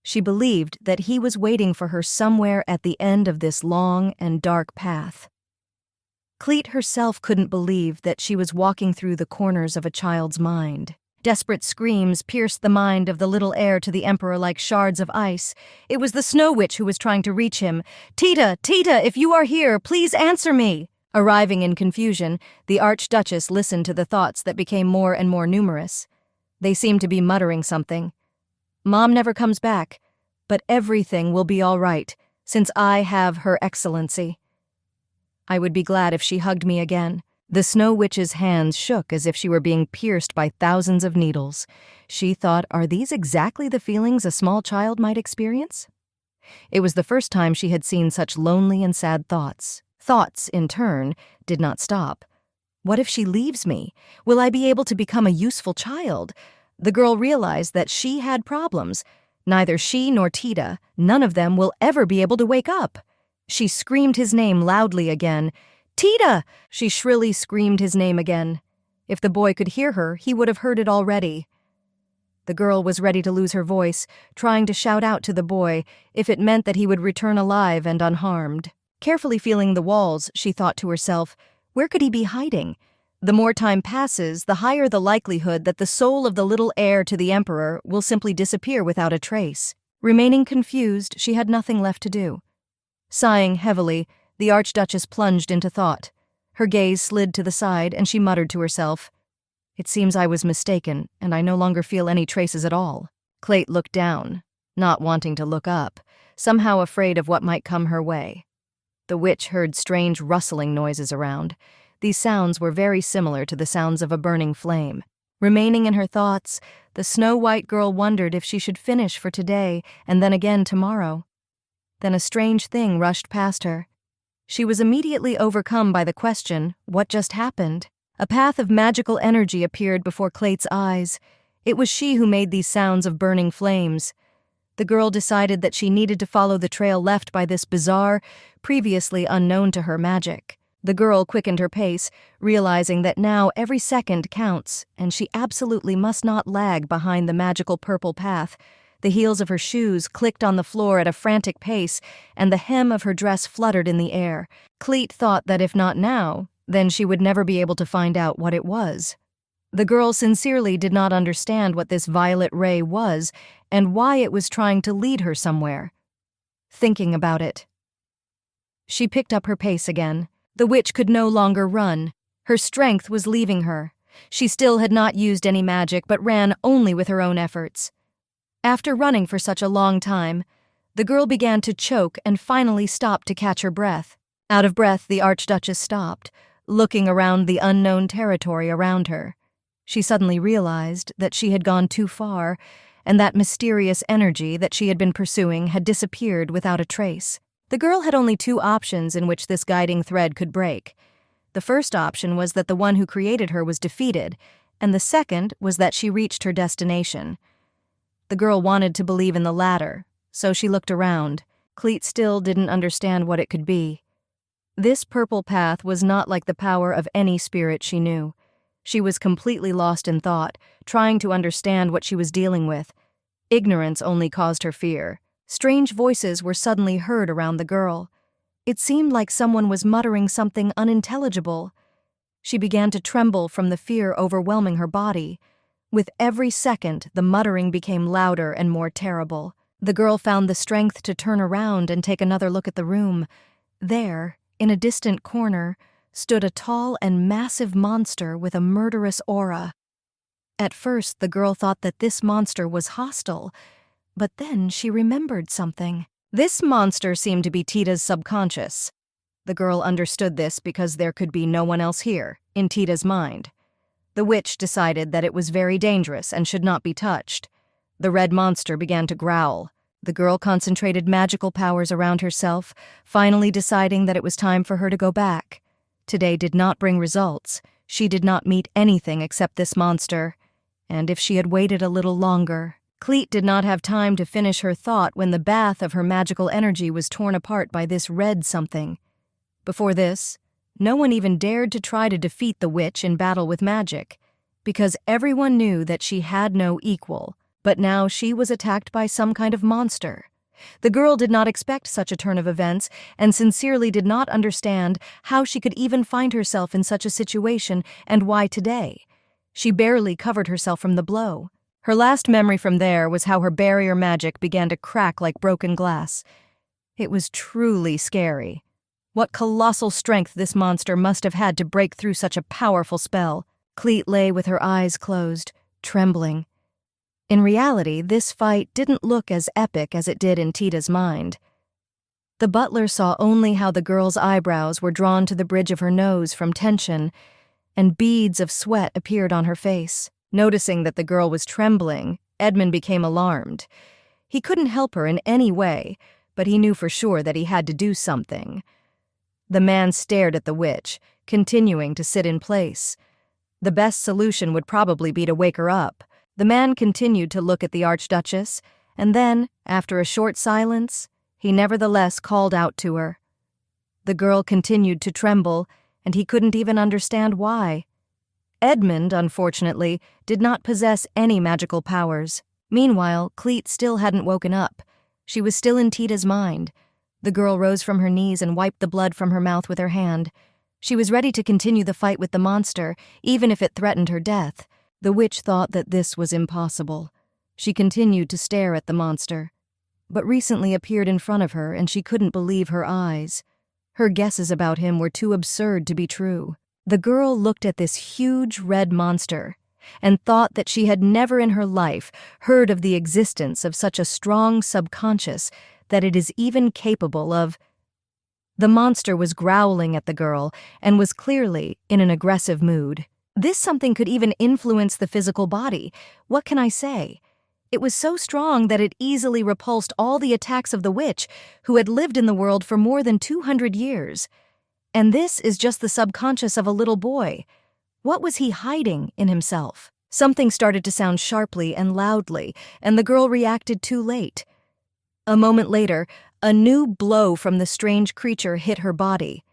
She believed that he was waiting for her somewhere at the end of this long and dark path. Cleet herself couldn't believe that she was walking through the corners of a child's mind. Desperate screams pierced the mind of the little heir to the Emperor like shards of ice. It was the Snow Witch who was trying to reach him. "Tida, Tida, if you are here, please answer me!" Arriving in confusion, the Archduchess listened to the thoughts that became more and more numerous. They seemed to be muttering something. "Mom never comes back, but everything will be all right, since I have Her Excellency. I would be glad if she hugged me again." The Snow Witch's hands shook as if she were being pierced by thousands of needles. She thought, are these exactly the feelings a small child might experience? It was the first time she had seen such lonely and sad thoughts. Thoughts, in turn, did not stop. What if she leaves me? Will I be able to become a useful child? The girl realized that she had problems. Neither she nor Tida, none of them will ever be able to wake up. She screamed his name loudly again. "Tida!" She shrilly screamed his name again. If the boy could hear her, he would have heard it already. The girl was ready to lose her voice, trying to shout out to the boy if it meant that he would return alive and unharmed. Carefully feeling the walls, she thought to herself, where could he be hiding? The more time passes, the higher the likelihood that the soul of the little heir to the Emperor will simply disappear without a trace. Remaining confused, she had nothing left to do. Sighing heavily, the Archduchess plunged into thought. Her gaze slid to the side, and she muttered to herself, "It seems I was mistaken, and I no longer feel any traces at all." Clete looked down, not wanting to look up, somehow afraid of what might come her way. The witch heard strange rustling noises around. These sounds were very similar to the sounds of a burning flame. Remaining in her thoughts, the snow-white girl wondered if she should finish for today and then again tomorrow. Then a strange thing rushed past her. She was immediately overcome by the question, what just happened? A path of magical energy appeared before Clate's eyes. It was she who made these sounds of burning flames. The girl decided that she needed to follow the trail left by this bizarre, previously unknown to her magic. The girl quickened her pace, realizing that now every second counts, and she absolutely must not lag behind the magical purple path. The heels of her shoes clicked on the floor at a frantic pace, and the hem of her dress fluttered in the air. Clete thought that if not now, then she would never be able to find out what it was. The girl sincerely did not understand what this violet ray was and why it was trying to lead her somewhere. Thinking about it, she picked up her pace again. The witch could no longer run. Her strength was leaving her. She still had not used any magic, but ran only with her own efforts. After running for such a long time, the girl began to choke and finally stopped to catch her breath. Out of breath, the Archduchess stopped, looking around the unknown territory around her. She suddenly realized that she had gone too far, and that mysterious energy that she had been pursuing had disappeared without a trace. The girl had only two options in which this guiding thread could break. The first option was that the one who created her was defeated, and the second was that she reached her destination. The girl wanted to believe in the latter, so she looked around. Clete still didn't understand what it could be. This purple path was not like the power of any spirit she knew. She was completely lost in thought, trying to understand what she was dealing with. Ignorance only caused her fear. Strange voices were suddenly heard around the girl. It seemed like someone was muttering something unintelligible. She began to tremble from the fear overwhelming her body. With every second, the muttering became louder and more terrible. The girl found the strength to turn around and take another look at the room. There, in a distant corner, stood a tall and massive monster with a murderous aura. At first, the girl thought that this monster was hostile, but then she remembered something. This monster seemed to be Tida's subconscious. The girl understood this because there could be no one else here, in Tida's mind. The witch decided that it was very dangerous and should not be touched. The red monster began to growl. The girl concentrated magical powers around herself, finally deciding that it was time for her to go back. Today did not bring results. She did not meet anything except this monster. And if she had waited a little longer... Clete did not have time to finish her thought when the bath of her magical energy was torn apart by this red something. Before this, no one even dared to try to defeat the witch in battle with magic. because everyone knew that she had no equal, but now she was attacked by some kind of monster. The girl did not expect such a turn of events and sincerely did not understand how she could even find herself in such a situation and why today. She barely covered herself from the blow. Her last memory from there was how her barrier magic began to crack like broken glass. It was truly scary. What colossal strength this monster must have had to break through such a powerful spell. Cleet lay with her eyes closed, trembling. In reality, this fight didn't look as epic as it did in Tida's mind. The butler saw only how the girl's eyebrows were drawn to the bridge of her nose from tension, and beads of sweat appeared on her face. Noticing that the girl was trembling, Edmund became alarmed. He couldn't help her in any way, but he knew for sure that he had to do something. The man stared at the witch, continuing to sit in place. The best solution would probably be to wake her up. The man continued to look at the Archduchess, and then, after a short silence, he nevertheless called out to her. The girl continued to tremble, and he couldn't even understand why. Edmund, unfortunately, did not possess any magical powers. Meanwhile, Cleet still hadn't woken up. She was still in Tida's mind. The girl rose from her knees and wiped the blood from her mouth with her hand. She was ready to continue the fight with the monster, even if it threatened her death. The witch thought that this was impossible. She continued to stare at the monster, but recently appeared in front of her and she couldn't believe her eyes. Her guesses about him were too absurd to be true. The girl looked at this huge red monster and thought that she had never in her life heard of the existence of such a strong subconscious that it is even capable of. The monster was growling at the girl and was clearly in an aggressive mood. This something could even influence the physical body. What can I say? It was so strong that it easily repulsed all the attacks of the witch, who had lived in the world for more than 200 years. And this is just the subconscious of a little boy. What was he hiding in himself? Something started to sound sharply and loudly, and the girl reacted too late. A moment later, a new blow from the strange creature hit her body.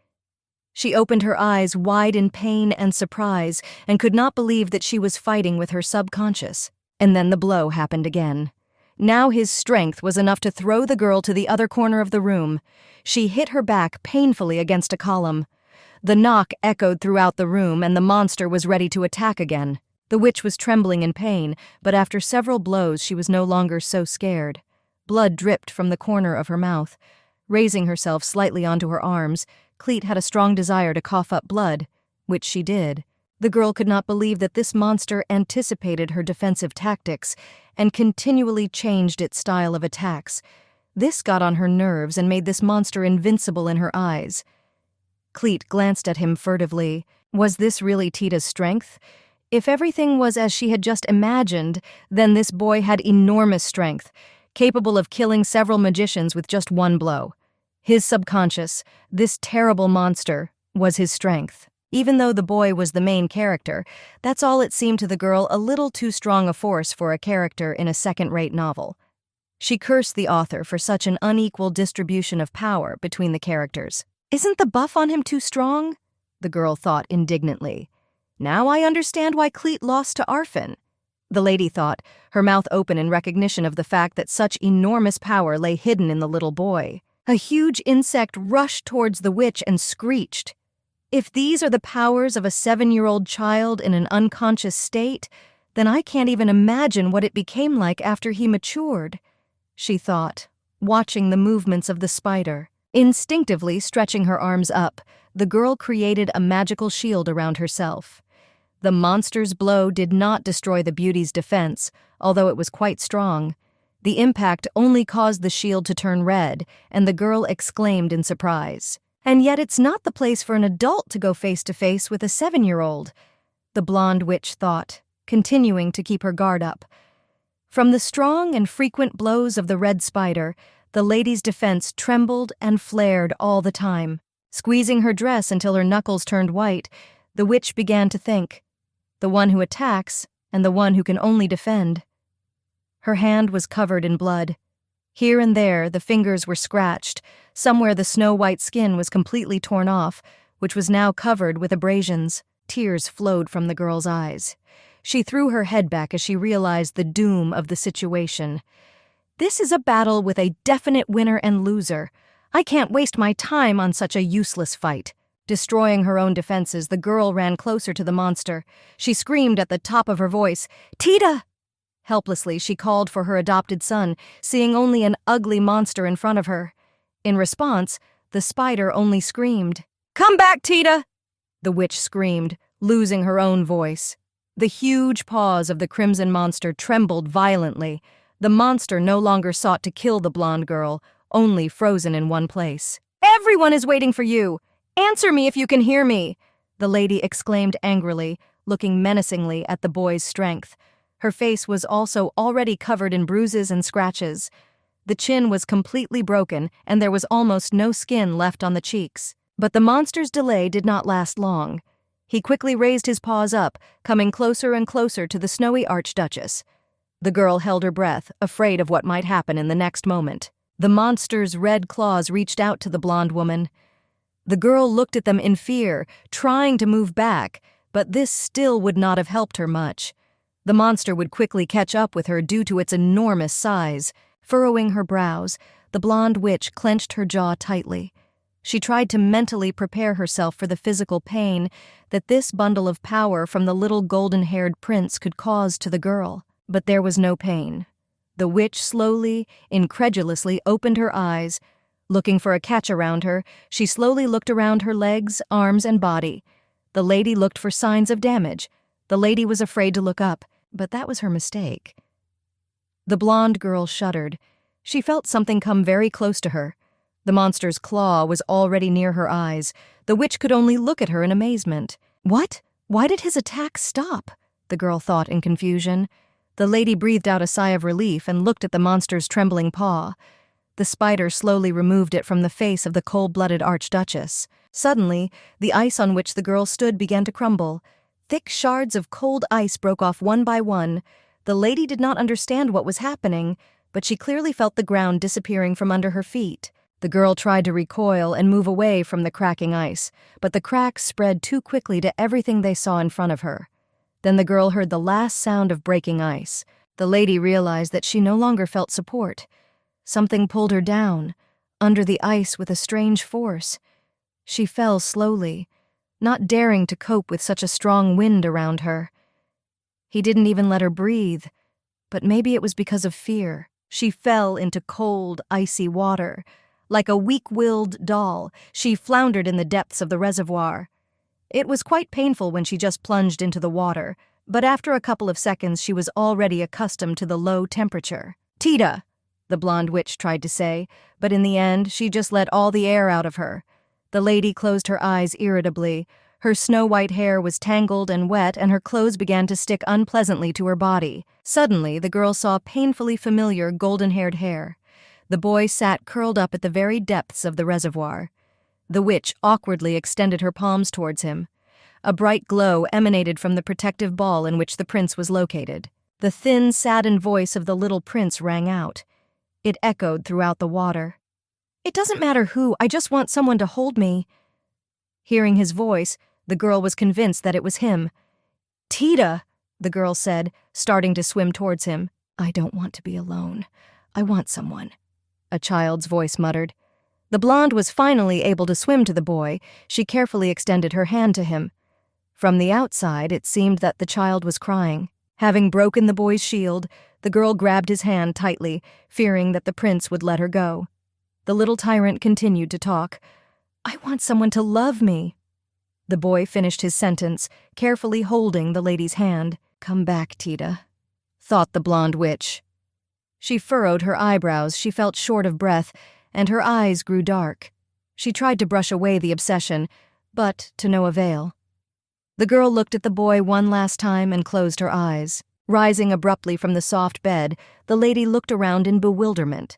She opened her eyes wide in pain and surprise and could not believe that she was fighting with her subconscious. And then the blow happened again. Now his strength was enough to throw the girl to the other corner of the room. She hit her back painfully against a column. The knock echoed throughout the room and the monster was ready to attack again. The witch was trembling in pain, but after several blows she was no longer so scared. Blood dripped from the corner of her mouth. Raising herself slightly onto her arms, Cleet had a strong desire to cough up blood, which she did. The girl could not believe that this monster anticipated her defensive tactics and continually changed its style of attacks. This got on her nerves and made this monster invincible in her eyes. Cleet glanced at him furtively. Was this really Tida's strength? If everything was as she had just imagined, then this boy had enormous strength, capable of killing several magicians with just one blow. His subconscious, this terrible monster, was his strength. Even though the boy was the main character, that's all it seemed to the girl a little too strong a force for a character in a second-rate novel. She cursed the author for such an unequal distribution of power between the characters. Isn't the buff on him too strong? The girl thought indignantly. Now I understand why Cleet lost to Arfin. The lady thought, her mouth open in recognition of the fact that such enormous power lay hidden in the little boy. A huge insect rushed towards the witch and screeched. If these are the powers of a 7-year-old child in an unconscious state, then I can't even imagine what it became like after he matured, she thought, watching the movements of the spider. Instinctively stretching her arms up, the girl created a magical shield around herself. The monster's blow did not destroy the beauty's defense, although it was quite strong. The impact only caused the shield to turn red, and the girl exclaimed in surprise. And yet it's not the place for an adult to go face-to-face with a 7-year-old, the blonde witch thought, continuing to keep her guard up. From the strong and frequent blows of the red spider, the lady's defense trembled and flared all the time. Squeezing her dress until her knuckles turned white, the witch began to think, the one who attacks and the one who can only defend. Her hand was covered in blood. Here and there, the fingers were scratched. Somewhere the snow-white skin was completely torn off, which was now covered with abrasions. Tears flowed from the girl's eyes. She threw her head back as she realized the doom of the situation. This is a battle with a definite winner and loser. I can't waste my time on such a useless fight. Destroying her own defenses, the girl ran closer to the monster. She screamed at the top of her voice, "Tida!" Helplessly, she called for her adopted son, seeing only an ugly monster in front of her. In response, the spider only screamed, "Come back, Tida!" The witch screamed, losing her own voice. The huge paws of the crimson monster trembled violently. The monster no longer sought to kill the blonde girl, only frozen in one place. "Everyone is waiting for you! Answer me if you can hear me!" the lady exclaimed angrily, looking menacingly at the boy's strength. Her face was also already covered in bruises and scratches. The chin was completely broken, and there was almost no skin left on the cheeks. But the monster's delay did not last long. He quickly raised his paws up, coming closer and closer to the snowy archduchess. The girl held her breath, afraid of what might happen in the next moment. The monster's red claws reached out to the blonde woman. The girl looked at them in fear, trying to move back, but this still would not have helped her much. The monster would quickly catch up with her due to its enormous size. Furrowing her brows, the blonde witch clenched her jaw tightly. She tried to mentally prepare herself for the physical pain that this bundle of power from the little golden-haired prince could cause to the girl. But there was no pain. The witch slowly, incredulously opened her eyes. Looking for a catch around her, she slowly looked around her legs, arms, and body. The lady looked for signs of damage. The lady was afraid to look up, but that was her mistake. The blonde girl shuddered. She felt something come very close to her. The monster's claw was already near her eyes. The witch could only look at her in amazement. What? Why did his attack stop? The girl thought in confusion. The lady breathed out a sigh of relief and looked at the monster's trembling paw. The spider slowly removed it from the face of the cold-blooded archduchess. Suddenly, the ice on which the girl stood began to crumble. Thick shards of cold ice broke off one by one. The lady did not understand what was happening, but she clearly felt the ground disappearing from under her feet. The girl tried to recoil and move away from the cracking ice, but the cracks spread too quickly to everything they saw in front of her. Then the girl heard the last sound of breaking ice. The lady realized that she no longer felt support. Something pulled her down, under the ice with a strange force. She fell slowly, not daring to cope with such a strong wind around her. He didn't even let her breathe, but maybe it was because of fear. She fell into cold, icy water. Like a weak-willed doll, she floundered in the depths of the reservoir. It was quite painful when she just plunged into the water, but after a couple of seconds she was already accustomed to the low temperature. "Tida!" the blonde witch tried to say, but in the end she just let all the air out of her. The lady closed her eyes irritably. Her snow-white hair was tangled and wet, and her clothes began to stick unpleasantly to her body. Suddenly, the girl saw painfully familiar golden-haired hair. The boy sat curled up at the very depths of the reservoir. The witch awkwardly extended her palms towards him. A bright glow emanated from the protective ball in which the prince was located. The thin, saddened voice of the little prince rang out. It echoed throughout the water. "It doesn't matter who, I just want someone to hold me." Hearing his voice, the girl was convinced that it was him. "Tida," the girl said, starting to swim towards him. "I don't want to be alone. I want someone," a child's voice muttered. The blonde was finally able to swim to the boy. She carefully extended her hand to him. From the outside, it seemed that the child was crying. Having broken the boy's shield, the girl grabbed his hand tightly, fearing that the prince would let her go. The little tyrant continued to talk. "I want someone to love me." The boy finished his sentence, carefully holding the lady's hand. "Come back, Tida," thought the blonde witch. She furrowed her eyebrows, she felt short of breath, and her eyes grew dark. She tried to brush away the obsession, but to no avail. The girl looked at the boy one last time and closed her eyes. Rising abruptly from the soft bed, the lady looked around in bewilderment.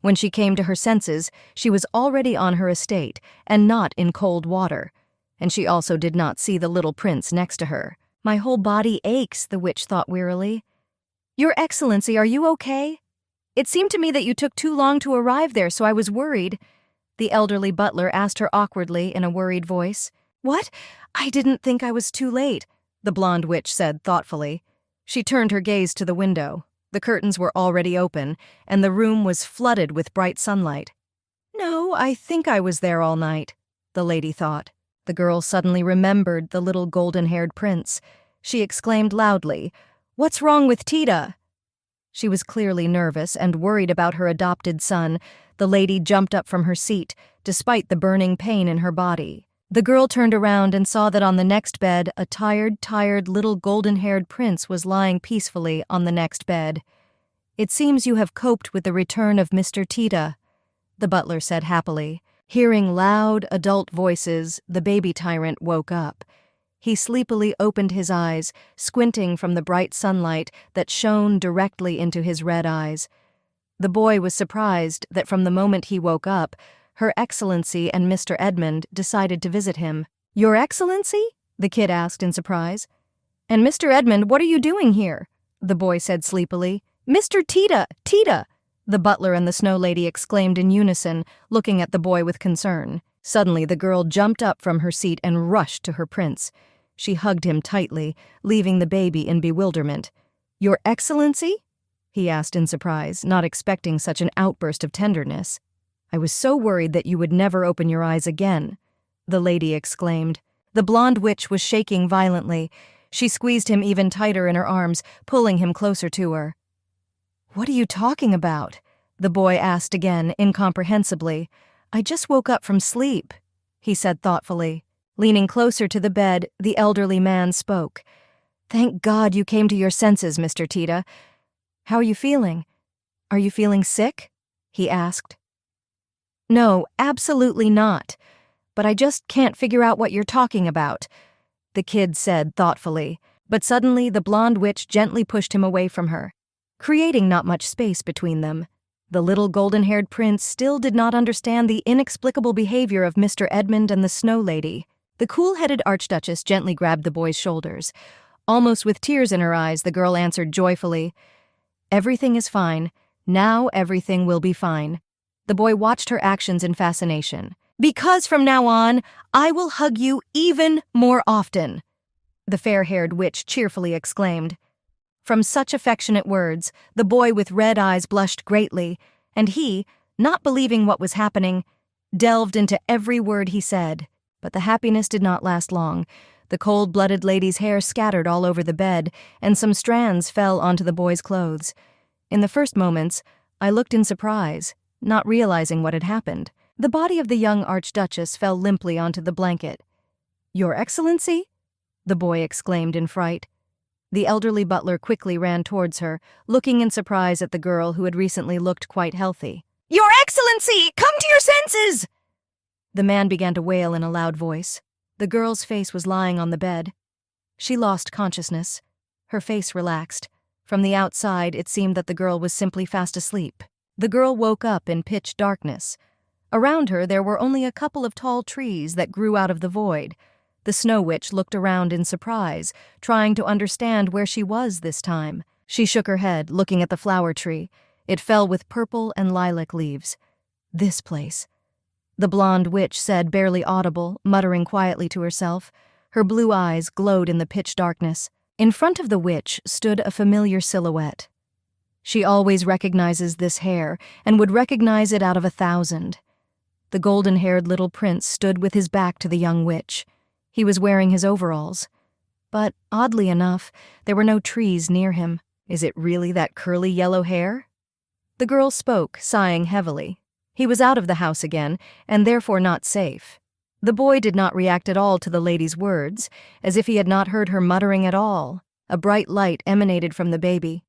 When she came to her senses, she was already on her estate, and not in cold water, and she also did not see the little prince next to her. "My whole body aches," the witch thought wearily. "Your Excellency, are you okay? It seemed to me that you took too long to arrive there, so I was worried." The elderly butler asked her awkwardly in a worried voice. "What? I didn't think I was too late," the blonde witch said thoughtfully. She turned her gaze to the window. The curtains were already open, and the room was flooded with bright sunlight. "No, I think I was there all night," the lady thought. The girl suddenly remembered the little golden-haired prince. She exclaimed loudly, "What's wrong with Tida?" She was clearly nervous and worried about her adopted son. The lady jumped up from her seat, despite the burning pain in her body. The girl turned around and saw that on the next bed, a tired little golden-haired prince was lying peacefully on the next bed. "It seems you have coped with the return of Mr. Tida," the butler said happily. Hearing loud, adult voices, the baby tyrant woke up. He sleepily opened his eyes, squinting from the bright sunlight that shone directly into his red eyes. The boy was surprised that from the moment he woke up, Her Excellency and Mr. Edmund decided to visit him. "Your Excellency?" the kid asked in surprise. "And Mr. Edmund, what are you doing here?" the boy said sleepily. "Mr. Tida! The butler and the snow lady exclaimed in unison, looking at the boy with concern. Suddenly the girl jumped up from her seat and rushed to her prince. She hugged him tightly, leaving the baby in bewilderment. "Your Excellency?" he asked in surprise, not expecting such an outburst of tenderness. "I was so worried that you would never open your eyes again," the lady exclaimed. The blonde witch was shaking violently. She squeezed him even tighter in her arms, pulling him closer to her. "What are you talking about?" the boy asked again, incomprehensibly. "I just woke up from sleep," he said thoughtfully. Leaning closer to the bed, the elderly man spoke. "Thank God you came to your senses, Mr. Tida. How are you feeling? Are you feeling sick?" he asked. "No, absolutely not. But I just can't figure out what you're talking about," the kid said thoughtfully. But suddenly the blonde witch gently pushed him away from her, creating not much space between them. The little golden-haired prince still did not understand the inexplicable behavior of Mr. Edmund and the Snow Lady. The cool-headed Archduchess gently grabbed the boy's shoulders. Almost with tears in her eyes, the girl answered joyfully, "Everything is fine. Now everything will be fine." The boy watched her actions in fascination. "Because from now on, I will hug you even more often," the fair-haired witch cheerfully exclaimed. From such affectionate words, the boy with red eyes blushed greatly, and he, not believing what was happening, delved into every word he said. But the happiness did not last long. The cold-blooded lady's hair scattered all over the bed, and some strands fell onto the boy's clothes. In the first moments, I looked in surprise, not realizing what had happened. The body of the young Archduchess fell limply onto the blanket. "Your Excellency?" the boy exclaimed in fright. The elderly butler quickly ran towards her, looking in surprise at the girl who had recently looked quite healthy. "Your Excellency, come to your senses!" The man began to wail in a loud voice. The girl's face was lying on the bed. She lost consciousness. Her face relaxed. From the outside, it seemed that the girl was simply fast asleep. The girl woke up in pitch darkness. Around her, there were only a couple of tall trees that grew out of the void. The Snow Witch looked around in surprise, trying to understand where she was this time. She shook her head, looking at the flower tree. It fell with purple and lilac leaves. "This place," the blonde witch said, barely audible, muttering quietly to herself. Her blue eyes glowed in the pitch darkness. In front of the witch stood a familiar silhouette. She always recognizes this hair, and would recognize it out of 1,000. The golden-haired little prince stood with his back to the young witch. He was wearing his overalls. But, oddly enough, there were no trees near him. "Is it really that curly yellow hair?" The girl spoke, sighing heavily. He was out of the house again, and therefore not safe. The boy did not react at all to the lady's words, as if he had not heard her muttering at all. A bright light emanated from the baby.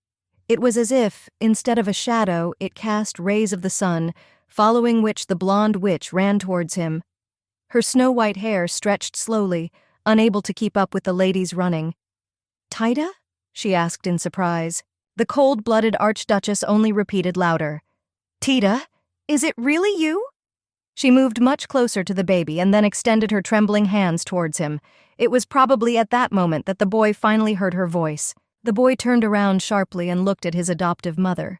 It was as if, instead of a shadow, it cast rays of the sun, following which the blonde witch ran towards him. Her snow-white hair stretched slowly, unable to keep up with the lady's running. "Tida?" she asked in surprise. The cold-blooded Archduchess only repeated louder, "Tida? Is it really you?" She moved much closer to the baby and then extended her trembling hands towards him. It was probably at that moment that the boy finally heard her voice. The boy turned around sharply and looked at his adoptive mother.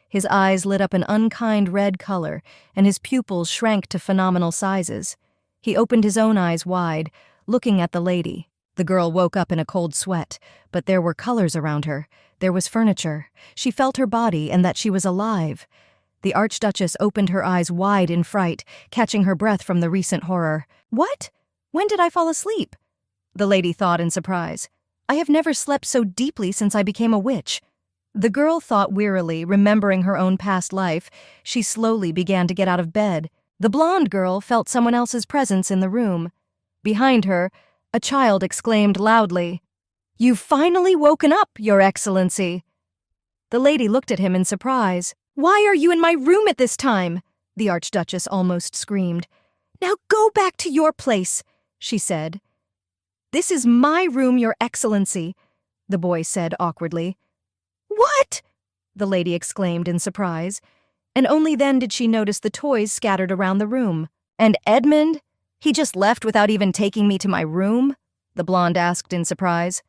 His eyes lit up an unkind red color, and his pupils shrank to phenomenal sizes. He opened his own eyes wide, looking at the lady. The girl woke up in a cold sweat, but there were colors around her. There was furniture. She felt her body and that she was alive. The Archduchess opened her eyes wide in fright, catching her breath from the recent horror. "What? When did I fall asleep?" the lady thought in surprise. "I have never slept so deeply since I became a witch." The girl thought wearily, remembering her own past life. She slowly began to get out of bed. The blonde girl felt someone else's presence in the room. Behind her, a child exclaimed loudly, "You've finally woken up, Your Excellency." The lady looked at him in surprise. "Why are you in my room at this time?" the Archduchess almost screamed. "Now go back to your place," she said. "This is my room, Your Excellency," the boy said awkwardly. "What?" the lady exclaimed in surprise, and only then did she notice the toys scattered around the room. "And Edmund? He just left without even taking me to my room?" the blonde asked in surprise.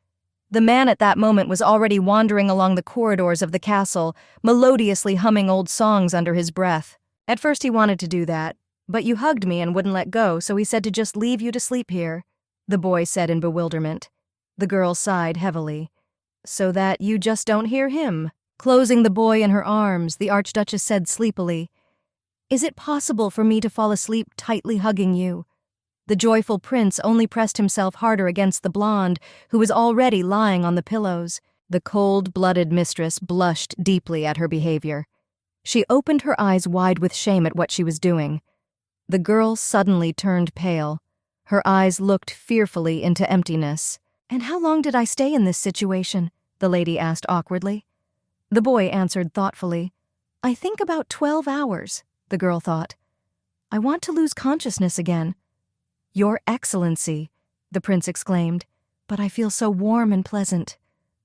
The man at that moment was already wandering along the corridors of the castle, melodiously humming old songs under his breath. "At first he wanted to do that, but you hugged me and wouldn't let go, so he said to just leave you to sleep here," the boy said in bewilderment. The girl sighed heavily. "So that you just don't hear him?" Closing the boy in her arms, the Archduchess said sleepily, "Is it possible for me to fall asleep tightly hugging you?" The joyful prince only pressed himself harder against the blonde, who was already lying on the pillows. The cold-blooded mistress blushed deeply at her behavior. She opened her eyes wide with shame at what she was doing. The girl suddenly turned pale. Her eyes looked fearfully into emptiness. "And how long did I stay in this situation?" the lady asked awkwardly. The boy answered thoughtfully. "I think about 12 hours, the girl thought. "I want to lose consciousness again." "Your Excellency," the prince exclaimed, "but I feel so warm and pleasant."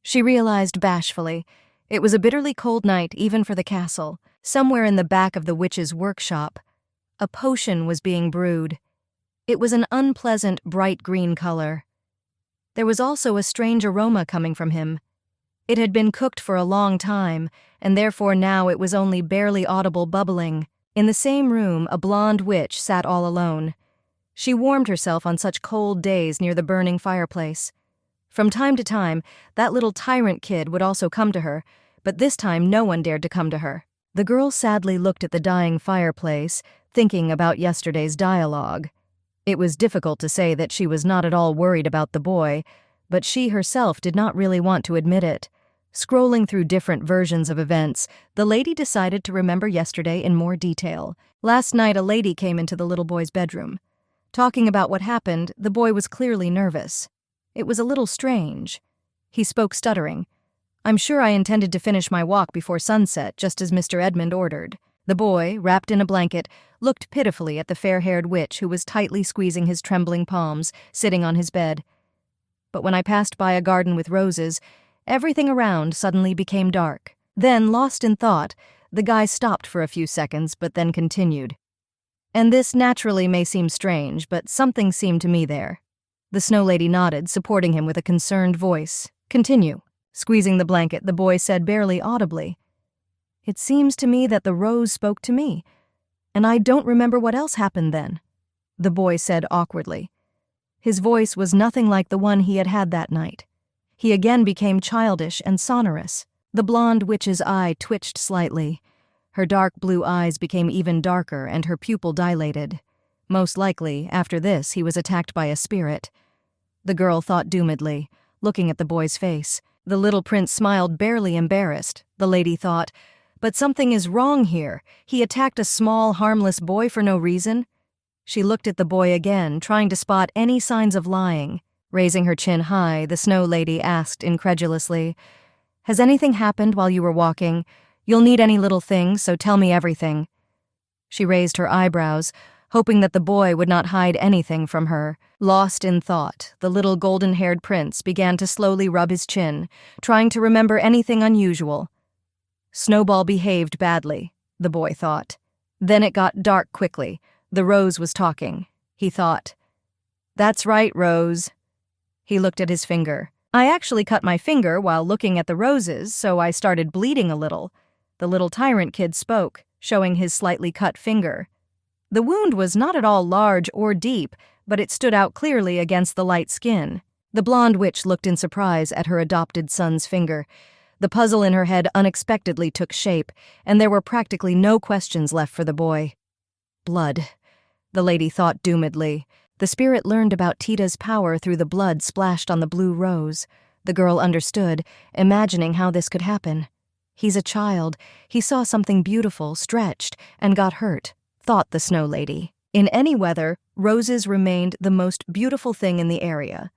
She realized bashfully. It was a bitterly cold night, even for the castle. Somewhere in the back of the witch's workshop, a potion was being brewed. It was an unpleasant, bright green color. There was also a strange aroma coming from him. It had been cooked for a long time, and therefore now it was only barely audible bubbling. In the same room, a blonde witch sat all alone. She warmed herself on such cold days near the burning fireplace. From time to time, that little tyrant kid would also come to her, but this time no one dared to come to her. The girl sadly looked at the dying fireplace, thinking about yesterday's dialogue. It was difficult to say that she was not at all worried about the boy, but she herself did not really want to admit it. Scrolling through different versions of events, the lady decided to remember yesterday in more detail. Last night, a lady came into the little boy's bedroom. Talking about what happened, the boy was clearly nervous. It was a little strange. He spoke stuttering. "I'm sure I intended to finish my walk before sunset, just as Mr. Edmund ordered." The boy, wrapped in a blanket, looked pitifully at the fair-haired witch who was tightly squeezing his trembling palms, sitting on his bed. "But when I passed by a garden with roses, everything around suddenly became dark." Then, lost in thought, the guy stopped for a few seconds, but then continued. "And this naturally may seem strange, but something seemed to me there." The Snow Lady nodded, supporting him with a concerned voice. "Continue." Squeezing the blanket, the boy said barely audibly, "It seems to me that the rose spoke to me, and I don't remember what else happened then," the boy said awkwardly. His voice was nothing like the one he had had that night. He again became childish and sonorous. The blonde witch's eye twitched slightly. Her dark blue eyes became even darker and her pupil dilated. Most likely, after this, he was attacked by a spirit. The girl thought doomedly, looking at the boy's face. The little prince smiled, barely embarrassed, the lady thought. But something is wrong here. He attacked a small, harmless boy for no reason. She looked at the boy again, trying to spot any signs of lying. Raising her chin high, the Snow Lady asked incredulously, "Has anything happened while you were walking? You'll need any little thing, so tell me everything." She raised her eyebrows, hoping that the boy would not hide anything from her. Lost in thought, the little golden-haired prince began to slowly rub his chin, trying to remember anything unusual. Snowball behaved badly, the boy thought. Then it got dark quickly. The Rose was talking. He thought, "That's right, Rose." He looked at his finger. "I actually cut my finger while looking at the roses, so I started bleeding a little." The little tyrant kid spoke, showing his slightly cut finger. The wound was not at all large or deep, but it stood out clearly against the light skin. The blonde witch looked in surprise at her adopted son's finger. The puzzle in her head unexpectedly took shape, and there were practically no questions left for the boy. Blood, the lady thought doomedly. The spirit learned about Tida's power through the blood splashed on the blue rose. The girl understood, imagining how this could happen. He's a child. He saw something beautiful, stretched, and got hurt, thought the snow lady. In any weather, roses remained the most beautiful thing in the area.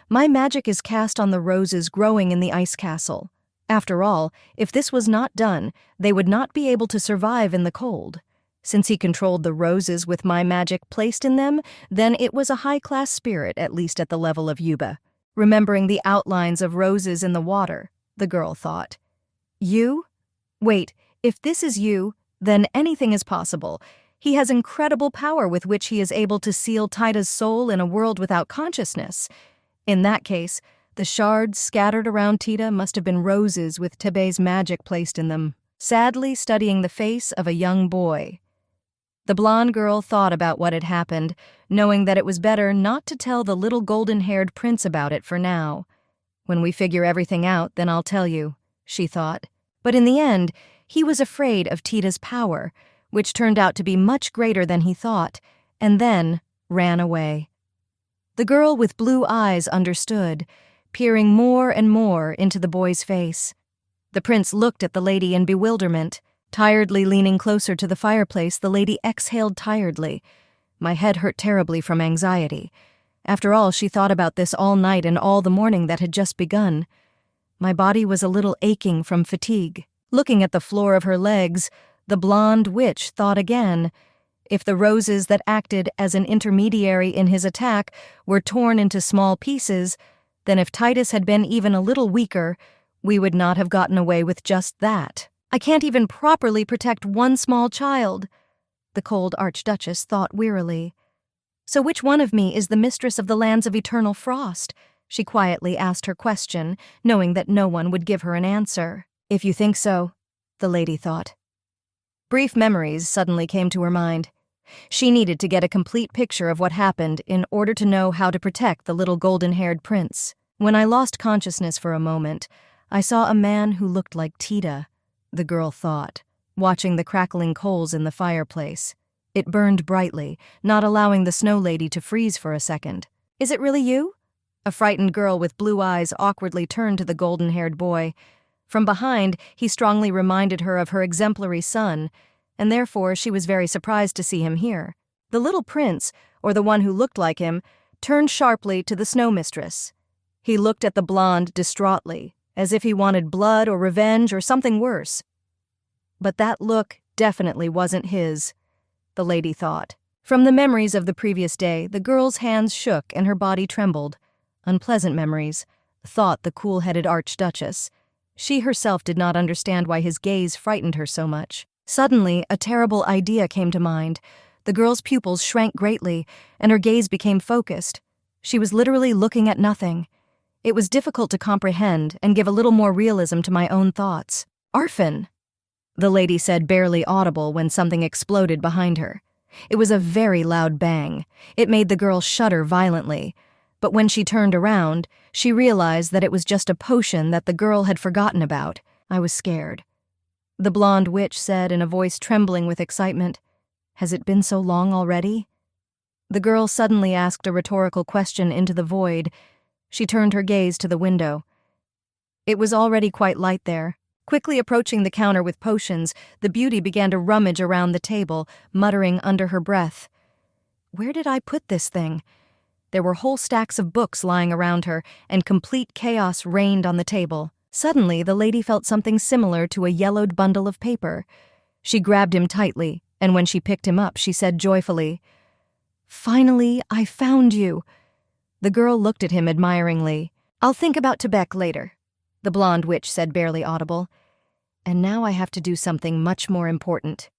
My magic is cast on the roses growing in the ice castle. After all, if this was not done, they would not be able to survive in the cold. Since he controlled the roses with my magic placed in them, then it was a high-class spirit, at least at the level of Yuba. Remembering the outlines of roses in the water, the girl thought. You? Wait, if this is you, then anything is possible. He has incredible power with which he is able to seal Tida's soul in a world without consciousness. In that case, the shards scattered around Tida must have been roses with Tebe's magic placed in them, sadly studying the face of a young boy. The blonde girl thought about what had happened, knowing that it was better not to tell the little golden-haired prince about it for now. When we figure everything out, then I'll tell you, she thought. But in the end, he was afraid of Tida's power, which turned out to be much greater than he thought, and then ran away. The girl with blue eyes understood, peering more and more into the boy's face. The prince looked at the lady in bewilderment. Tiredly leaning closer to the fireplace, the lady exhaled tiredly. My head hurt terribly from anxiety. After all, she thought about this all night and all the morning that had just begun. My body was a little aching from fatigue. Looking at the floor of her legs, the blonde witch thought again. If the roses that acted as an intermediary in his attack were torn into small pieces, then if Titus had been even a little weaker, we would not have gotten away with just that. I can't even properly protect one small child, the cold Archduchess thought wearily. So which one of me is the mistress of the lands of eternal frost? She quietly asked her question, knowing that no one would give her an answer. If you think so, the lady thought. Brief memories suddenly came to her mind. She needed to get a complete picture of what happened in order to know how to protect the little golden-haired prince. When I lost consciousness for a moment, I saw a man who looked like Tida, the girl thought, watching the crackling coals in the fireplace. It burned brightly, not allowing the snow lady to freeze for a second. Is it really you? A frightened girl with blue eyes awkwardly turned to the golden-haired boy. From behind, he strongly reminded her of her exemplary son, and therefore she was very surprised to see him here. The little prince, or the one who looked like him, turned sharply to the snow mistress. He looked at the blonde distraughtly, as if he wanted blood or revenge or something worse. But that look definitely wasn't his, the lady thought. From the memories of the previous day, the girl's hands shook and her body trembled. Unpleasant memories, thought the cool-headed Archduchess. She herself did not understand why his gaze frightened her so much. Suddenly, a terrible idea came to mind. The girl's pupils shrank greatly, and her gaze became focused. She was literally looking at nothing. It was difficult to comprehend and give a little more realism to my own thoughts. Arfin, the lady said, barely audible when something exploded behind her. It was a very loud bang. It made the girl shudder violently. But when she turned around, she realized that it was just a potion that the girl had forgotten about. I was scared. The blonde witch said in a voice trembling with excitement, "Has it been so long already?" The girl suddenly asked a rhetorical question into the void. She turned her gaze to the window. It was already quite light there. Quickly approaching the counter with potions, the beauty began to rummage around the table, muttering under her breath. Where did I put this thing? There were whole stacks of books lying around her, and complete chaos reigned on the table. Suddenly, the lady felt something similar to a yellowed bundle of paper. She grabbed him tightly, and when she picked him up, she said joyfully, "Finally, I found you." The girl looked at him admiringly. "I'll think about Tibet later," the blonde witch said, barely audible. "And now I have to do something much more important."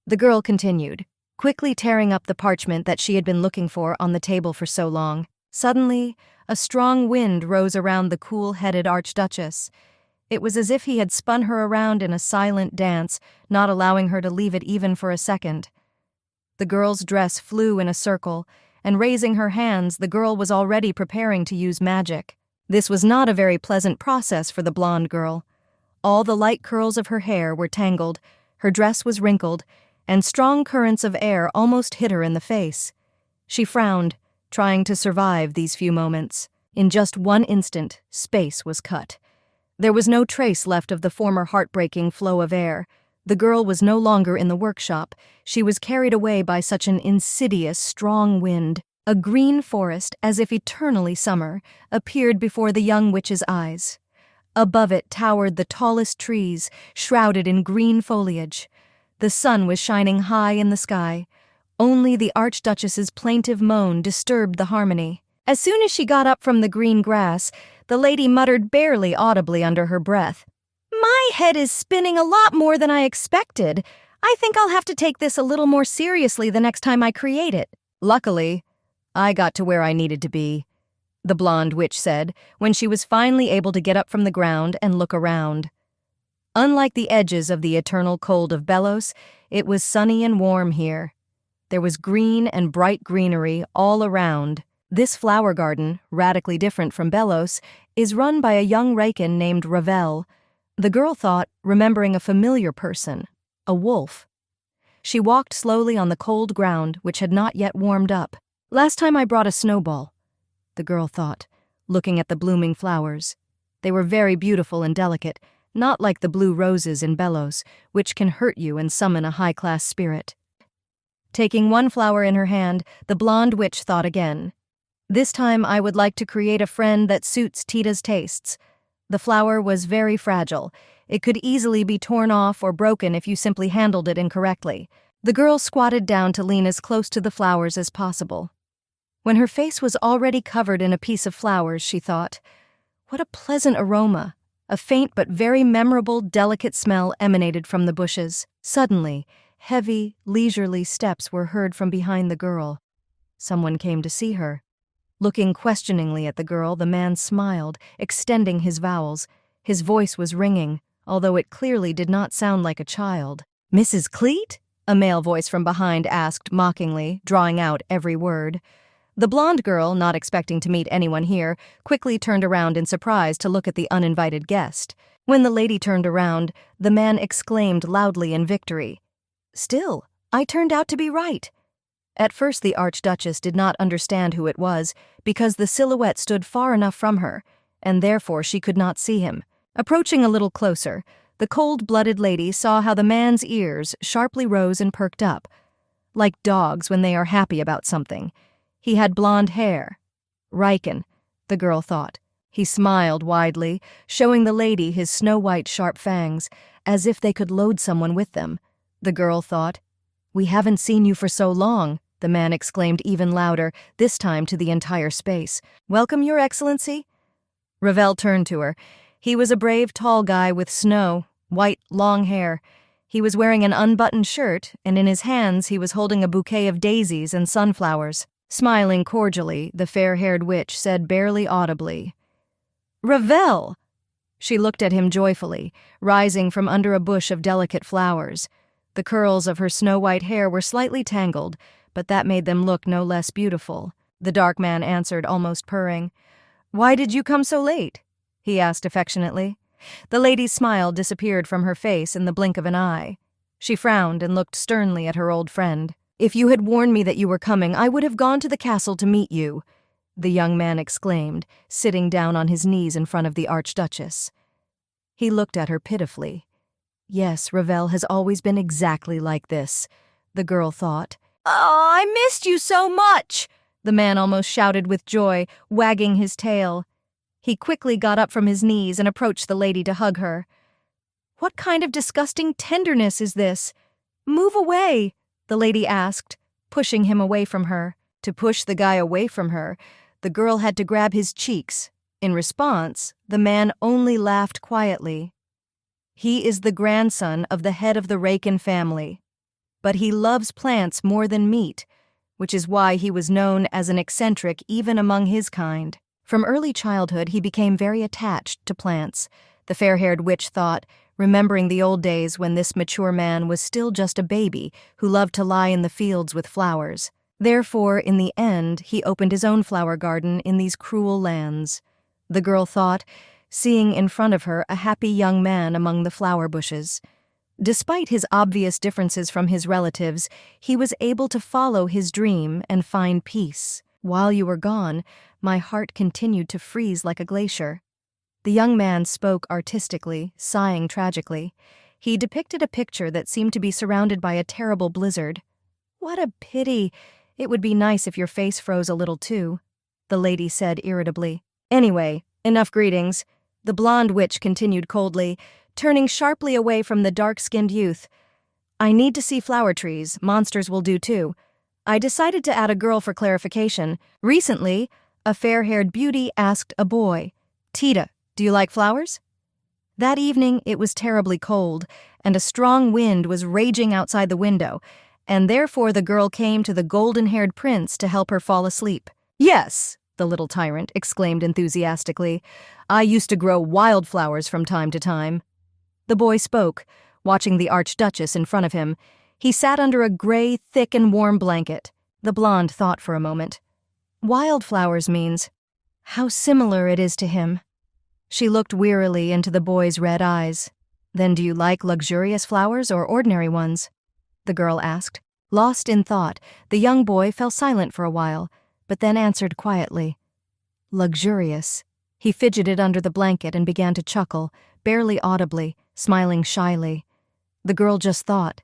The girl continued, quickly tearing up the parchment that she had been looking for on the table for so long. Suddenly, a strong wind rose around the cool-headed Archduchess. It was as if he had spun her around in a silent dance, not allowing her to leave it even for a second. The girl's dress flew in a circle, and raising her hands, the girl was already preparing to use magic. This was not a very pleasant process for the blonde girl. All the light curls of her hair were tangled, her dress was wrinkled, and strong currents of air almost hit her in the face. She frowned, trying to survive these few moments. In just one instant, space was cut. There was no trace left of the former heartbreaking flow of air. The girl was no longer in the workshop. She was carried away by such an insidious, strong wind. A green forest, as if eternally summer, appeared before the young witch's eyes. Above it towered the tallest trees, shrouded in green foliage. The sun was shining high in the sky. Only the Archduchess's plaintive moan disturbed the harmony. As soon as she got up from the green grass, the lady muttered barely audibly under her breath, "My head is spinning a lot more than I expected. I think I'll have to take this a little more seriously the next time I create it." "Luckily, I got to where I needed to be," the blonde witch said, when she was finally able to get up from the ground and look around. Unlike the edges of the eternal cold of Belos, it was sunny and warm here. There was green and bright greenery all around. This flower garden, radically different from Belos, is run by a young Raken named Ravel. The girl thought, remembering a familiar person, a wolf. She walked slowly on the cold ground, which had not yet warmed up. "Last time I brought a snowball," the girl thought, looking at the blooming flowers. They were very beautiful and delicate, not like the blue roses in Belos, which can hurt you and summon a high-class spirit. Taking one flower in her hand, the blonde witch thought again. "This time I would like to create a friend that suits Tida's tastes." The flower was very fragile. It could easily be torn off or broken if you simply handled it incorrectly. The girl squatted down to lean as close to the flowers as possible. When her face was already covered in a piece of flowers, she thought, "What a pleasant aroma." A faint but very memorable, delicate smell emanated from the bushes. Suddenly, heavy, leisurely steps were heard from behind the girl. Someone came to see her. Looking questioningly at the girl, the man smiled, extending his vowels. His voice was ringing, although it clearly did not sound like a child. "Mrs. Cleet?" a male voice from behind asked mockingly, drawing out every word. The blonde girl, not expecting to meet anyone here, quickly turned around in surprise to look at the uninvited guest. When the lady turned around, the man exclaimed loudly in victory, "Still, I turned out to be right." At first the Archduchess did not understand who it was, because the silhouette stood far enough from her, and therefore she could not see him. Approaching a little closer, the cold-blooded lady saw how the man's ears sharply rose and perked up, like dogs when they are happy about something. He had blonde hair. Raken, the girl thought. He smiled widely, showing the lady his snow-white sharp fangs, as if they could load someone with them. The girl thought, "We haven't seen you for so long," the man exclaimed even louder, this time to the entire space. "Welcome, Your Excellency." Ravel turned to her. He was a brave, tall guy with white, long hair. He was wearing an unbuttoned shirt, and in his hands he was holding a bouquet of daisies and sunflowers. Smiling cordially, the fair-haired witch said barely audibly, "Ravel!" She looked at him joyfully, rising from under a bush of delicate flowers. The curls of her snow-white hair were slightly tangled, but that made them look no less beautiful. The dark man answered, almost purring. "Why did you come so late?" he asked affectionately. The lady's smile disappeared from her face in the blink of an eye. She frowned and looked sternly at her old friend. "If you had warned me that you were coming, I would have gone to the castle to meet you," the young man exclaimed, sitting down on his knees in front of the Archduchess. He looked at her pitifully. Yes, Ravel has always been exactly like this, the girl thought. "Oh, I missed you so much!" the man almost shouted with joy, wagging his tail. He quickly got up from his knees and approached the lady to hug her. "What kind of disgusting tenderness is this? Move away!" the lady asked, pushing him away from her. To push the guy away from her, the girl had to grab his cheeks. In response, the man only laughed quietly. He is the grandson of the head of the Raken family, but he loves plants more than meat, which is why he was known as an eccentric even among his kind. From early childhood, he became very attached to plants, the fair-haired witch thought, remembering the old days when this mature man was still just a baby who loved to lie in the fields with flowers. Therefore, in the end, he opened his own flower garden in these cruel lands. The girl thought, seeing in front of her a happy young man among the flower bushes. Despite his obvious differences from his relatives, he was able to follow his dream and find peace. While you were gone, my heart continued to freeze like a glacier. The young man spoke artistically, sighing tragically. He depicted a picture that seemed to be surrounded by a terrible blizzard. "What a pity! It would be nice if your face froze a little too," the lady said irritably. "Anyway, enough greetings," the blonde witch continued coldly, turning sharply away from the dark-skinned youth. "I need to see flower trees. Monsters will do too. I decided to add a girl for clarification. Recently, a fair-haired beauty asked a boy, 'Tida, do you like flowers?' That evening, it was terribly cold, and a strong wind was raging outside the window, and therefore the girl came to the golden-haired prince to help her fall asleep." "Yes," the little tyrant exclaimed enthusiastically. "I used to grow wildflowers from time to time." The boy spoke, watching the Archduchess in front of him. He sat under a gray, thick and warm blanket. The blonde thought for a moment. Wildflowers means how similar it is to him. She looked wearily into the boy's red eyes. "Then do you like luxurious flowers or ordinary ones?" the girl asked. Lost in thought, the young boy fell silent for a while, but then answered quietly, "Luxurious." He fidgeted under the blanket and began to chuckle, barely audibly, smiling shyly. The girl just thought,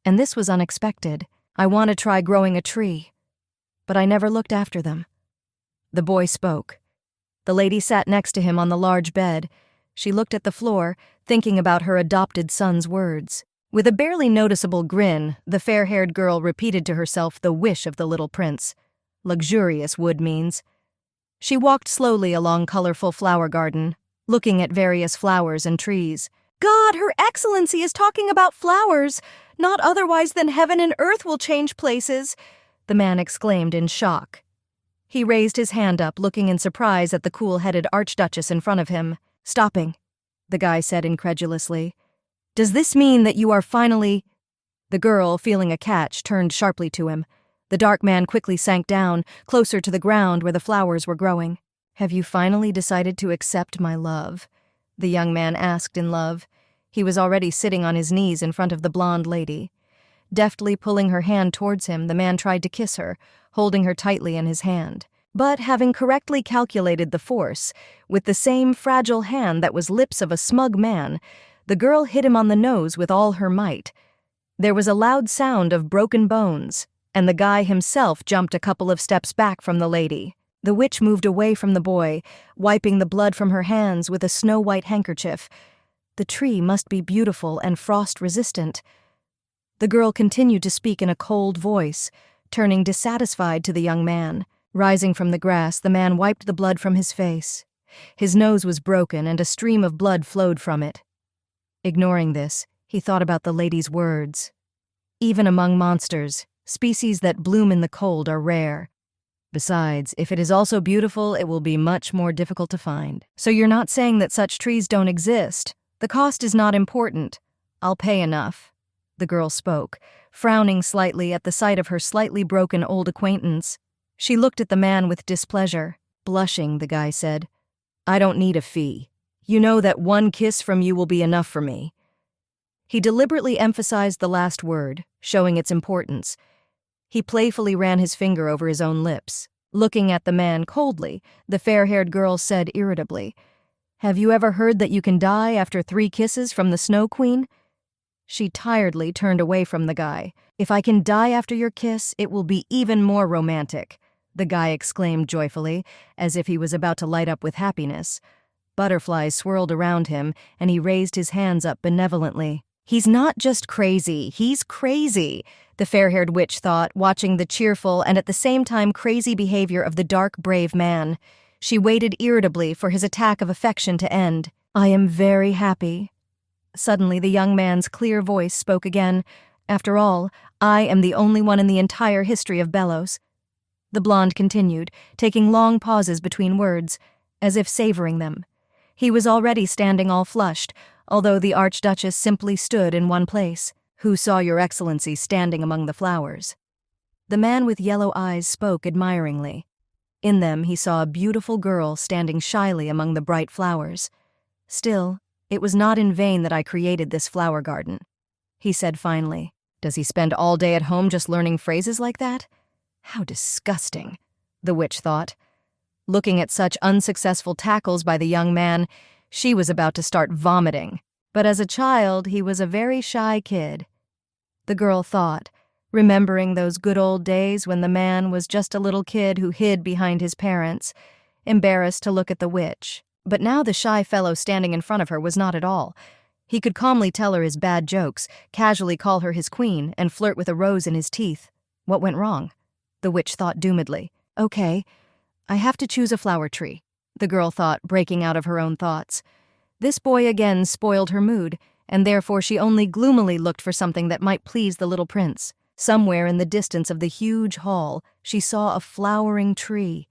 and this was unexpected, "I want to try growing a tree. But I never looked after them." The boy spoke. The lady sat next to him on the large bed. She looked at the floor, thinking about her adopted son's words. With a barely noticeable grin, the fair-haired girl repeated to herself the wish of the little prince. Luxurious wood means. She walked slowly along colorful flower garden, looking at various flowers and trees. "God, Her Excellency is talking about flowers! Not otherwise than heaven and earth will change places!" the man exclaimed in shock. He raised his hand up, looking in surprise at the cool-headed Archduchess in front of him. "Stopping," the guy said incredulously. "Does this mean that you are finally—" The girl, feeling a catch, turned sharply to him. The dark man quickly sank down, closer to the ground where the flowers were growing. "Have you finally decided to accept my love?" the young man asked in love. He was already sitting on his knees in front of the blonde lady. Deftly pulling her hand towards him, the man tried to kiss her, holding her tightly in his hand. But having correctly calculated the force, with the same fragile hand that was lips of a smug man, the girl hit him on the nose with all her might. There was a loud sound of broken bones, and the guy himself jumped a couple of steps back from the lady. The witch moved away from the boy, wiping the blood from her hands with a snow-white handkerchief. The tree must be beautiful and frost-resistant. The girl continued to speak in a cold voice, turning dissatisfied to the young man. Rising from the grass, the man wiped the blood from his face. His nose was broken, and a stream of blood flowed from it. Ignoring this, he thought about the lady's words. Even among monsters, species that bloom in the cold are rare. Besides, if it is also beautiful, it will be much more difficult to find. So you're not saying that such trees don't exist? The cost is not important. I'll pay enough. The girl spoke, frowning slightly at the sight of her slightly broken old acquaintance. She looked at the man with displeasure. Blushing, the guy said, "I don't need a fee. You know that one kiss from you will be enough for me." He deliberately emphasized the last word, showing its importance. He playfully ran his finger over his own lips. Looking at the man coldly, the fair-haired girl said irritably, "Have you ever heard that you can die after 3 kisses from the Snow Queen?" She tiredly turned away from the guy. "If I can die after your kiss, it will be even more romantic," the guy exclaimed joyfully, as if he was about to light up with happiness. Butterflies swirled around him, and he raised his hands up benevolently. "He's not just crazy, he's crazy," the fair-haired witch thought, watching the cheerful and at the same time crazy behavior of the dark, brave man. She waited irritably for his attack of affection to end. "I am very happy." Suddenly, the young man's clear voice spoke again. "After all, I am the only one in the entire history of Bellows." The blonde continued, taking long pauses between words, as if savoring them. He was already standing all flushed, although the Archduchess simply stood in one place. "Who saw your excellency standing among the flowers?" The man with yellow eyes spoke admiringly. In them he saw a beautiful girl standing shyly among the bright flowers. Still, it was not in vain that I created this flower garden, he said finally. Does he spend all day at home just learning phrases like that? How disgusting, the witch thought. Looking at such unsuccessful tackles by the young man, she was about to start vomiting. But as a child, he was a very shy kid. The girl thought, remembering those good old days when the man was just a little kid who hid behind his parents, embarrassed to look at the witch. But now the shy fellow standing in front of her was not at all. He could calmly tell her his bad jokes, casually call her his queen, and flirt with a rose in his teeth. What went wrong? The witch thought doomedly. Okay, I have to choose a flower tree, the girl thought, breaking out of her own thoughts. This boy again spoiled her mood, and therefore she only gloomily looked for something that might please the little prince. Somewhere in the distance of the huge hall, she saw a flowering tree.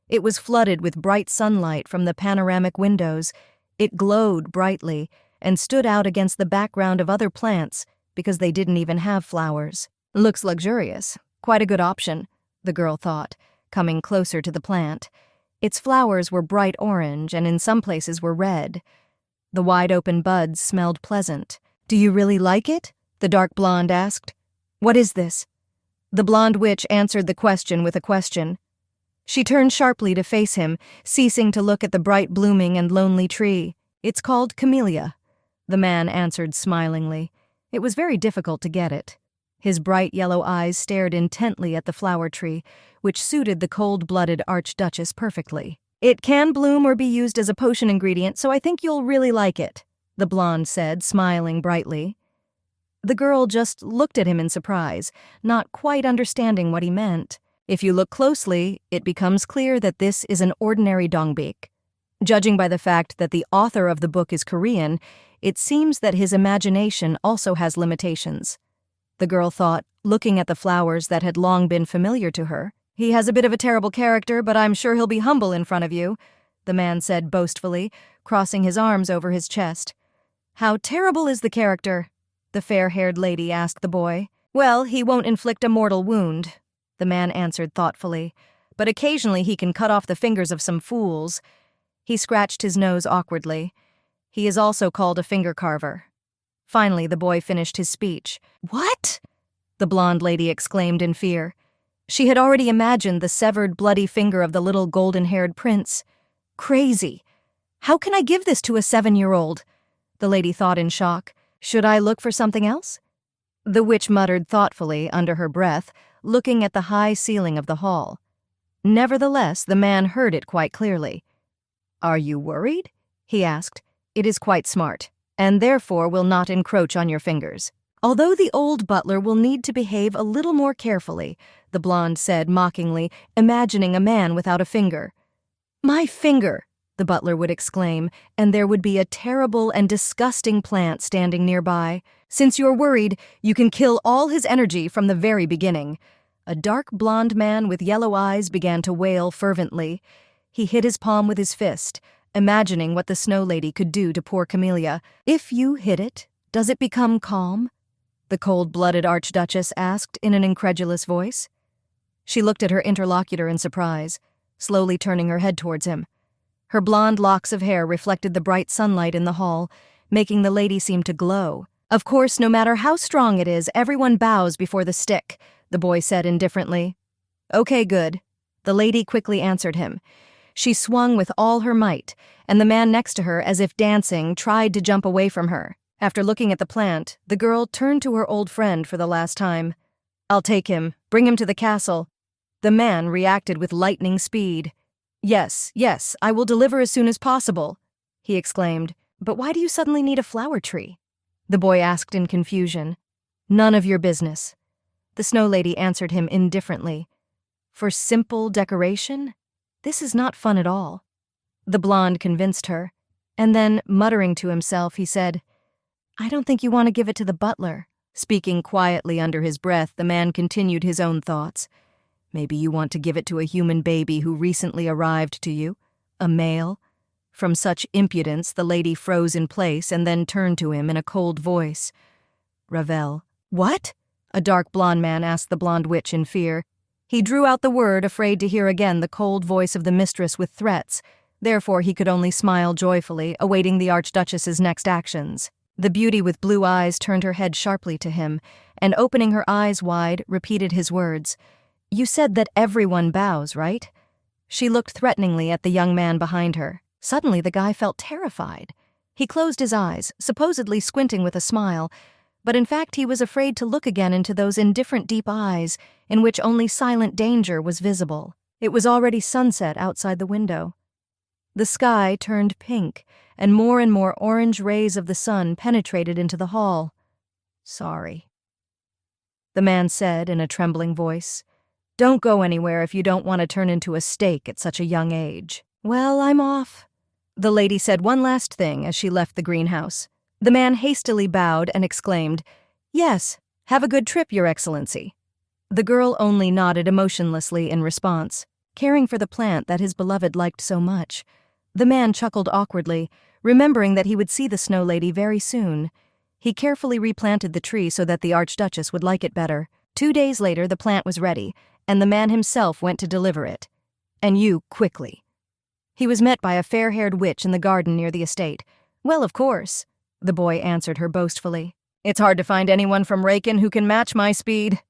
It was flooded with bright sunlight from the panoramic windows. It glowed brightly and stood out against the background of other plants because they didn't even have flowers. Looks luxurious. Quite a good option, the girl thought, coming closer to the plant. Its flowers were bright orange and in some places were red. The wide-open buds smelled pleasant. Do you really like it? The dark blonde asked. What is this? The blonde witch answered the question with a question. She turned sharply to face him, ceasing to look at the bright blooming and lonely tree. It's called Chamelia, the man answered smilingly. It was very difficult to get it. His bright yellow eyes stared intently at the flower tree, which suited the cold-blooded archduchess perfectly. It can bloom or be used as a potion ingredient, so I think you'll really like it, the blonde said, smiling brightly. The girl just looked at him in surprise, not quite understanding what he meant. If you look closely, it becomes clear that this is an ordinary dongbik. Judging by the fact that the author of the book is Korean, it seems that his imagination also has limitations. The girl thought, looking at the flowers that had long been familiar to her. He has a bit of a terrible character, but I'm sure he'll be humble in front of you, the man said boastfully, crossing his arms over his chest. How terrible is the character? The fair-haired lady asked the boy. Well, he won't inflict a mortal wound, the man answered thoughtfully, but occasionally he can cut off the fingers of some fools. He scratched his nose awkwardly. He is also called a finger carver. Finally, the boy finished his speech. What? The blonde lady exclaimed in fear. She had already imagined the severed, bloody finger of the little golden-haired prince. Crazy. How can I give this to a 7-year-old? The lady thought in shock. Should I look for something else? The witch muttered thoughtfully under her breath, looking at the high ceiling of the hall. Nevertheless, the man heard it quite clearly. Are you worried? He asked. It is quite smart, and therefore will not encroach on your fingers. Although the old butler will need to behave a little more carefully, the blonde said mockingly, imagining a man without a finger. My finger, the butler would exclaim, and there would be a terrible and disgusting plant standing nearby. Since you're worried, you can kill all his energy from the very beginning. A dark blonde man with yellow eyes began to wail fervently. He hit his palm with his fist, imagining what the snow lady could do to poor Chamelia. If you hit it, does it become calm? The cold-blooded archduchess asked in an incredulous voice. She looked at her interlocutor in surprise, slowly turning her head towards him. Her blonde locks of hair reflected the bright sunlight in the hall, making the lady seem to glow. Of course, no matter how strong it is, everyone bows before the stick, the boy said indifferently. Okay, good. The lady quickly answered him. She swung with all her might, and the man next to her, as if dancing, tried to jump away from her. After looking at the plant, the girl turned to her old friend for the last time. I'll take him. Bring him to the castle. The man reacted with lightning speed. Yes, I will deliver as soon as possible, he exclaimed. But why do you suddenly need a flower tree? The boy asked in confusion. None of your business. The snow lady answered him indifferently. For simple decoration? This is not fun at all. The blonde convinced her, and then, muttering to himself, he said, I don't think you want to give it to the butler. Speaking quietly under his breath, the man continued his own thoughts. Maybe you want to give it to a human baby who recently arrived to you, a male. From such impudence, the lady froze in place and then turned to him in a cold voice. Ravel. What? a dark blonde man asked the blonde witch in fear. He drew out the word, afraid to hear again the cold voice of the mistress with threats. Therefore he could only smile joyfully, awaiting the Archduchess's next actions. The beauty with blue eyes turned her head sharply to him, and opening her eyes wide, repeated his words. "You said that everyone bows, right?" She looked threateningly at the young man behind her. Suddenly the guy felt terrified. He closed his eyes, supposedly squinting with a smile, but in fact he was afraid to look again into those indifferent deep eyes in which only silent danger was visible. It was already sunset outside the window. The sky turned pink, and more orange rays of the sun penetrated into the hall. "Sorry," the man said in a trembling voice. "Don't go anywhere if you don't want to turn into a steak at such a young age." "Well, I'm off." The lady said one last thing as she left the greenhouse. The man hastily bowed and exclaimed, "Yes, have a good trip, Your Excellency." The girl only nodded emotionlessly in response, caring for the plant that his beloved liked so much. The man chuckled awkwardly, remembering that he would see the Snow Lady very soon. He carefully replanted the tree so that the Archduchess would like it better. 2 days later, the plant was ready, and the man himself went to deliver it. And you, quickly. He was met by a fair-haired witch in the garden near the estate. "Well, of course," the boy answered her boastfully. "It's hard to find anyone from Raken who can match my speed,"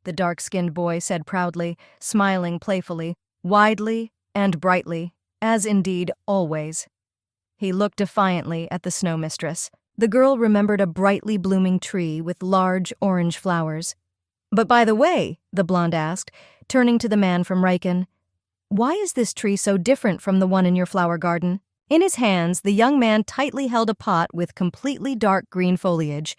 the dark-skinned boy said proudly, smiling playfully, widely and brightly, as indeed always. He looked defiantly at the snow mistress. The girl remembered a brightly blooming tree with large orange flowers. "But by the way," the blonde asked, turning to the man from Raken, "why is this tree so different from the one in your flower garden?" In his hands, the young man tightly held a pot with completely dark green foliage.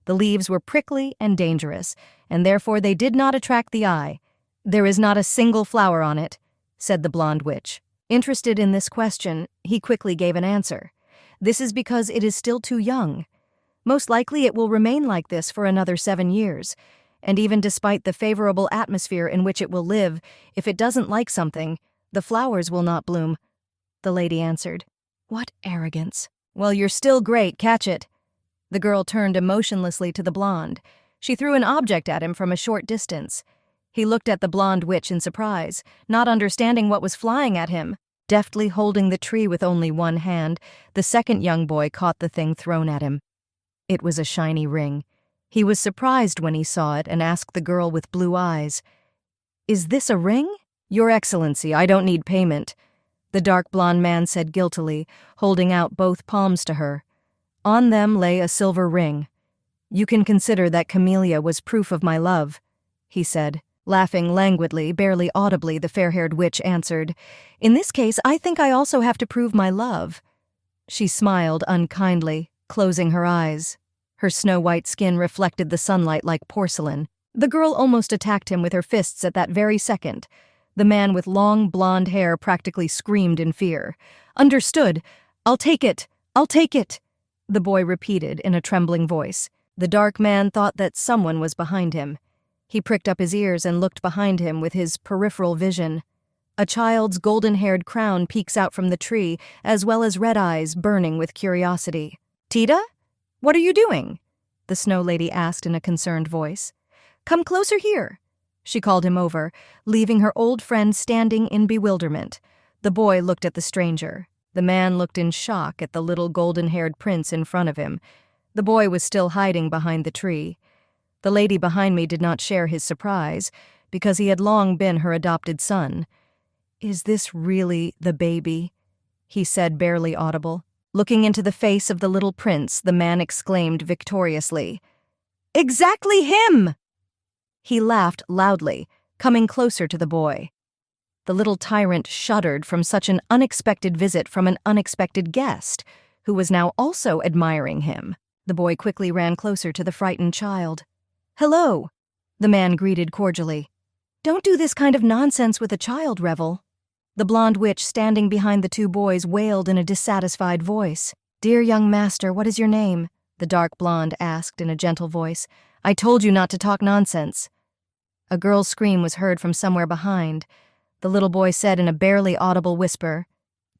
The leaves were prickly and dangerous, and therefore they did not attract the eye. "There is not a single flower on it," said the blonde witch. Interested in this question, he quickly gave an answer. "This is because it is still too young. Most likely it will remain like this for another 7 years. And even despite the favorable atmosphere in which it will live, if it doesn't like something, the flowers will not bloom," the lady answered. "What arrogance." "Well, you're still great, catch it." The girl turned emotionlessly to the blonde. She threw an object at him from a short distance. He looked at the blonde witch in surprise, not understanding what was flying at him. Deftly holding the tree with only one hand, the second young boy caught the thing thrown at him. It was a shiny ring. He was surprised when he saw it and asked the girl with blue eyes, "Is this a ring?" "Your Excellency, I don't need payment," the dark blonde man said guiltily, holding out both palms to her. On them lay a silver ring. "You can consider that Chamelia was proof of my love," he said. Laughing languidly, barely audibly, the fair-haired witch answered, "In this case, I think I also have to prove my love." She smiled unkindly, closing her eyes. Her snow-white skin reflected the sunlight like porcelain. The girl almost attacked him with her fists at that very second. The man with long blonde hair practically screamed in fear. "Understood. I'll take it. I'll take it," the boy repeated in a trembling voice. The dark man thought that someone was behind him. He pricked up his ears and looked behind him with his peripheral vision. A child's golden-haired crown peeks out from the tree, as well as red eyes burning with curiosity. "Tida? What are you doing?" the Snow Lady asked in a concerned voice. "Come closer here." She called him over, leaving her old friend standing in bewilderment. The boy looked at the stranger. The man looked in shock at the little golden-haired prince in front of him. The boy was still hiding behind the tree. The lady behind me did not share his surprise, because he had long been her adopted son. "Is this really the baby?" he said, barely audible. Looking into the face of the little prince, the man exclaimed victoriously, "Exactly him!" He laughed loudly, coming closer to the boy. The little tyrant shuddered from such an unexpected visit from an unexpected guest, who was now also admiring him. The boy quickly ran closer to the frightened child. "Hello," the man greeted cordially. "Don't do this kind of nonsense with a child, Ravel." The blonde witch standing behind the two boys wailed in a dissatisfied voice. "Dear young master, what is your name?" the dark blonde asked in a gentle voice. "I told you not to talk nonsense." A girl's scream was heard from somewhere behind. The little boy said in a barely audible whisper,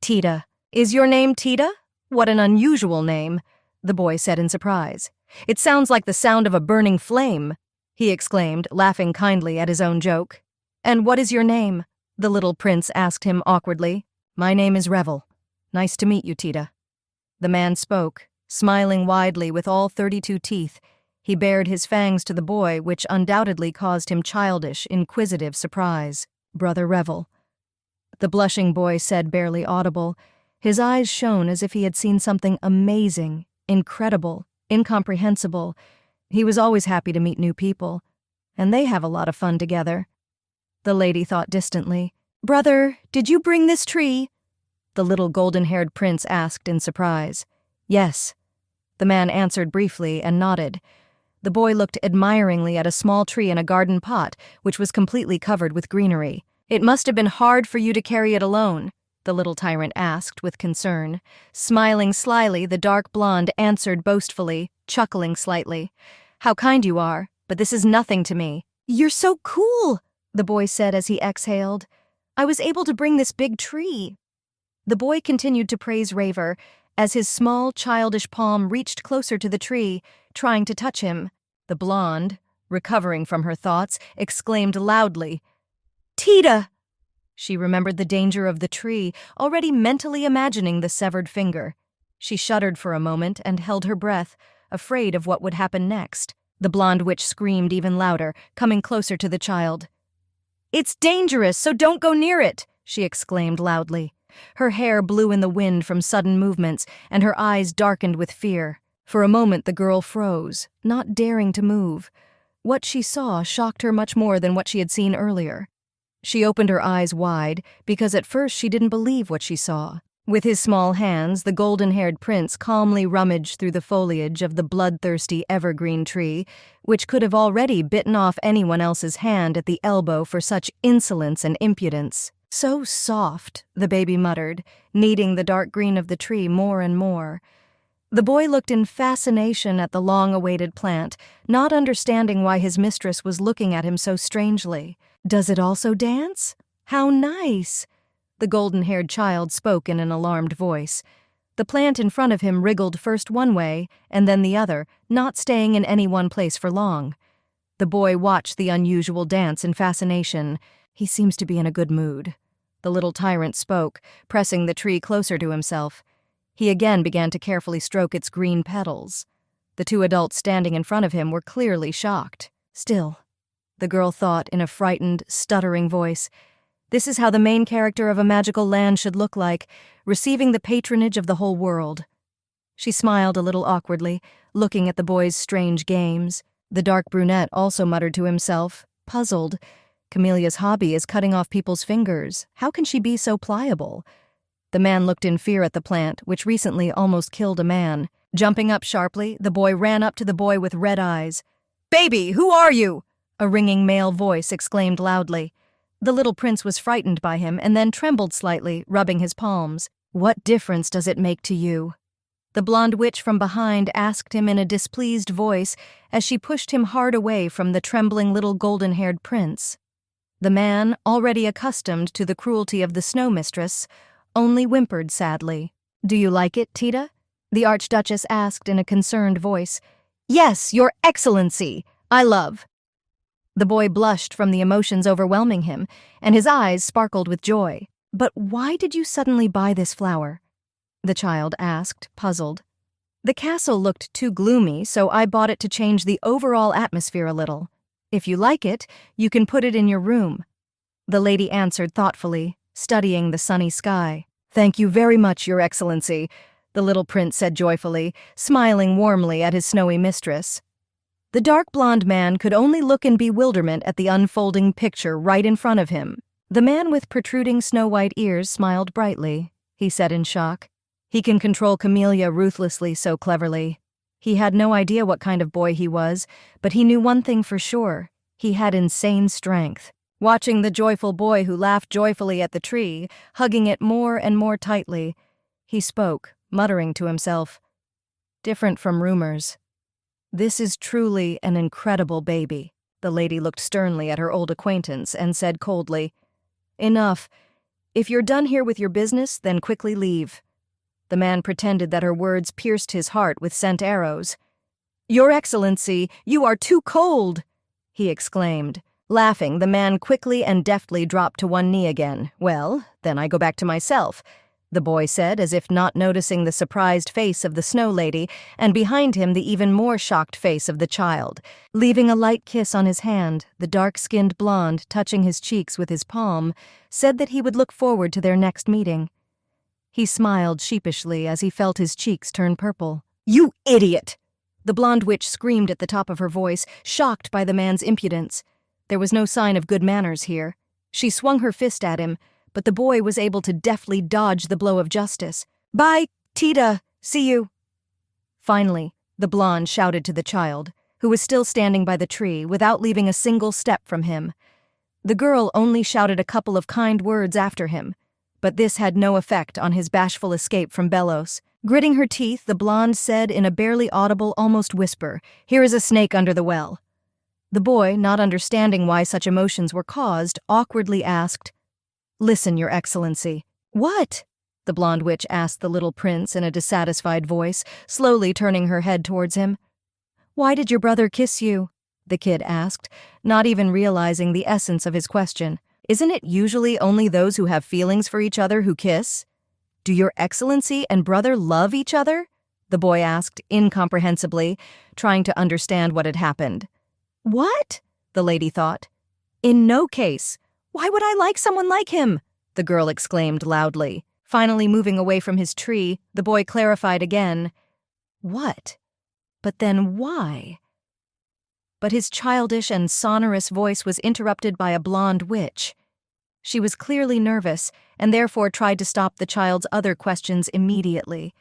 "Tida." "Is your name Tida? What an unusual name," the boy said in surprise. "It sounds like the sound of a burning flame." he exclaimed, laughing kindly at his own joke. "And what is your name?" the little prince asked him awkwardly. "My name is Ravel. Nice to meet you, Tida." The man spoke, smiling widely with all 32 teeth. He bared his fangs to the boy, which undoubtedly caused him childish, inquisitive surprise. "Brother Ravel," the blushing boy said, barely audible. His eyes shone as if he had seen something amazing, incredible, incomprehensible. He was always happy to meet new people, and they have a lot of fun together. The lady thought distantly. "Brother, did you bring this tree?" the little golden-haired prince asked in surprise. "Yes," the man answered briefly and nodded. The boy looked admiringly at a small tree in a garden pot, which was completely covered with greenery. "It must have been hard for you to carry it alone," the little tyrant asked with concern. Smiling slyly, the dark blonde answered boastfully, chuckling slightly. "How kind you are, but this is nothing to me." "You're so cool," the boy said as he exhaled. "I was able to bring this big tree." The boy continued to praise Raver as his small, childish palm reached closer to the tree, trying to touch him. The blonde, recovering from her thoughts, exclaimed loudly, "Tida!" She remembered the danger of the tree, already mentally imagining the severed finger. She shuddered for a moment and held her breath, afraid of what would happen next. The blonde witch screamed even louder, coming closer to the child. "It's dangerous, so don't go near it!" she exclaimed loudly. Her hair blew in the wind from sudden movements, and her eyes darkened with fear. For a moment the girl froze, not daring to move. What she saw shocked her much more than what she had seen earlier. She opened her eyes wide, because at first she didn't believe what she saw. With his small hands, the golden-haired prince calmly rummaged through the foliage of the bloodthirsty evergreen tree, which could have already bitten off anyone else's hand at the elbow for such insolence and impudence. "So soft," the baby muttered, kneading the dark green of the tree more and more. The boy looked in fascination at the long-awaited plant, not understanding why his mistress was looking at him so strangely. "Does it also dance? How nice!" The golden-haired child spoke in an alarmed voice. The plant in front of him wriggled first one way and then the other, not staying in any one place for long. The boy watched the unusual dance in fascination. "He seems to be in a good mood." The little tyrant spoke, pressing the tree closer to himself. He again began to carefully stroke its green petals. The two adults standing in front of him were clearly shocked. "Still," the girl thought in a frightened, stuttering voice, "this is how the main character of a magical land should look like, receiving the patronage of the whole world." She smiled a little awkwardly, looking at the boy's strange games. The dark brunette also muttered to himself, puzzled. Chamelia's hobby is cutting off people's fingers. How can she be so pliable? The man looked in fear at the plant, which recently almost killed a man. Jumping up sharply, the boy ran up to the boy with red eyes. "Baby, who are you?" a ringing male voice exclaimed loudly. The little prince was frightened by him and then trembled slightly, rubbing his palms. "What difference does it make to you?" the blonde witch from behind asked him in a displeased voice as she pushed him hard away from the trembling little golden-haired prince. The man, already accustomed to the cruelty of the snow mistress, only whimpered sadly. "Do you like it, Tida?" the Archduchess asked in a concerned voice. "Yes, Your Excellency, I love." The boy blushed from the emotions overwhelming him, and his eyes sparkled with joy. "But why did you suddenly buy this flower?" the child asked, puzzled. "The castle looked too gloomy, so I bought it to change the overall atmosphere a little. If you like it, you can put it in your room," the lady answered thoughtfully, studying the sunny sky. "Thank you very much, Your Excellency," the little prince said joyfully, smiling warmly at his snowy mistress. The dark blonde man could only look in bewilderment at the unfolding picture right in front of him. The man with protruding snow-white ears smiled brightly. He said in shock, "He can control Chamelia ruthlessly so cleverly." He had no idea what kind of boy he was, but he knew one thing for sure. He had insane strength. Watching the joyful boy who laughed joyfully at the tree, hugging it more and more tightly, he spoke, muttering to himself, "Different from rumors. This is truly an incredible baby." The lady looked sternly at her old acquaintance and said coldly, "Enough. If you're done here with your business, then quickly leave." The man pretended that her words pierced his heart with sent arrows. "Your Excellency, you are too cold!" he exclaimed. Laughing, the man quickly and deftly dropped to one knee again. Well, then I go back to myself, the boy said, as if not noticing the surprised face of the snow lady, and behind him the even more shocked face of the child. Leaving a light kiss on his hand, the dark-skinned blonde, touching his cheeks with his palm, said that he would look forward to their next meeting. He smiled sheepishly as he felt his cheeks turn purple. "You idiot!" The blonde witch screamed at the top of her voice, shocked by the man's impudence. There was no sign of good manners here. She swung her fist at him, but the boy was able to deftly dodge the blow of justice. "Bye, Tida. See you." Finally, the blonde shouted to the child, who was still standing by the tree without leaving a single step from him. The girl only shouted a couple of kind words after him, but this had no effect on his bashful escape from Belos. Gritting her teeth, the blonde said in a barely audible, almost whisper, "Here is a snake under the well." The boy, not understanding why such emotions were caused, awkwardly asked, "Listen, Your Excellency." "What?" the blonde witch asked the little prince in a dissatisfied voice, slowly turning her head towards him. "Why did your brother kiss you?" the kid asked, not even realizing the essence of his question. "Isn't it usually only those who have feelings for each other who kiss?" "Do Your Excellency and brother love each other?" the boy asked incomprehensibly, trying to understand what had happened. "What?" the lady thought. "In no case. Why would I like someone like him?" the girl exclaimed loudly. Finally moving away from his tree, the boy clarified again. "What? But then why?" But his childish and sonorous voice was interrupted by a blonde witch. She was clearly nervous, and therefore tried to stop the child's other questions immediately.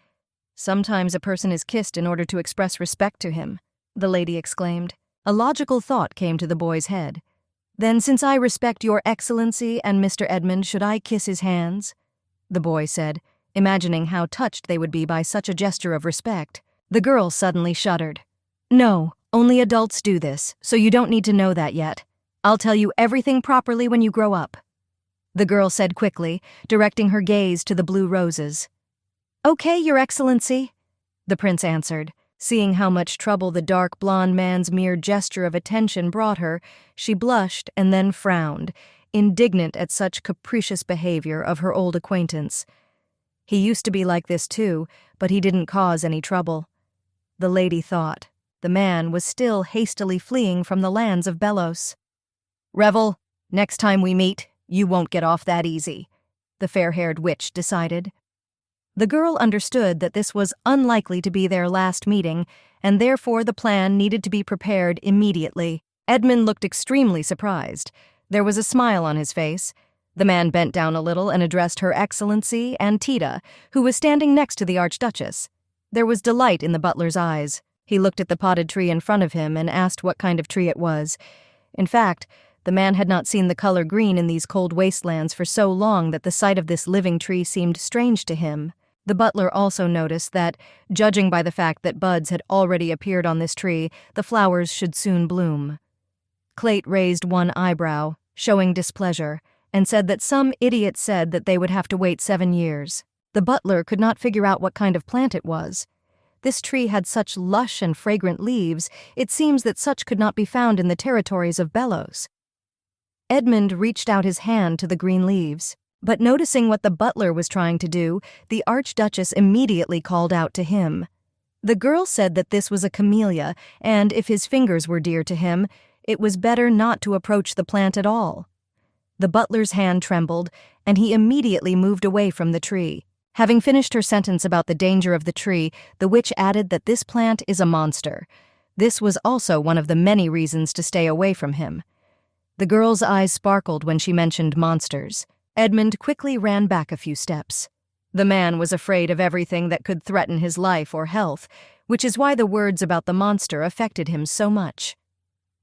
"Sometimes a person is kissed in order to express respect to him," the lady exclaimed. A logical thought came to the boy's head. "Then since I respect Your Excellency and Mr. Edmund, should I kiss his hands?" the boy said, imagining how touched they would be by such a gesture of respect. The girl suddenly shuddered. "No, only adults do this, so you don't need to know that yet. I'll tell you everything properly when you grow up," the girl said quickly, directing her gaze to the blue roses. "Okay, Your Excellency," the prince answered. Seeing how much trouble the dark blonde man's mere gesture of attention brought her, she blushed and then frowned, indignant at such capricious behavior of her old acquaintance. He used to be like this too, but he didn't cause any trouble. The lady thought. The man was still hastily fleeing from the lands of Belos. "Ravel, next time we meet, you won't get off that easy," the fair-haired witch decided. The girl understood that this was unlikely to be their last meeting, and therefore the plan needed to be prepared immediately. Edmund looked extremely surprised. There was a smile on his face. The man bent down a little and addressed Her Excellency and Tida, who was standing next to the Archduchess. There was delight in the butler's eyes. He looked at the potted tree in front of him and asked what kind of tree it was. In fact, the man had not seen the color green in these cold wastelands for so long that the sight of this living tree seemed strange to him. The butler also noticed that, judging by the fact that buds had already appeared on this tree, the flowers should soon bloom. Clayt raised one eyebrow, showing displeasure, and said that some idiot said that they would have to wait 7 years. The butler could not figure out what kind of plant it was. This tree had such lush and fragrant leaves, it seems that such could not be found in the territories of Belos. Edmund reached out his hand to the green leaves. But noticing what the butler was trying to do, the Archduchess immediately called out to him. The girl said that this was a camellia, and if his fingers were dear to him, it was better not to approach the plant at all. The butler's hand trembled, and he immediately moved away from the tree. Having finished her sentence about the danger of the tree, the witch added that this plant is a monster. This was also one of the many reasons to stay away from him. The girl's eyes sparkled when she mentioned monsters. Edmund quickly ran back a few steps. The man was afraid of everything that could threaten his life or health, which is why the words about the monster affected him so much.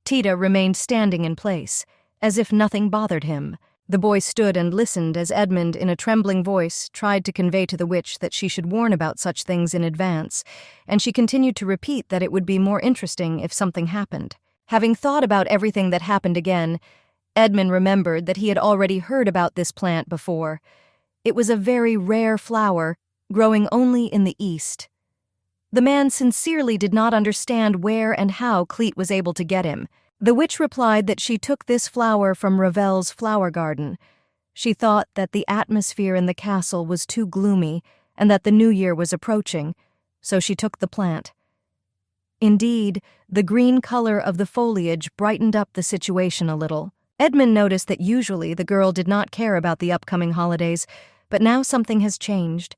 Tida remained standing in place, as if nothing bothered him. The boy stood and listened as Edmund, in a trembling voice, tried to convey to the witch that she should warn about such things in advance, and she continued to repeat that it would be more interesting if something happened. Having thought about everything that happened again, Edmund remembered that he had already heard about this plant before. It was a very rare flower, growing only in the east. The man sincerely did not understand where and how Cleet was able to get him. The witch replied that she took this flower from Ravel's flower garden. She thought that the atmosphere in the castle was too gloomy and that the new year was approaching, so she took the plant. Indeed, the green color of the foliage brightened up the situation a little. Edmund noticed that usually the girl did not care about the upcoming holidays, but now something has changed.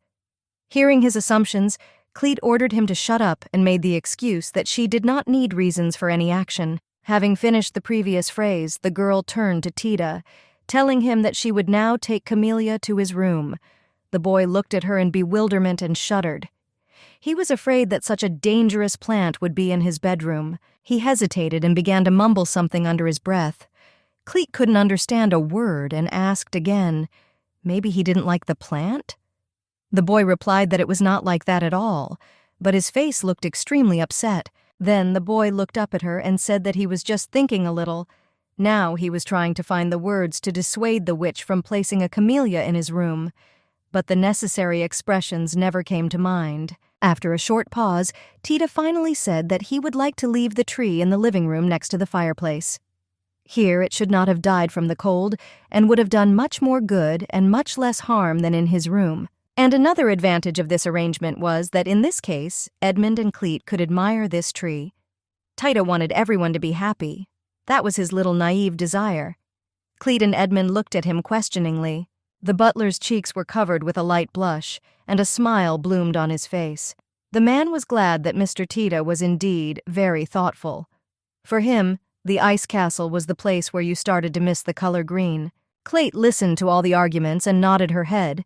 Hearing his assumptions, Cleet ordered him to shut up and made the excuse that she did not need reasons for any action. Having finished the previous phrase, the girl turned to Tida, telling him that she would now take Chamelia to his room. The boy looked at her in bewilderment and shuddered. He was afraid that such a dangerous plant would be in his bedroom. He hesitated and began to mumble something under his breath. Cleet couldn't understand a word and asked again, maybe he didn't like the plant? The boy replied that it was not like that at all, but his face looked extremely upset. Then the boy looked up at her and said that he was just thinking a little. Now he was trying to find the words to dissuade the witch from placing a camellia in his room, but the necessary expressions never came to mind. After a short pause, Tida finally said that he would like to leave the tree in the living room next to the fireplace. Here it should not have died from the cold and would have done much more good and much less harm than in his room. And another advantage of this arrangement was that in this case, Edmund and Cleet could admire this tree. Tida wanted everyone to be happy. That was his little naive desire. Cleet and Edmund looked at him questioningly. The butler's cheeks were covered with a light blush, and a smile bloomed on his face. The man was glad that Mr. Tida was indeed very thoughtful. For him, the ice castle was the place where you started to miss the color green. Cleet listened to all the arguments and nodded her head.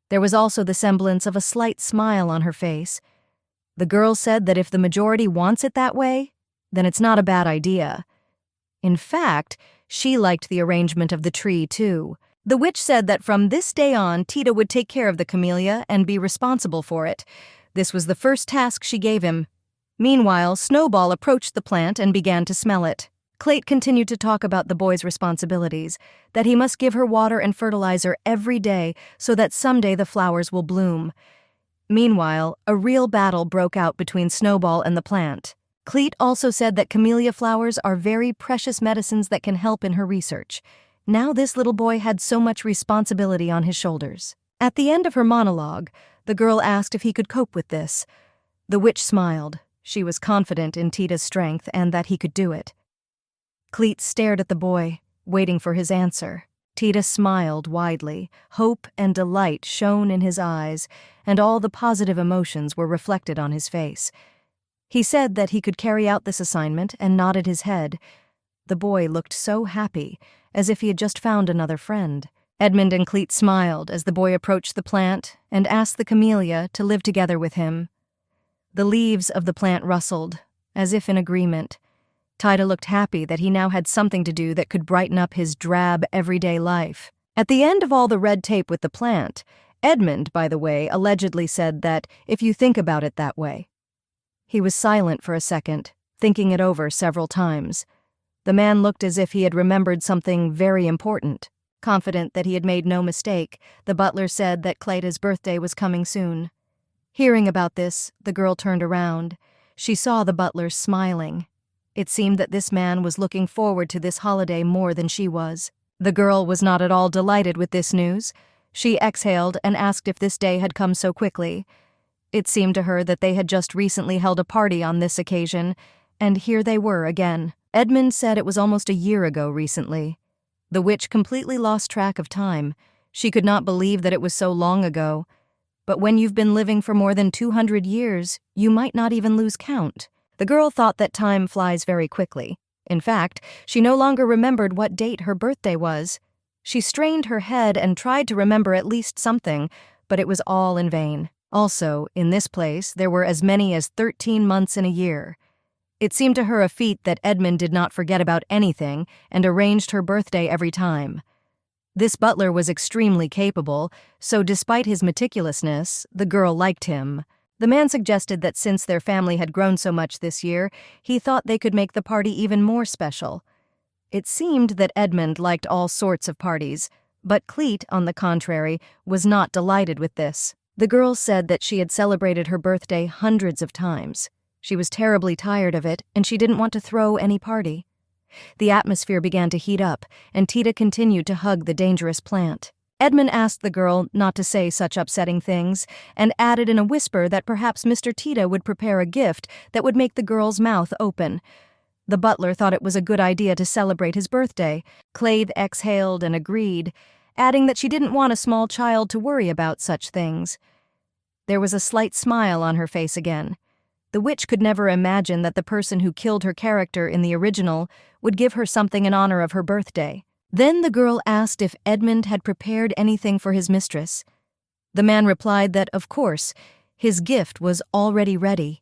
There was also the semblance of a slight smile on her face. The girl said that if the majority wants it that way, then it's not a bad idea. In fact, she liked the arrangement of the tree, too. The witch said that from this day on, Tida would take care of the camellia and be responsible for it. This was the first task she gave him. Meanwhile, Snowball approached the plant and began to smell it. Cleet continued to talk about the boy's responsibilities, that he must give her water and fertilizer every day so that someday the flowers will bloom. Meanwhile, a real battle broke out between Snowball and the plant. Cleet also said that camellia flowers are very precious medicines that can help in her research. Now this little boy had so much responsibility on his shoulders. At the end of her monologue, the girl asked if he could cope with this. The witch smiled. She was confident in Tida's strength and that he could do it. Cleet stared at the boy, waiting for his answer. Tida smiled widely. Hope and delight shone in his eyes, and all the positive emotions were reflected on his face. He said that he could carry out this assignment and nodded his head. The boy looked so happy, as if he had just found another friend. Edmund and Cleet smiled as the boy approached the plant and asked the camellia to live together with him. The leaves of the plant rustled, as if in agreement. Tida looked happy that he now had something to do that could brighten up his drab, everyday life. At the end of all the red tape with the plant, Edmund, by the way, allegedly said that if you think about it that way. He was silent for a second, thinking it over several times. The man looked as if he had remembered something very important. Confident that he had made no mistake, the butler said that Cleita's birthday was coming soon. Hearing about this, the girl turned around. She saw the butler smiling. It seemed that this man was looking forward to this holiday more than she was. The girl was not at all delighted with this news. She exhaled and asked if this day had come so quickly. It seemed to her that they had just recently held a party on this occasion, and here they were again. Edmund said it was almost a year ago recently. The witch completely lost track of time. She could not believe that it was so long ago. But when you've been living for more than 200 years, you might not even lose count. The girl thought that time flies very quickly. In fact, she no longer remembered what date her birthday was. She strained her head and tried to remember at least something, but it was all in vain. Also, in this place, there were as many as 13 months in a year. It seemed to her a feat that Edmund did not forget about anything and arranged her birthday every time. This butler was extremely capable, so despite his meticulousness, the girl liked him. The man suggested that since their family had grown so much this year, he thought they could make the party even more special. It seemed that Edmund liked all sorts of parties, but Cleet, on the contrary, was not delighted with this. The girl said that she had celebrated her birthday hundreds of times. She was terribly tired of it, and she didn't want to throw any party. The atmosphere began to heat up, and Tida continued to hug the dangerous plant. Edmund asked the girl not to say such upsetting things, and added in a whisper that perhaps Mr. Tida would prepare a gift that would make the girl's mouth open. The butler thought it was a good idea to celebrate his birthday. Clave exhaled and agreed, adding that she didn't want a small child to worry about such things. There was a slight smile on her face again. The witch could never imagine that the person who killed her character in the original would give her something in honor of her birthday. Then the girl asked if Edmund had prepared anything for his mistress. The man replied that, of course, his gift was already ready.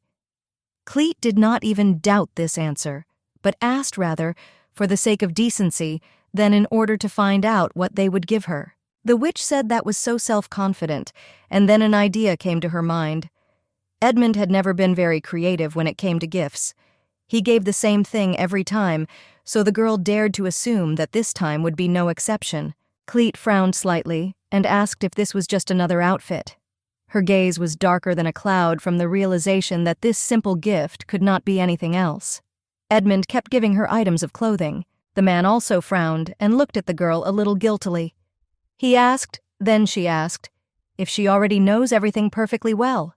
Cleet did not even doubt this answer, but asked rather, for the sake of decency, than in order to find out what they would give her. The witch said that was so self-confident, and then an idea came to her mind. Edmund had never been very creative when it came to gifts. He gave the same thing every time, so the girl dared to assume that this time would be no exception. Cleet frowned slightly and asked if this was just another outfit. Her gaze was darker than a cloud from the realization that this simple gift could not be anything else. Edmund kept giving her items of clothing. The man also frowned and looked at the girl a little guiltily. Then she asked, if she already knows everything perfectly well.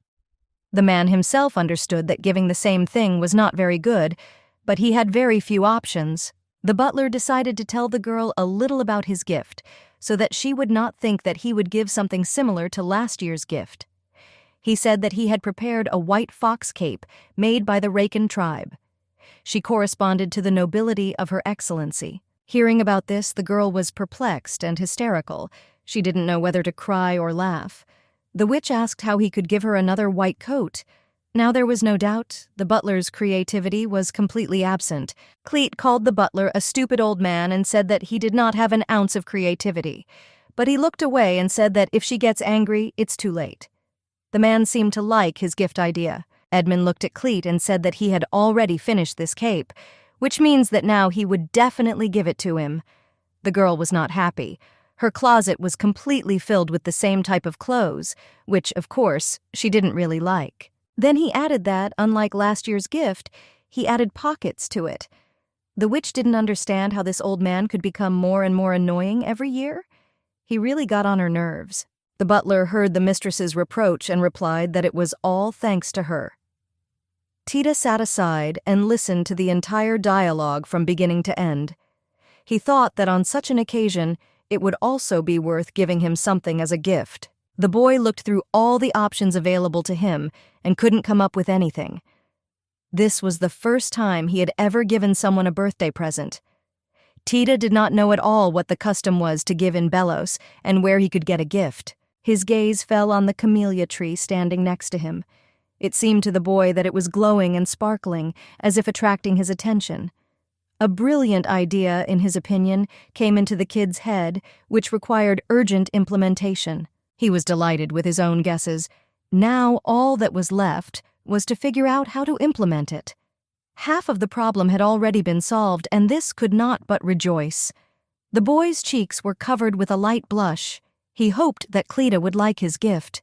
The man himself understood that giving the same thing was not very good, but he had very few options. The butler decided to tell the girl a little about his gift, so that she would not think that he would give something similar to last year's gift. He said that he had prepared a white fox cape made by the Raken tribe. She corresponded to the nobility of her excellency. Hearing about this, the girl was perplexed and hysterical. She didn't know whether to cry or laugh. The witch asked how he could give her another white coat. Now there was no doubt, the butler's creativity was completely absent. Cleet called the butler a stupid old man and said that he did not have an ounce of creativity. But he looked away and said that if she gets angry, it's too late. The man seemed to like his gift idea. Edmund looked at Cleet and said that he had already finished this cape, which means that now he would definitely give it to him. The girl was not happy. Her closet was completely filled with the same type of clothes, which, of course, she didn't really like. Then he added that, unlike last year's gift, he added pockets to it. The witch didn't understand how this old man could become more and more annoying every year. He really got on her nerves. The butler heard the mistress's reproach and replied that it was all thanks to her. Tida sat aside and listened to the entire dialogue from beginning to end. He thought that on such an occasion, it would also be worth giving him something as a gift. The boy looked through all the options available to him and couldn't come up with anything. This was the first time he had ever given someone a birthday present. Tida did not know at all what the custom was to give in Belos and where he could get a gift. His gaze fell on the camellia tree standing next to him. It seemed to the boy that it was glowing and sparkling, as if attracting his attention. A brilliant idea, in his opinion, came into the kid's head, which required urgent implementation. He was delighted with his own guesses. Now all that was left was to figure out how to implement it. Half of the problem had already been solved, and this could not but rejoice. The boy's cheeks were covered with a light blush. He hoped that Cleta would like his gift.